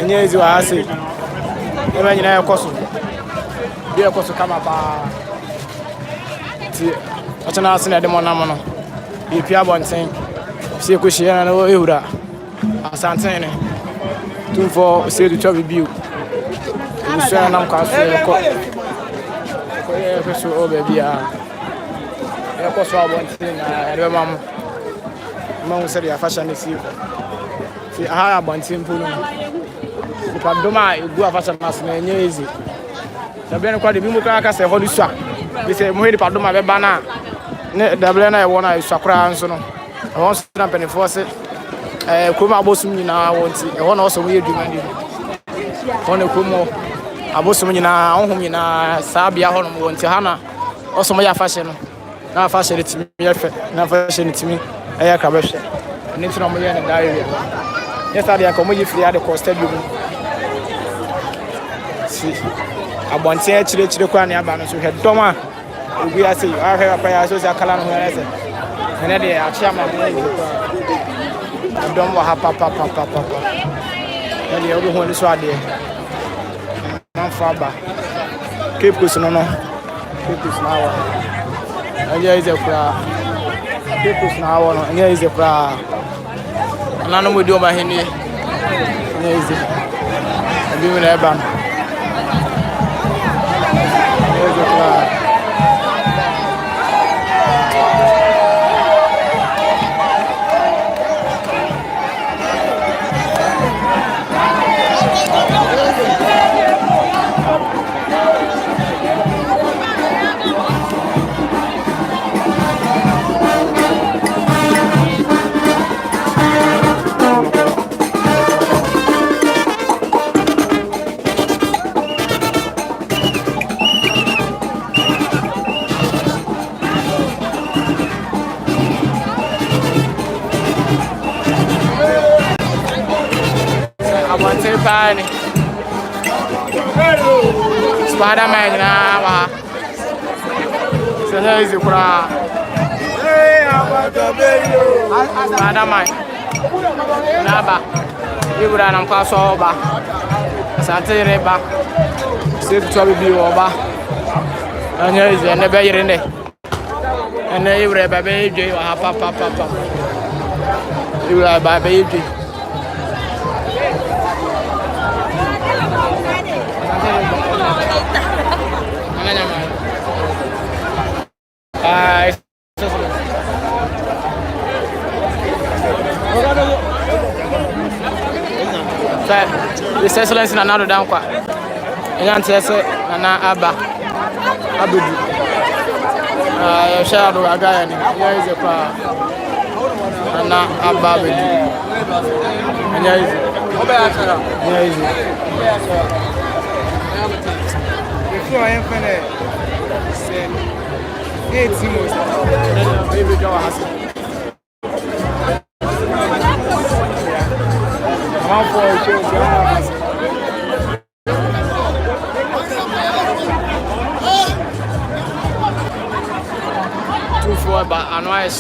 enye ezu ase e ma nyina ekoso bi ekoso kama ba ti achana asene de mo na mo no bi pia bonten si ko shia na o ehura asantene Otumfuo Osei du chobi biu so na nam ka so ko e ko so o be bia e ko so abonten na e be mam mam se dia fashion si ko si aha abonten pulu ni pa doma egu fashion nas na enye ezi da be no kwa de bi mu ka ka se holu so bi se mo he pa doma be ba na ne da be na e wona so akra nso no I want to stand up for say kuma abosum nyina wonti e ho na oso mo yedwuma ndi ho na kuma abosum nyina ohum nyina sabia ho no wonti ha na oso mo ya fashe no na fashe retimi yefe na fashe retimi eya ka behwe ni tino mo ye ne da area yesterday ko mo yi free ade ko stadium si abonte chire kwa ne aba no so hwe dom a ogu ya sei ahwe apa ya so akala no ho ya sei ene de achia ma mo yi dom wa papa ele obi ho ni so ade man fa ba keep kus no keep kus na wa ele ize kura keep kus na wa no ele ize kura anano mo di o ma heni ele ize abi mi na eba no ele ize kura Oguaaa ni. Spider-Man na wa. Senya izi kura. Spider-Man. Na ba. Ibura na mkwa so ba. Asante ne ba. Save to be oba. Anya izi ene be yire ne. Ene ibura ba be je wa pa. Ibura ba be je. His Excellency Nana Dankwa. And Nana Abba Abudu. Shadow Agayani. Here is a car. Nana Abba Abudu. And here is it. Here is it. Before I am finished, say 8 months. Baby Joe has it. One for a show. Tutu ba anwais.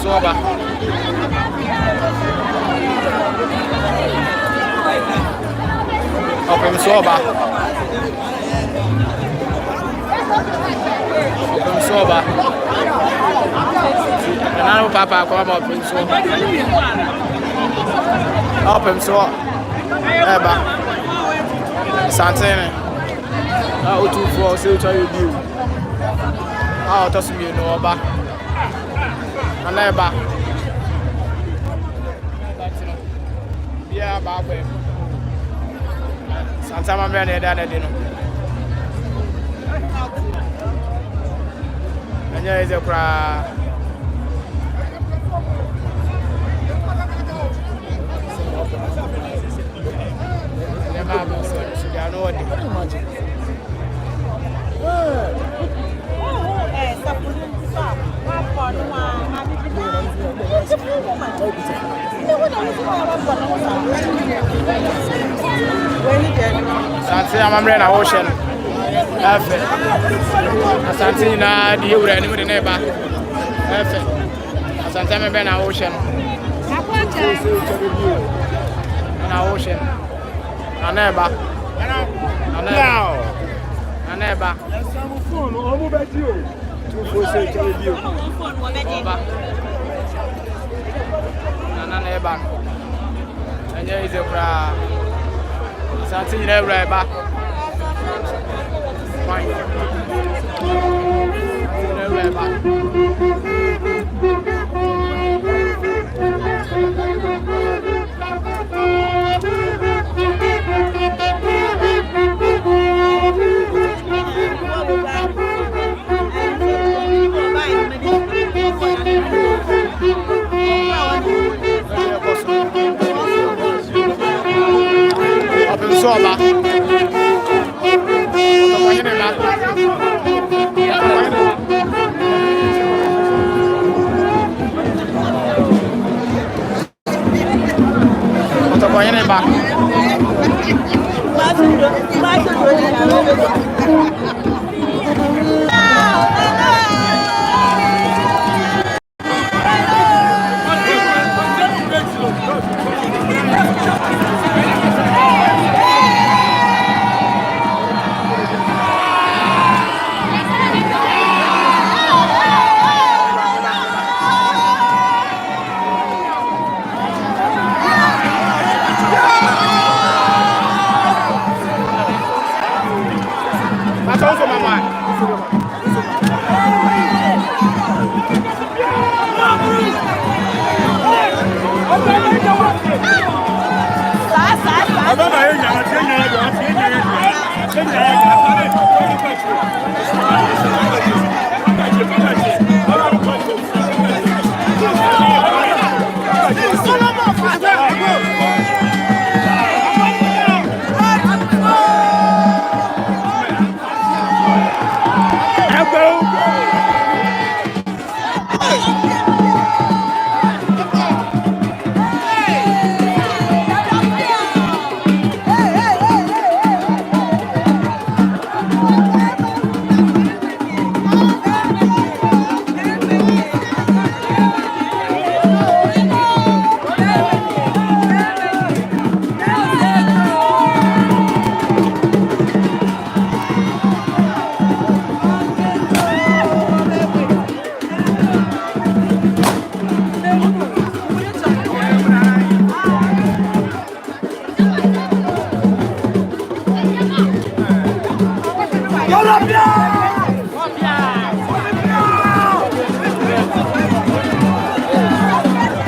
Soba. Open soba. Open soba. Nanu papa come open soba. Open soba. Eba. Santene. Otumfuo Osei try you do. Toss me no oba. Aneba. Yeah, babe. Santa Mama ne da de no. Anya is a cry. Asante amamre na ocean. Afe. Asante na die wura ni mu de na ba. Afe. Asante amamre na ocean. Na ocean. Aneba. Aneba. Neba. Anya is a cry. Something never back. Fine. Never back. Soba. Otokoyene ba.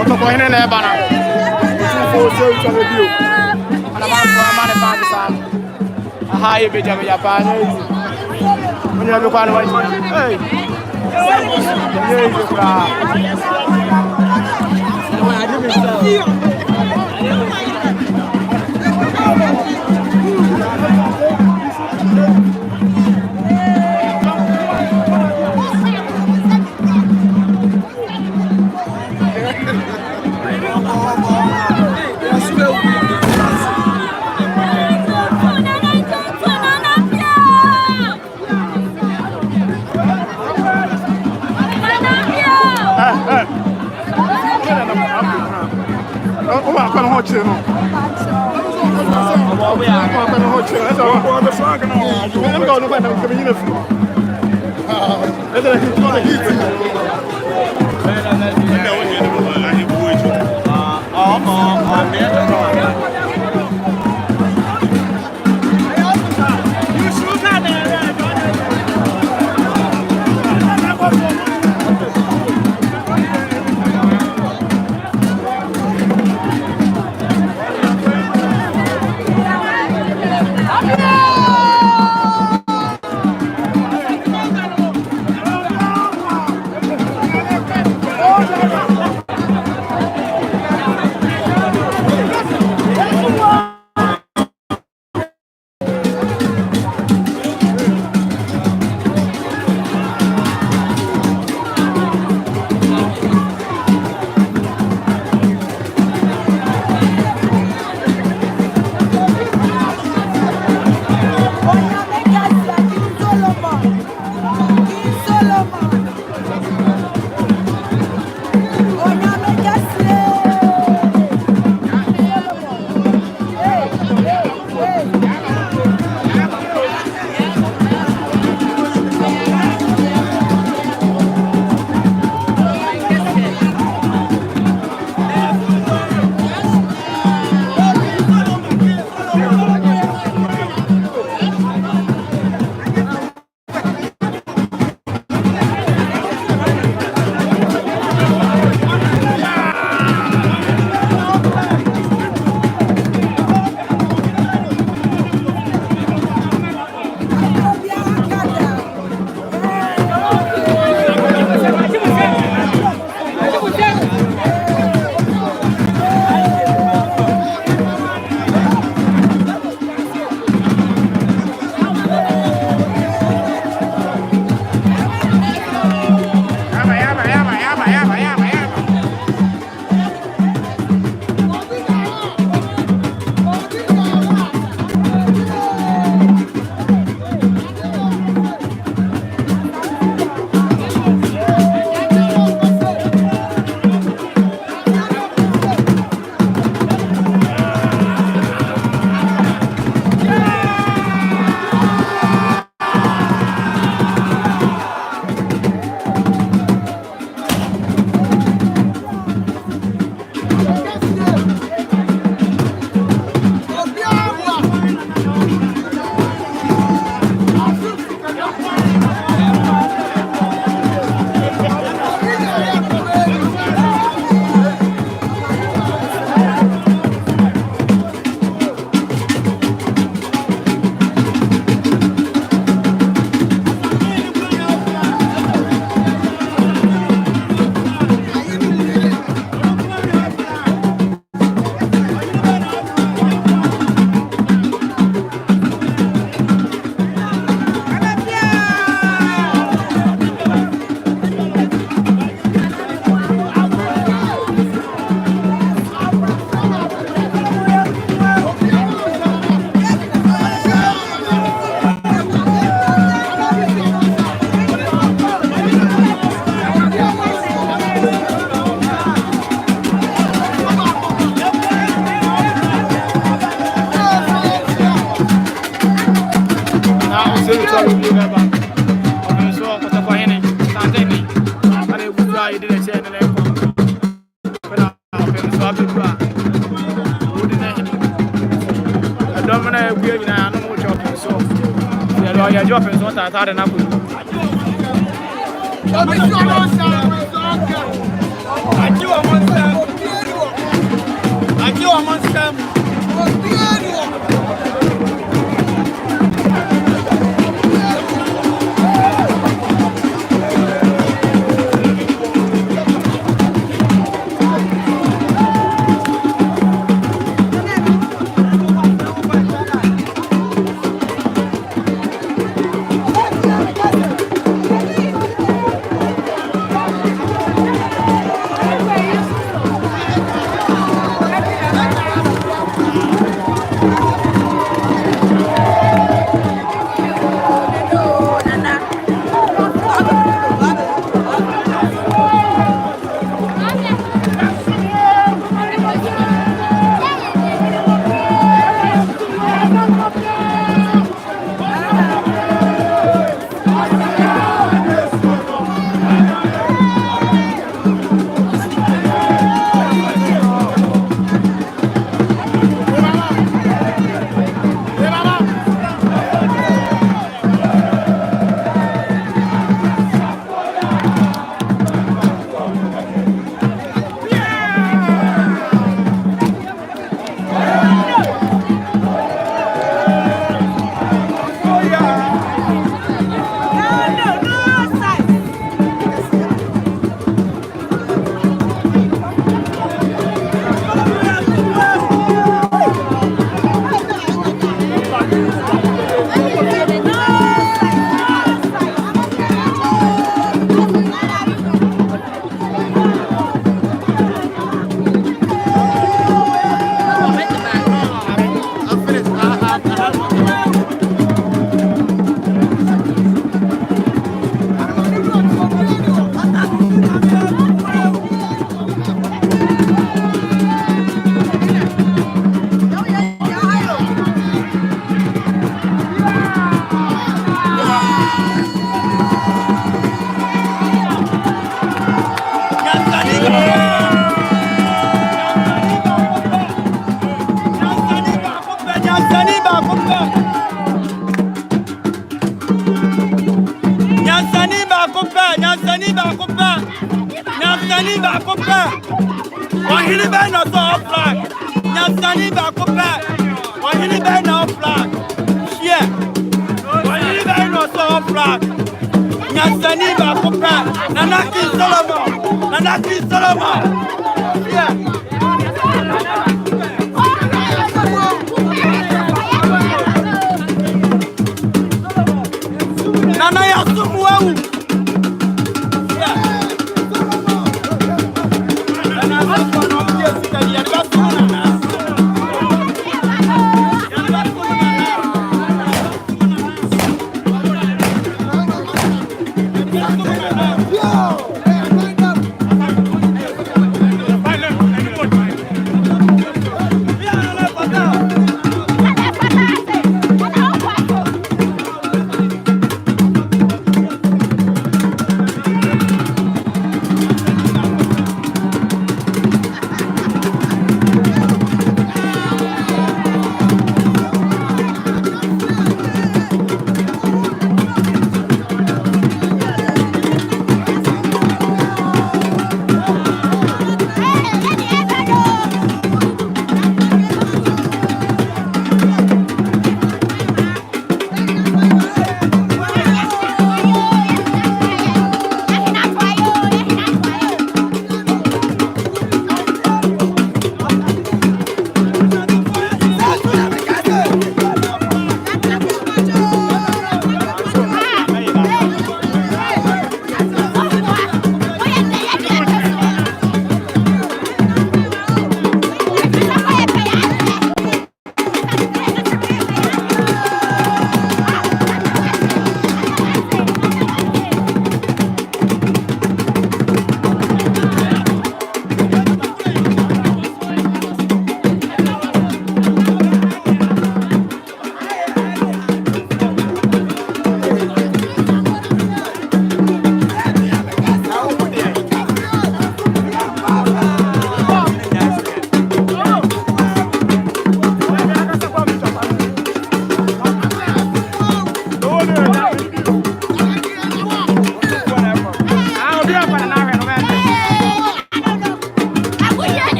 Otumfuo hene na eba na. Otumfuo Osei twa be bio. Ana ma fo ma ne pa sam. Aha ye beja pa na yi. Onye be kwa na wa. Hey. Hey, bra. So yeah, job is not hard enough.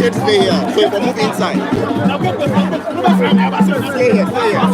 Stay here, so you can move inside. Stay here, stay here.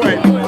Wait.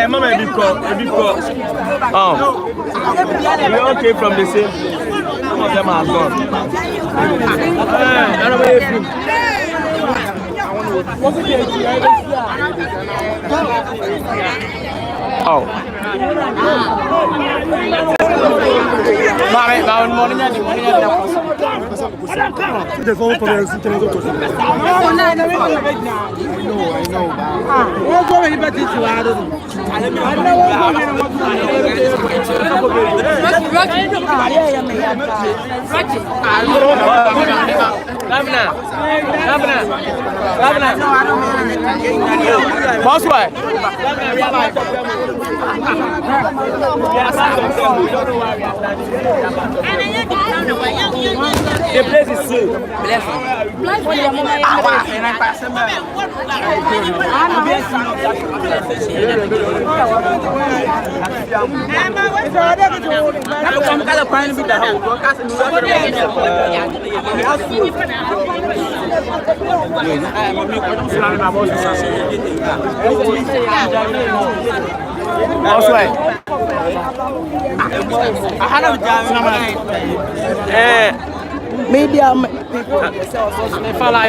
Mama, a big call. We all came from the same place. Some of them are gone. Oh. Boss, why? The place is so blessed. Media me fala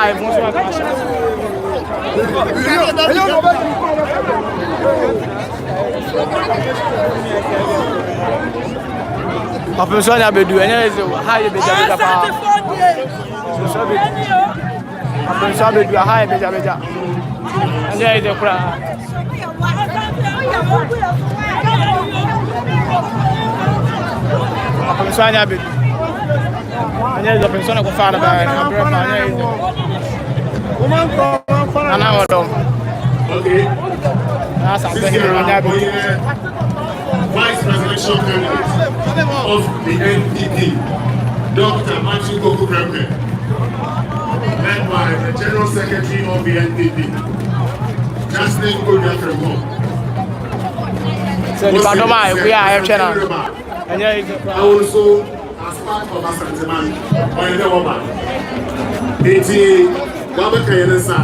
aí, vamos lá. A pessoa já bedu, né? Raio beja beja pa. A pessoa bedu, raio beja beja. Onde é isso pra? A pessoa já bedu. Anya is a person who fara ba na brother anya is. Woman ko fara na wodom. Okay. Na sa be anya be. Vice presidential candidate of the NPP, Dr. Matthew Koko Prempe, led by the General Secretary of the NPP, Justin Oguaaa. So the Badoma we are here channel. Anya is also as part of Asanteman, or the woman. Eti, Wabaka Yenesa,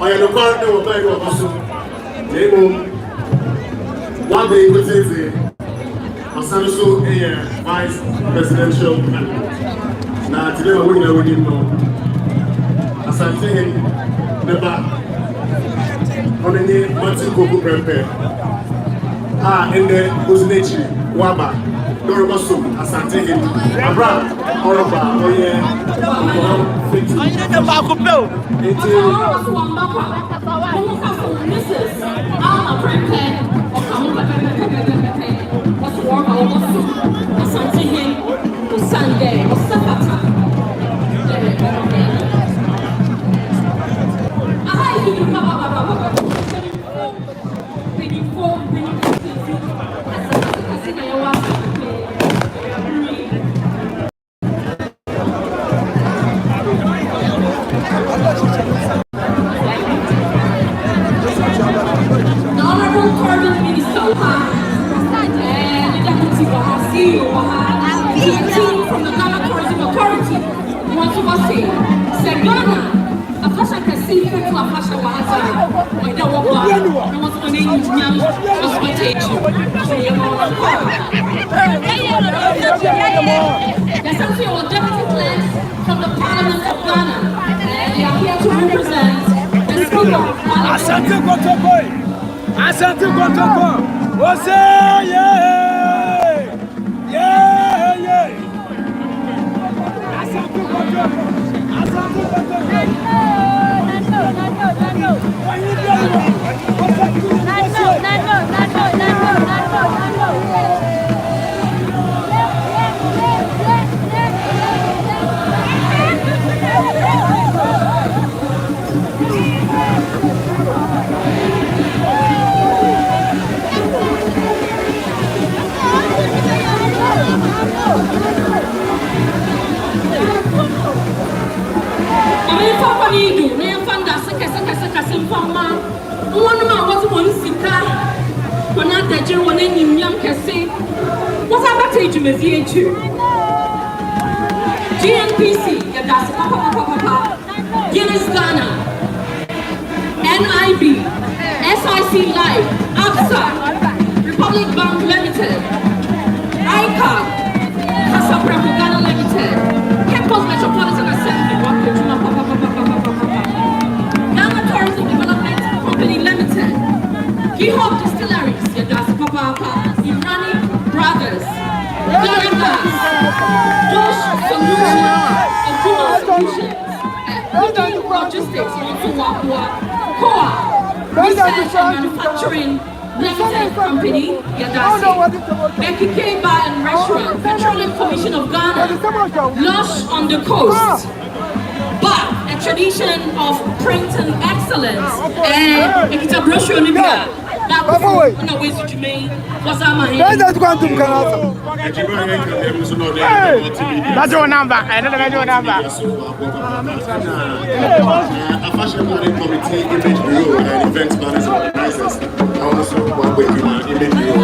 or the partner of the Wabasu, Nemo, one day with the Asanso a vice presidential candidate. Now, today we're going to know Asante Neba, on the name Matthew Koko Prempe, in the Uzinechi, Waba. Dorobaso, Asante, Abraham, Oroba, Oye, Osei, Ghana, a fashion can see to a fashion was when they walk on, and what's the name of young hospitation. There's something of deputy clerks from the Parliament of Ghana. They are here to represent the Speaker of Parliament. Asante Kotoko. Osei, yeah. Asante Kotoko. GNPC, Guinness Ghana, NIB, SIC Life, ABSA, Republic Bank Limited, ICA, Casapreco Ghana Limited, Campus Metropolitan Assembly, Ghana Tourism Development Company Limited, Gihop Distilleries, Imrani Brothers, Ghana Gas, Josh Solutions, Logistics, Otumfuo, COA, Research and Manufacturing Limited Company, Yadasi, Becky K Bar and Restaurant, Petroleum Commission of Ghana, Lush on the Coast, but a tradition of print and excellence, and it's a brochure Libya. That was on the way to Jermaine. What's up, my hand? That's your number. I don't know your number. A fashion planning committee, image bureau, and events planners and organizers. I also work with image bureau.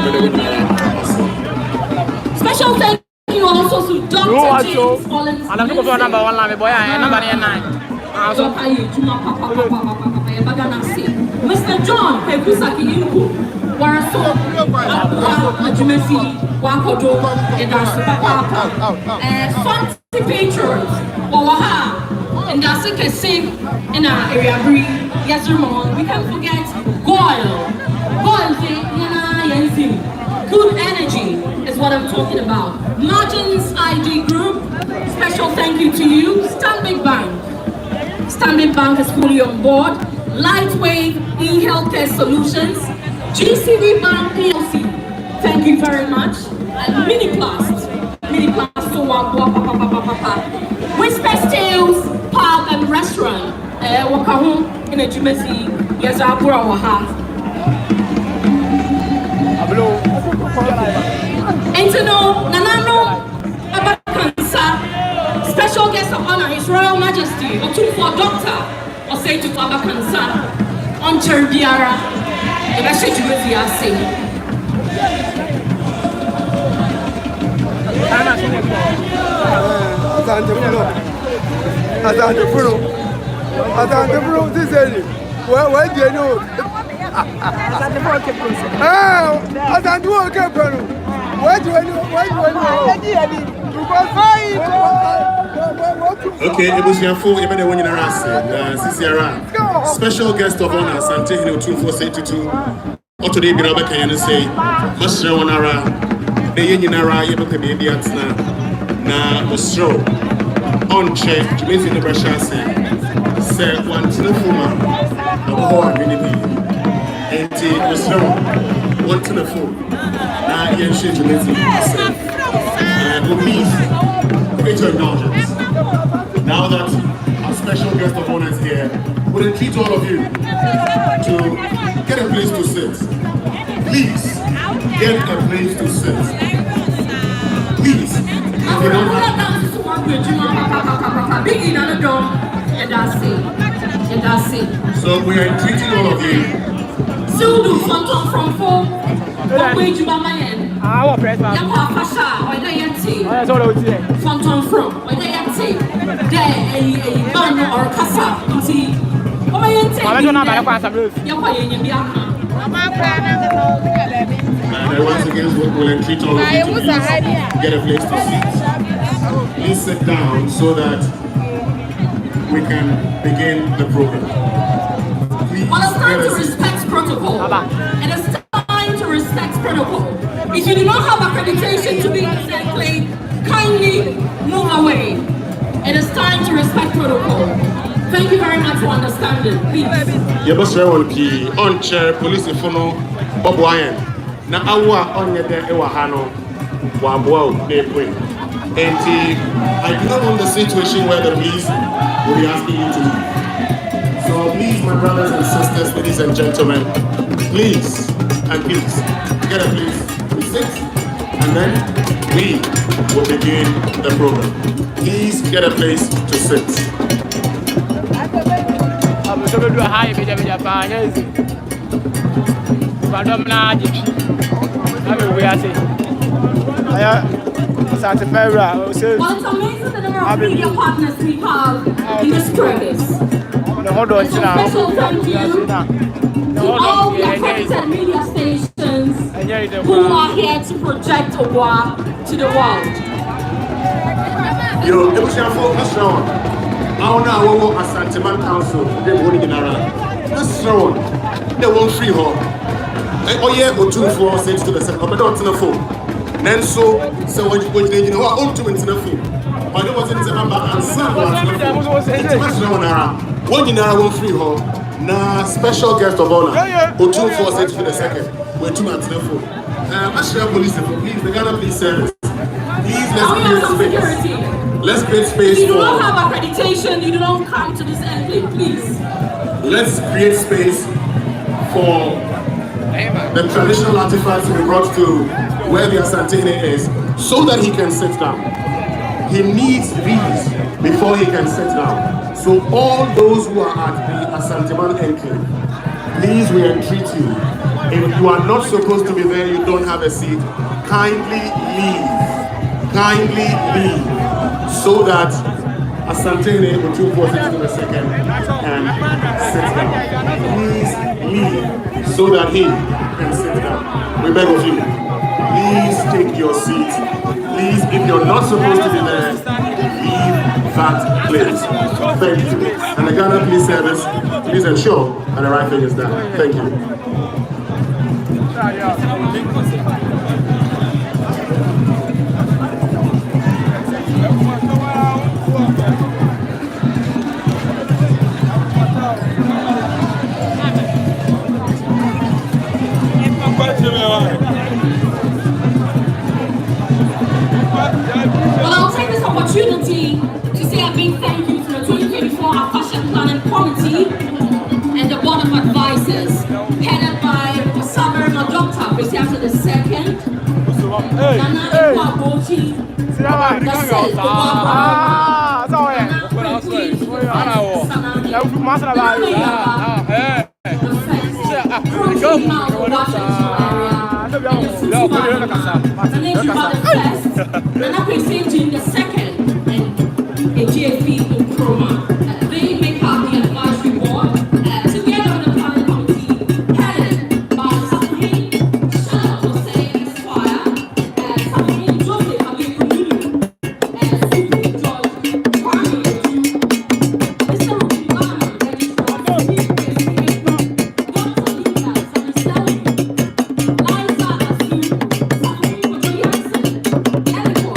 Special thank you also to Dr. James Collins. And I'm looking for number one line, boy. I number 9. Mr. John Pekusaki Inko, Waraso, Ajumesi, Wakodo, and Asupapa, Fancy Patrons, Oguaaa, and Dasika Sing in our area breed. Yes, Ramon, we can't forget Goyle, good energy is what I'm talking about. Margins ID Group, special thank you to you. Stanbic Bank is fully on board. Lightweight e-healthcare solutions, GCB Bank PLC, thank you very much. And Miniplast, so Whisper Tales Pub and Restaurant, Wakahum in a Jumesi, Yazabura Waha. Entino, Nanano, Abakansa, special guest of honor, His Royal Majesty, Otumfuo Doctor. Osei Tutu Abakansa on Cherbiara, the best you will see us sing. Asante, this is where do you know? Asante, where do you know? Okay, it was your full even when you're asked. Special guest of honor, Sante Otumfuo say Tutu. Today, Birabe can say, Master Wanara, the Yenara, Yabaka baby at na Ostro on check, Jamaican the Brasha say, one to the Fuma, a whole minute, and Ostro, one to the Fu, now Yen Shi Jamaican say, please, great indulgence. Now that our special guest of honor is here, we'll entreat all of you to get a place to sit. Please, get a place to sit. Please, if you don't have... So we are entreating all of you. Sudu from phone. Fonton from Asante, the man or Kasa, And once again, we'll entreat all of you to get a place to sit. Please sit down so that we can begin the program. Well, it's time to respect protocol. It is time to respect protocol. If you do not have accreditation to be in the enclave, kindly move away. It is time to respect protocol. Thank you very much for understanding. Please. Yabasra will be on chair, police infono, Bob Wyan. Na awa on the Ewahano, Wambo, Nepwin. And I do not want the situation where the police will be asking you to leave. So please, my brothers and sisters, ladies and gentlemen, please and please get a place to sit, and then we will begin the program. Please get a place to sit. Well, it's amazing the number of media partners we have in this service. A special thank you to all the accredited media stations who are here to project Oguaaa to the world. Yo, it was your fault, Mr. Rowan. I don't know what Asante Man Council, they're going in around. Mr. Rowan, they won't free her. Oh, yeah, Otumfuo said to the second, but don't tell the phone. Then so when you know what to into the phone. But it wasn't the number and son was one in our free hall. Now special guest of honor. Otumfuo said to the second. We're 2 months in the phone. National Police, please, the Ghana Police Service. Please let's create space. Let's create space. If you do not have accreditation, you do not come to this enclave, please. Let's create space for the traditional artifacts to be brought to where the Asante is so that he can sit down. He needs these before he can sit down. So all those who are at the Asanteman enclave, please we entreat you. If you are not supposed to be there, you don't have a seat, kindly leave. Kindly leave so that Asante Otumfuo sits in a second and sit down. Please leave so that he can sit down. We beg of you. Please take your seat. Please, if you're not supposed to be there, leave that place. Thank you. And the Ghana Police Service, please ensure that the right thing is done. Thank you. Well, I'll take this opportunity to say a big thank you to the 2024 Fashion Planning Committee and the Board of Advisors, headed by Osei Dr. President the Second, Nana Ikwabochi, the State the second and a GFP in Chroma. They make up the advisory board together with the planning committee headed by Osei, Osei Esquire, Osei Joseph Abikununu, Tutu George, Kwame Oju, Mr. Oguaaa, Registrar of Dr. Lisa Saniseli, Liza Asu, Safari Kojo Yansen, Eliko,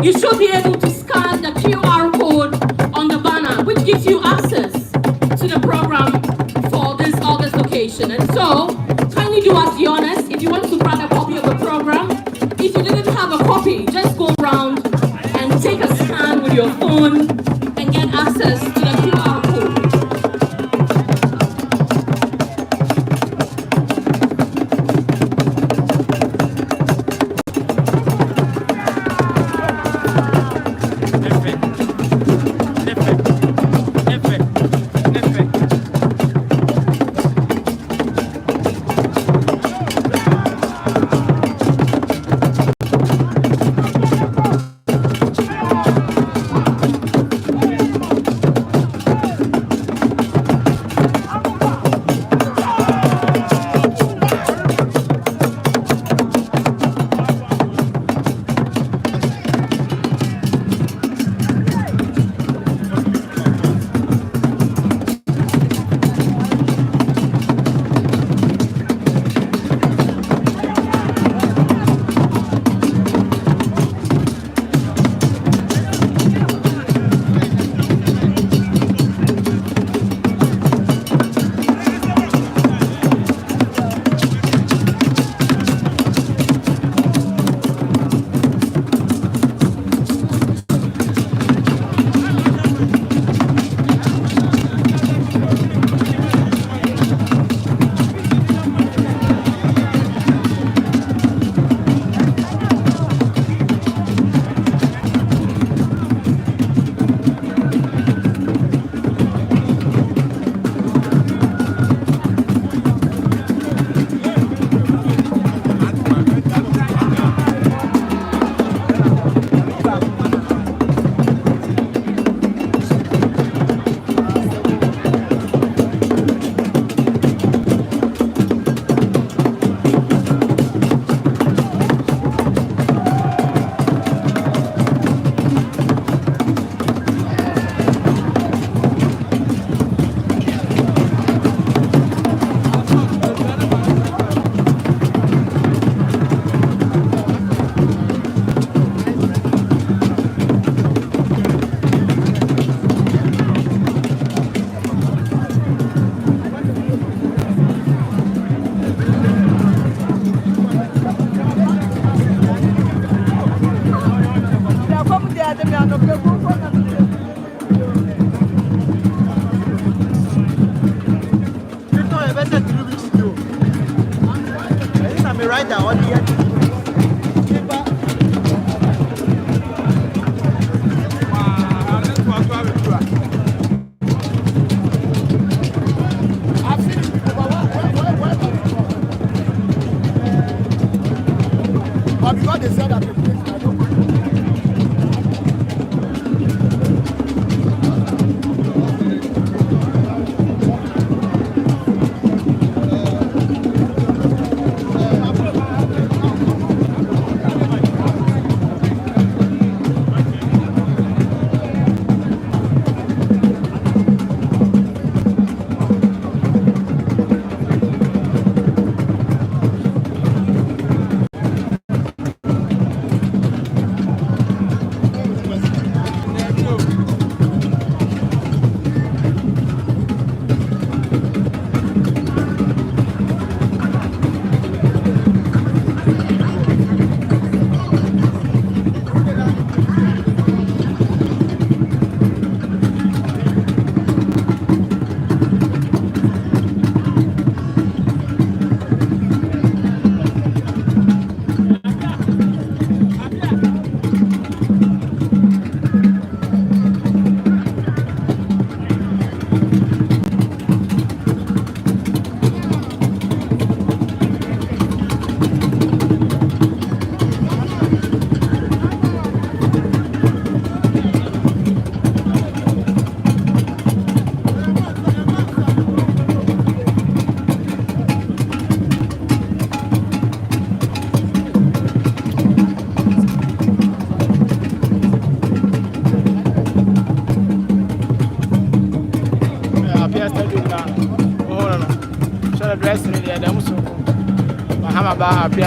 you should be able to scan the QR code on the banner, which gives you access to the program for this August occasion. And so, kindly do us the honors. If you want to grab a copy of the program, if you didn't have a copy, just go around and take a scan with your phone and get access to the QR code.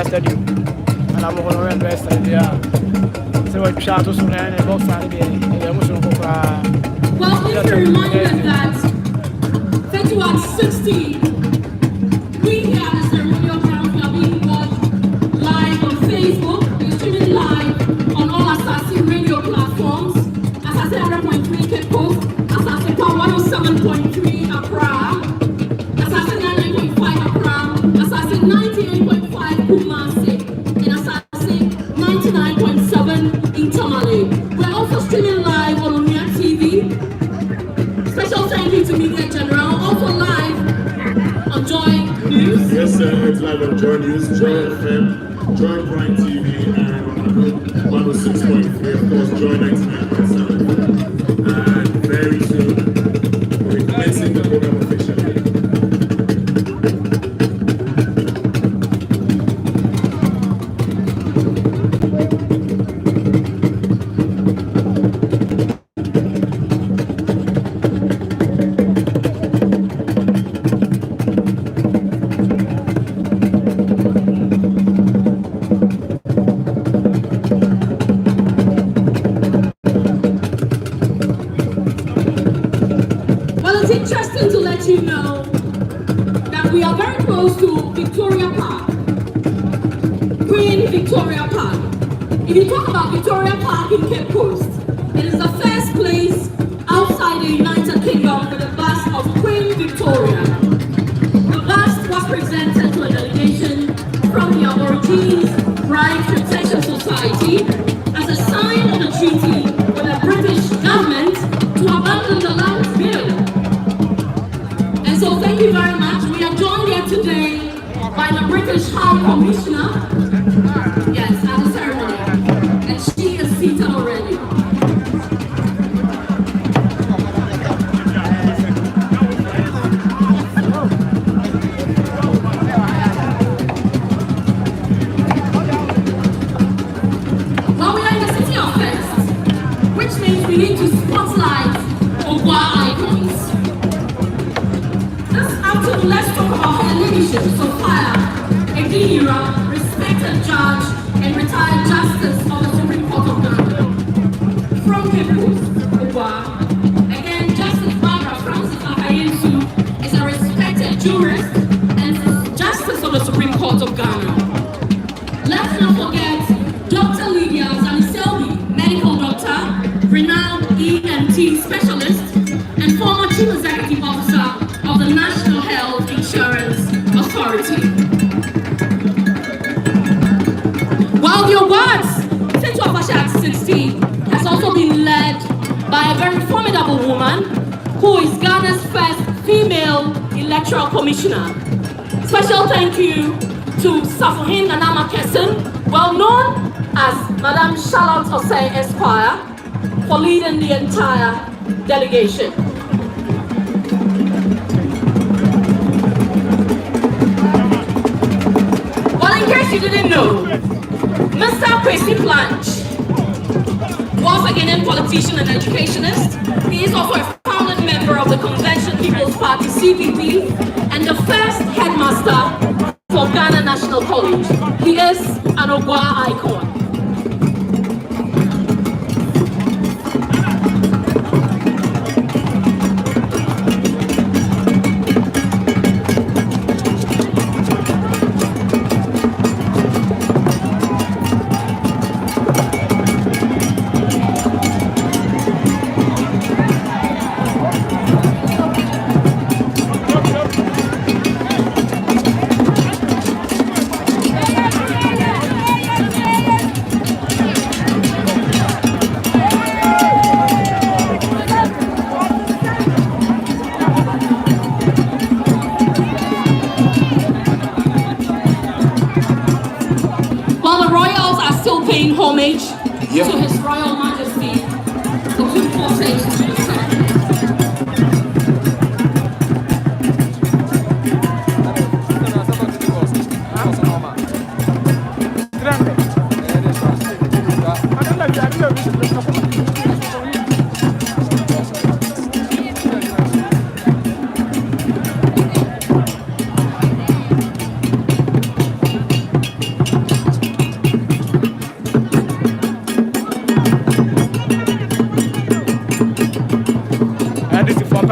Stadium, and I'm going to rest So what shout to soon and box and the emotional. Well, please be reminded that 3160, we here at the ceremonial ground are being watched live on Facebook. We're streaming live on all Assassin radio platforms. Assassin 100.3 Cape Coast, Assassin 107.3 Accra, Assassin 99.5 Accra, Assassin 98.5 Kumasi, and Assassin 99.7 in Tamale. We're also streaming live on Oguaaa TV. Special thank you to Media General, also live on Joy News. Yes, sir, it's live on Joy News, Joy FM, Joy Prime TV, and on 106.3, of course, Joy 99.7. And very soon, we're commencing the program officially. If you talk about Victoria Park in Cape Coast, it is the first place outside the United Kingdom with a bust of Queen Victoria. The bust was presented to a delegation from the Aborigines Rights Protection Society as a sign of the treaty with the British government to abandon the land bill. And so thank you very much. We are joined here today by the British High Commissioner. Yes, at the ceremony. And she is seated already. Well, we are in the city of First, which means we need to spotlight Oguaaa icons. This afternoon, let's talk about her leadership, Sophia Eginira, respected judge and retired justice of the Supreme Court of Ghana. From Cape Coast, Oguaaa, again, Justice Barbara Francis Akayensu is a respected jurist and justice of the Supreme Court of Ghana. Let's not forget Dr. Lydia Zaniselbi, medical doctor, renowned ENT specialist, and former chief executive officer of the National Health Insurance Authority. While the awards since Wafasha 16 has also been led by a very formidable woman who is Ghana's first female electoral commissioner. Special thank you to Safuhin Nanama Kesson, well known as Madame Charlotte Osei Esquire, for leading the entire delegation. Well, in case you didn't know, Mr. Kwesi Planch was a Ghanaian politician and educationist. He is also a founding member of the Convention People's Party, CPP, and the first headmaster for Ghana National College. He is an Oguaaa icon. Paying homage to His Royal Majesty, Otumfuo.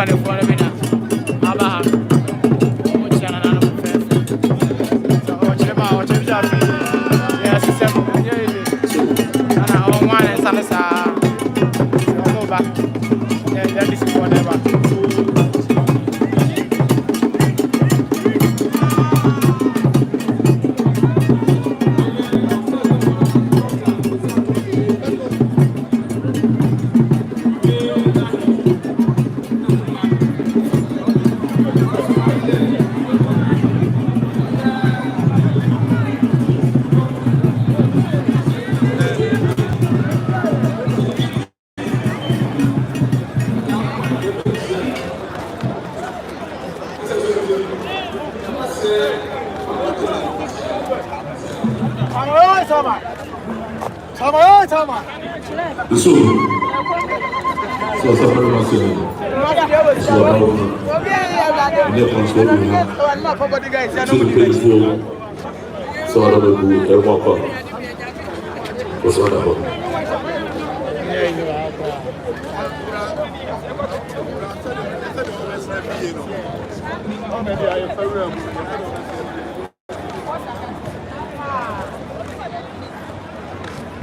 the phone of it. Abaha. What's your name? Yes, it's a and I want one and some is over. That is whatever.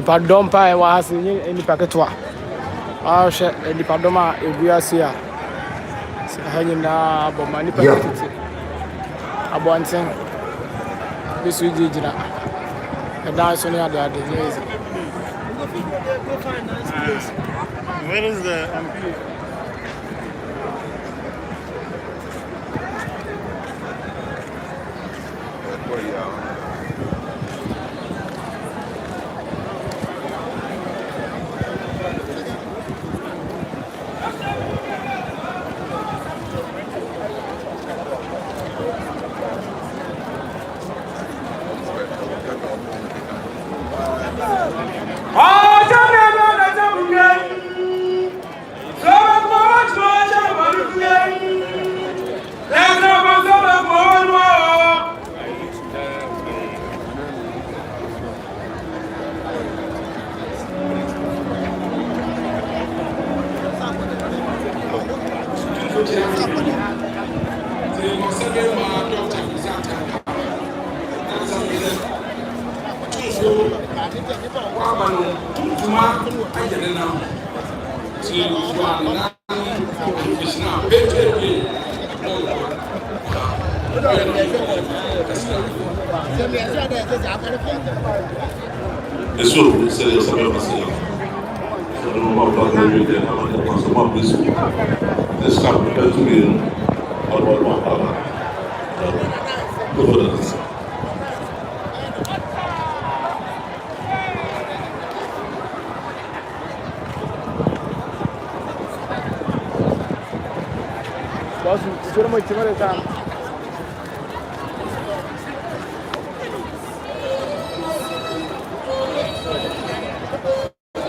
Pardon, I was in the packet. I shall the Padoma, if we are here. Hanging now, but my nipple. I want to this week, and dance on the other days. Where is the MP?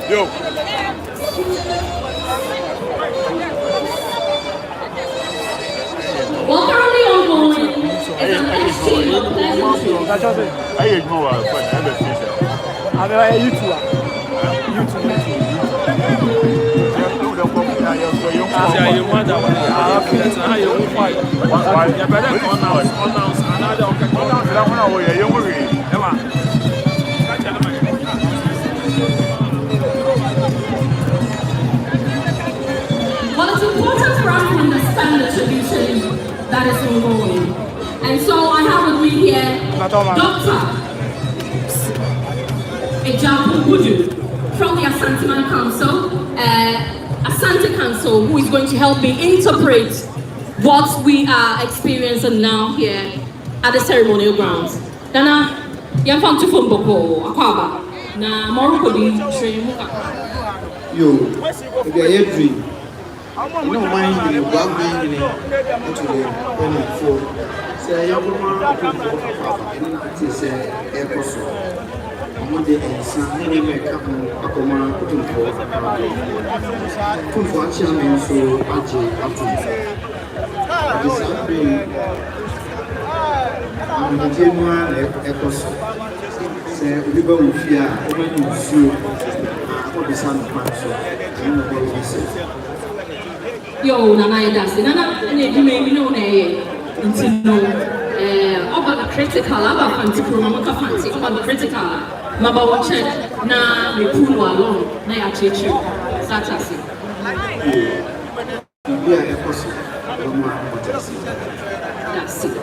Yo. Well, currently ongoing is an exchange of pleasantries. I ignore I'm a YouTuber. Well, it's important for us to understand the tradition that is ongoing. And so I have with me here Dr. Ejapu Budu from the Asante Council, Asante Council, who is going to help me interpret what we are experiencing now here at the ceremonial grounds. Dana, Yamfam Tufum Boko, Akwaba, na Morukodi, Shremuka. Yo, if you're a dream, you don't mind you, but I'm going to for say, young woman, it is a person. I'm the Sunday make up Oguaaa, Otumfuo. Otumfuo chairman so Ajay this I'm the general ecoso. Say, we go with fear, when you see what the sun so I know what we say. Yo, Nana, that's it. Nana, and you may know, until no, over the critical, about fancy promoter fancy, over the critical, Maba watching, na, we pull along, na, I teach you, such as it. That's it.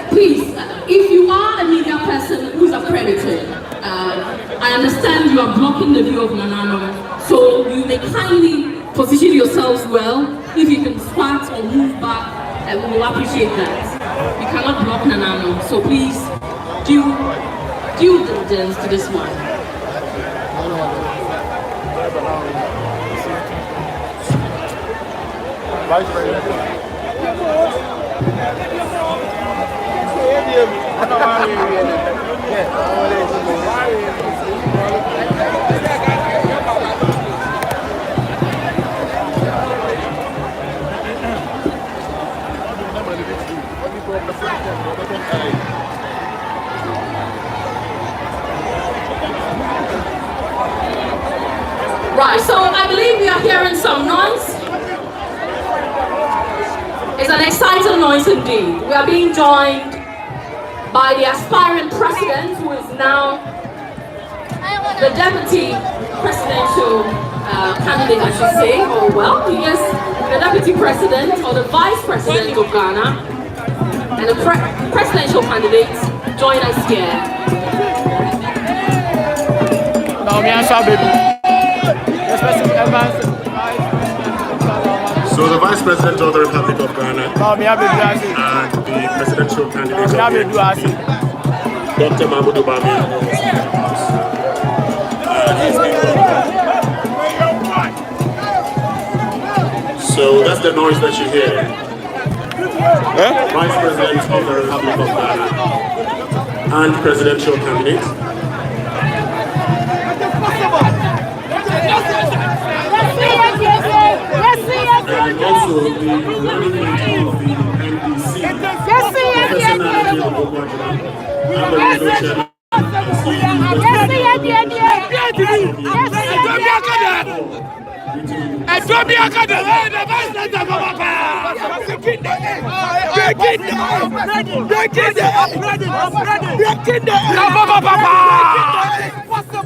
Please, if you are a media person who's accredited, I understand you are blocking the view of Nanano, so you may kindly position yourselves well. If you can squat or move back, we will appreciate that. We cannot block Nanano, so please do diligence to this one. Right, so I believe we are hearing some noise. It's an exciting noise indeed. We are being joined by the aspiring president, who is now the deputy presidential candidate, I should say, or well, he is the deputy president or the vice president of Ghana, and the presidential candidates join us here. So the Vice President of the Republic of Ghana and the presidential candidate Dr. Mahmoud Obami. So that's the noise that you hear. Vice President of the Republic of Ghana and presidential candidate. And also the running mate of the NDC, Professor Nana Oguaaa, and the resolution.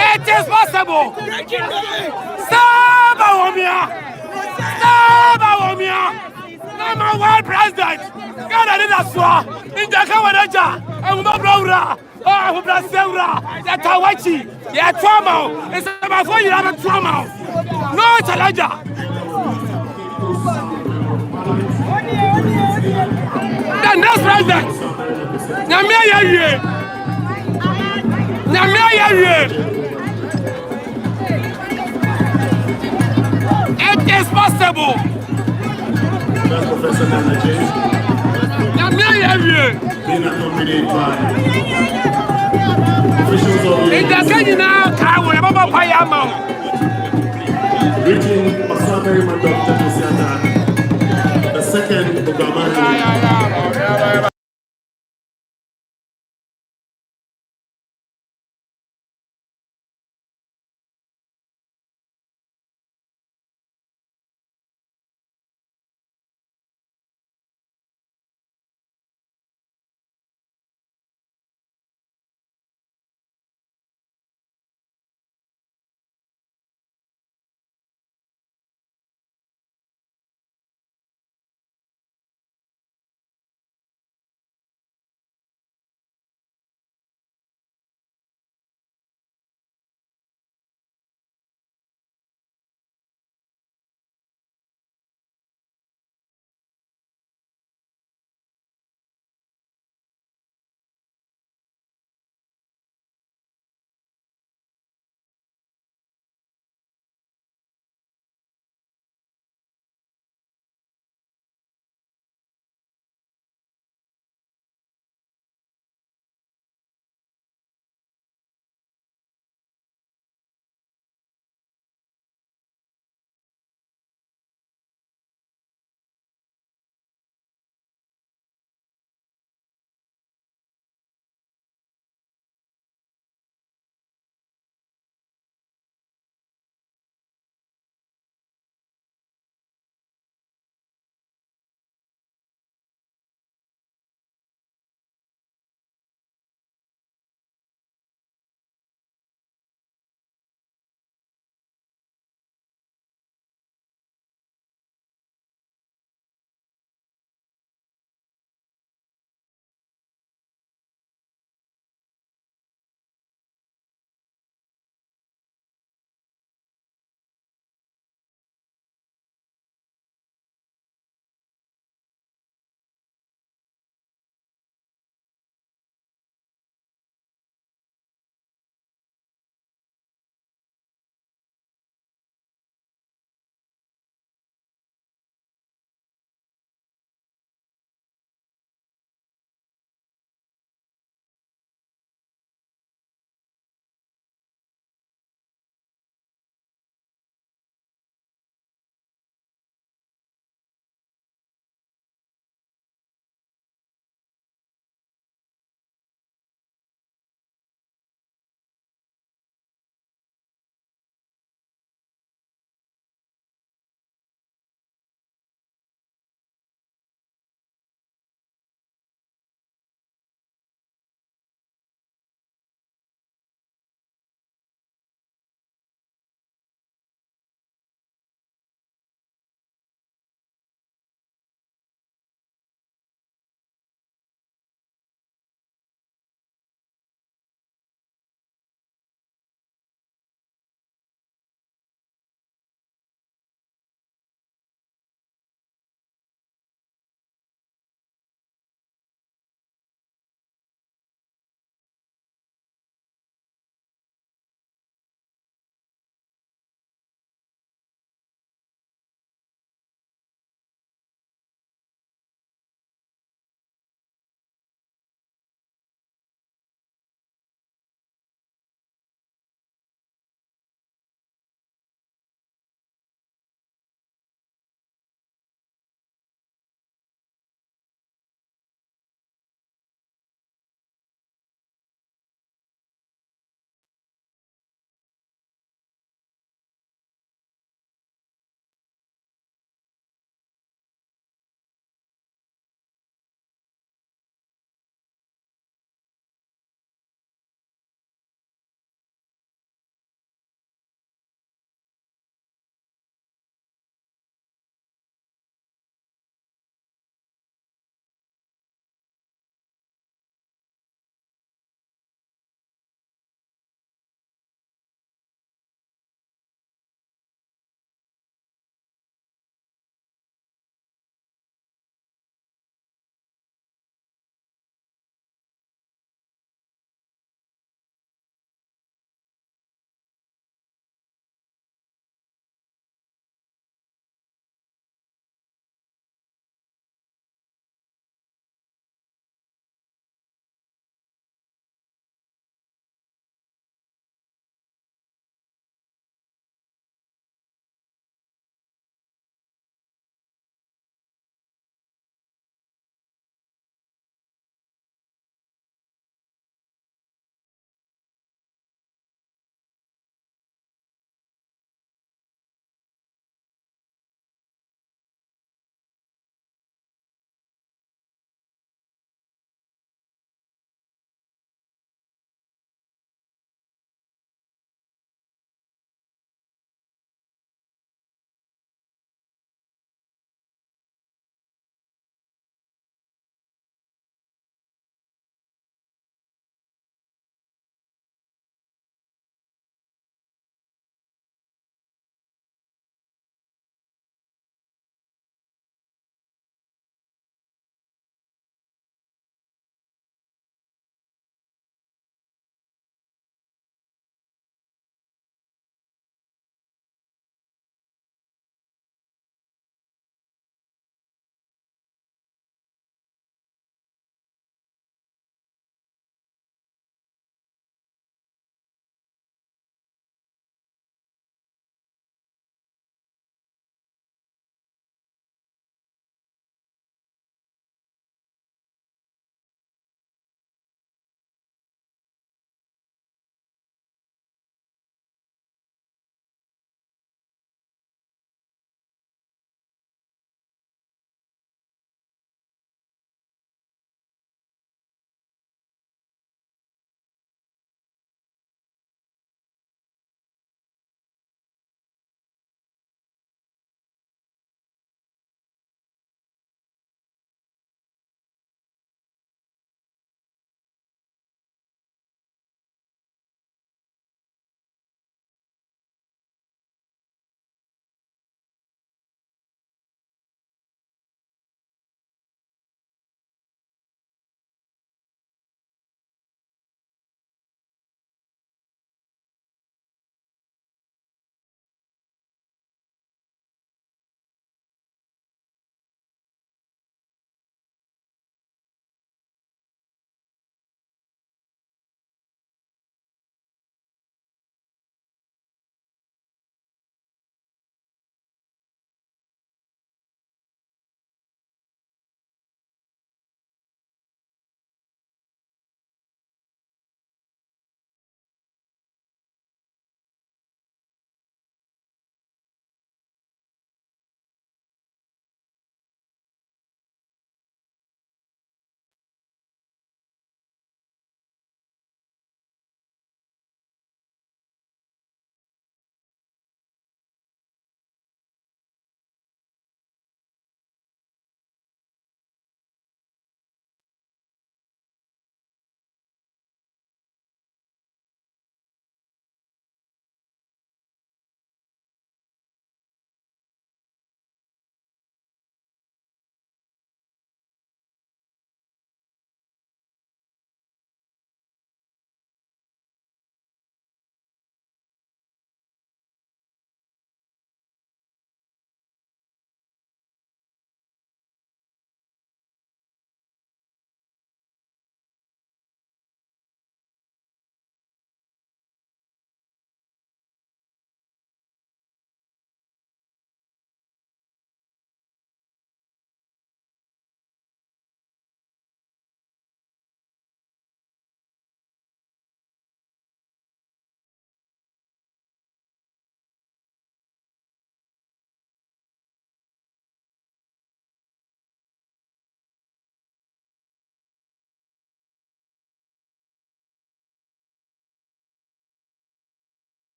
It is possible. I'm a world president. God, I did a swap. In the Kawadaja, I'm not Braura. Oh, Braseura, Yatawachi, Yatwamo. It's about 4 years of trauma. No, Talaja. The next president. Namia. It is possible. That's Professor Nana James. Being accompanied by officials of the greeting Osei, the second Oguaaa.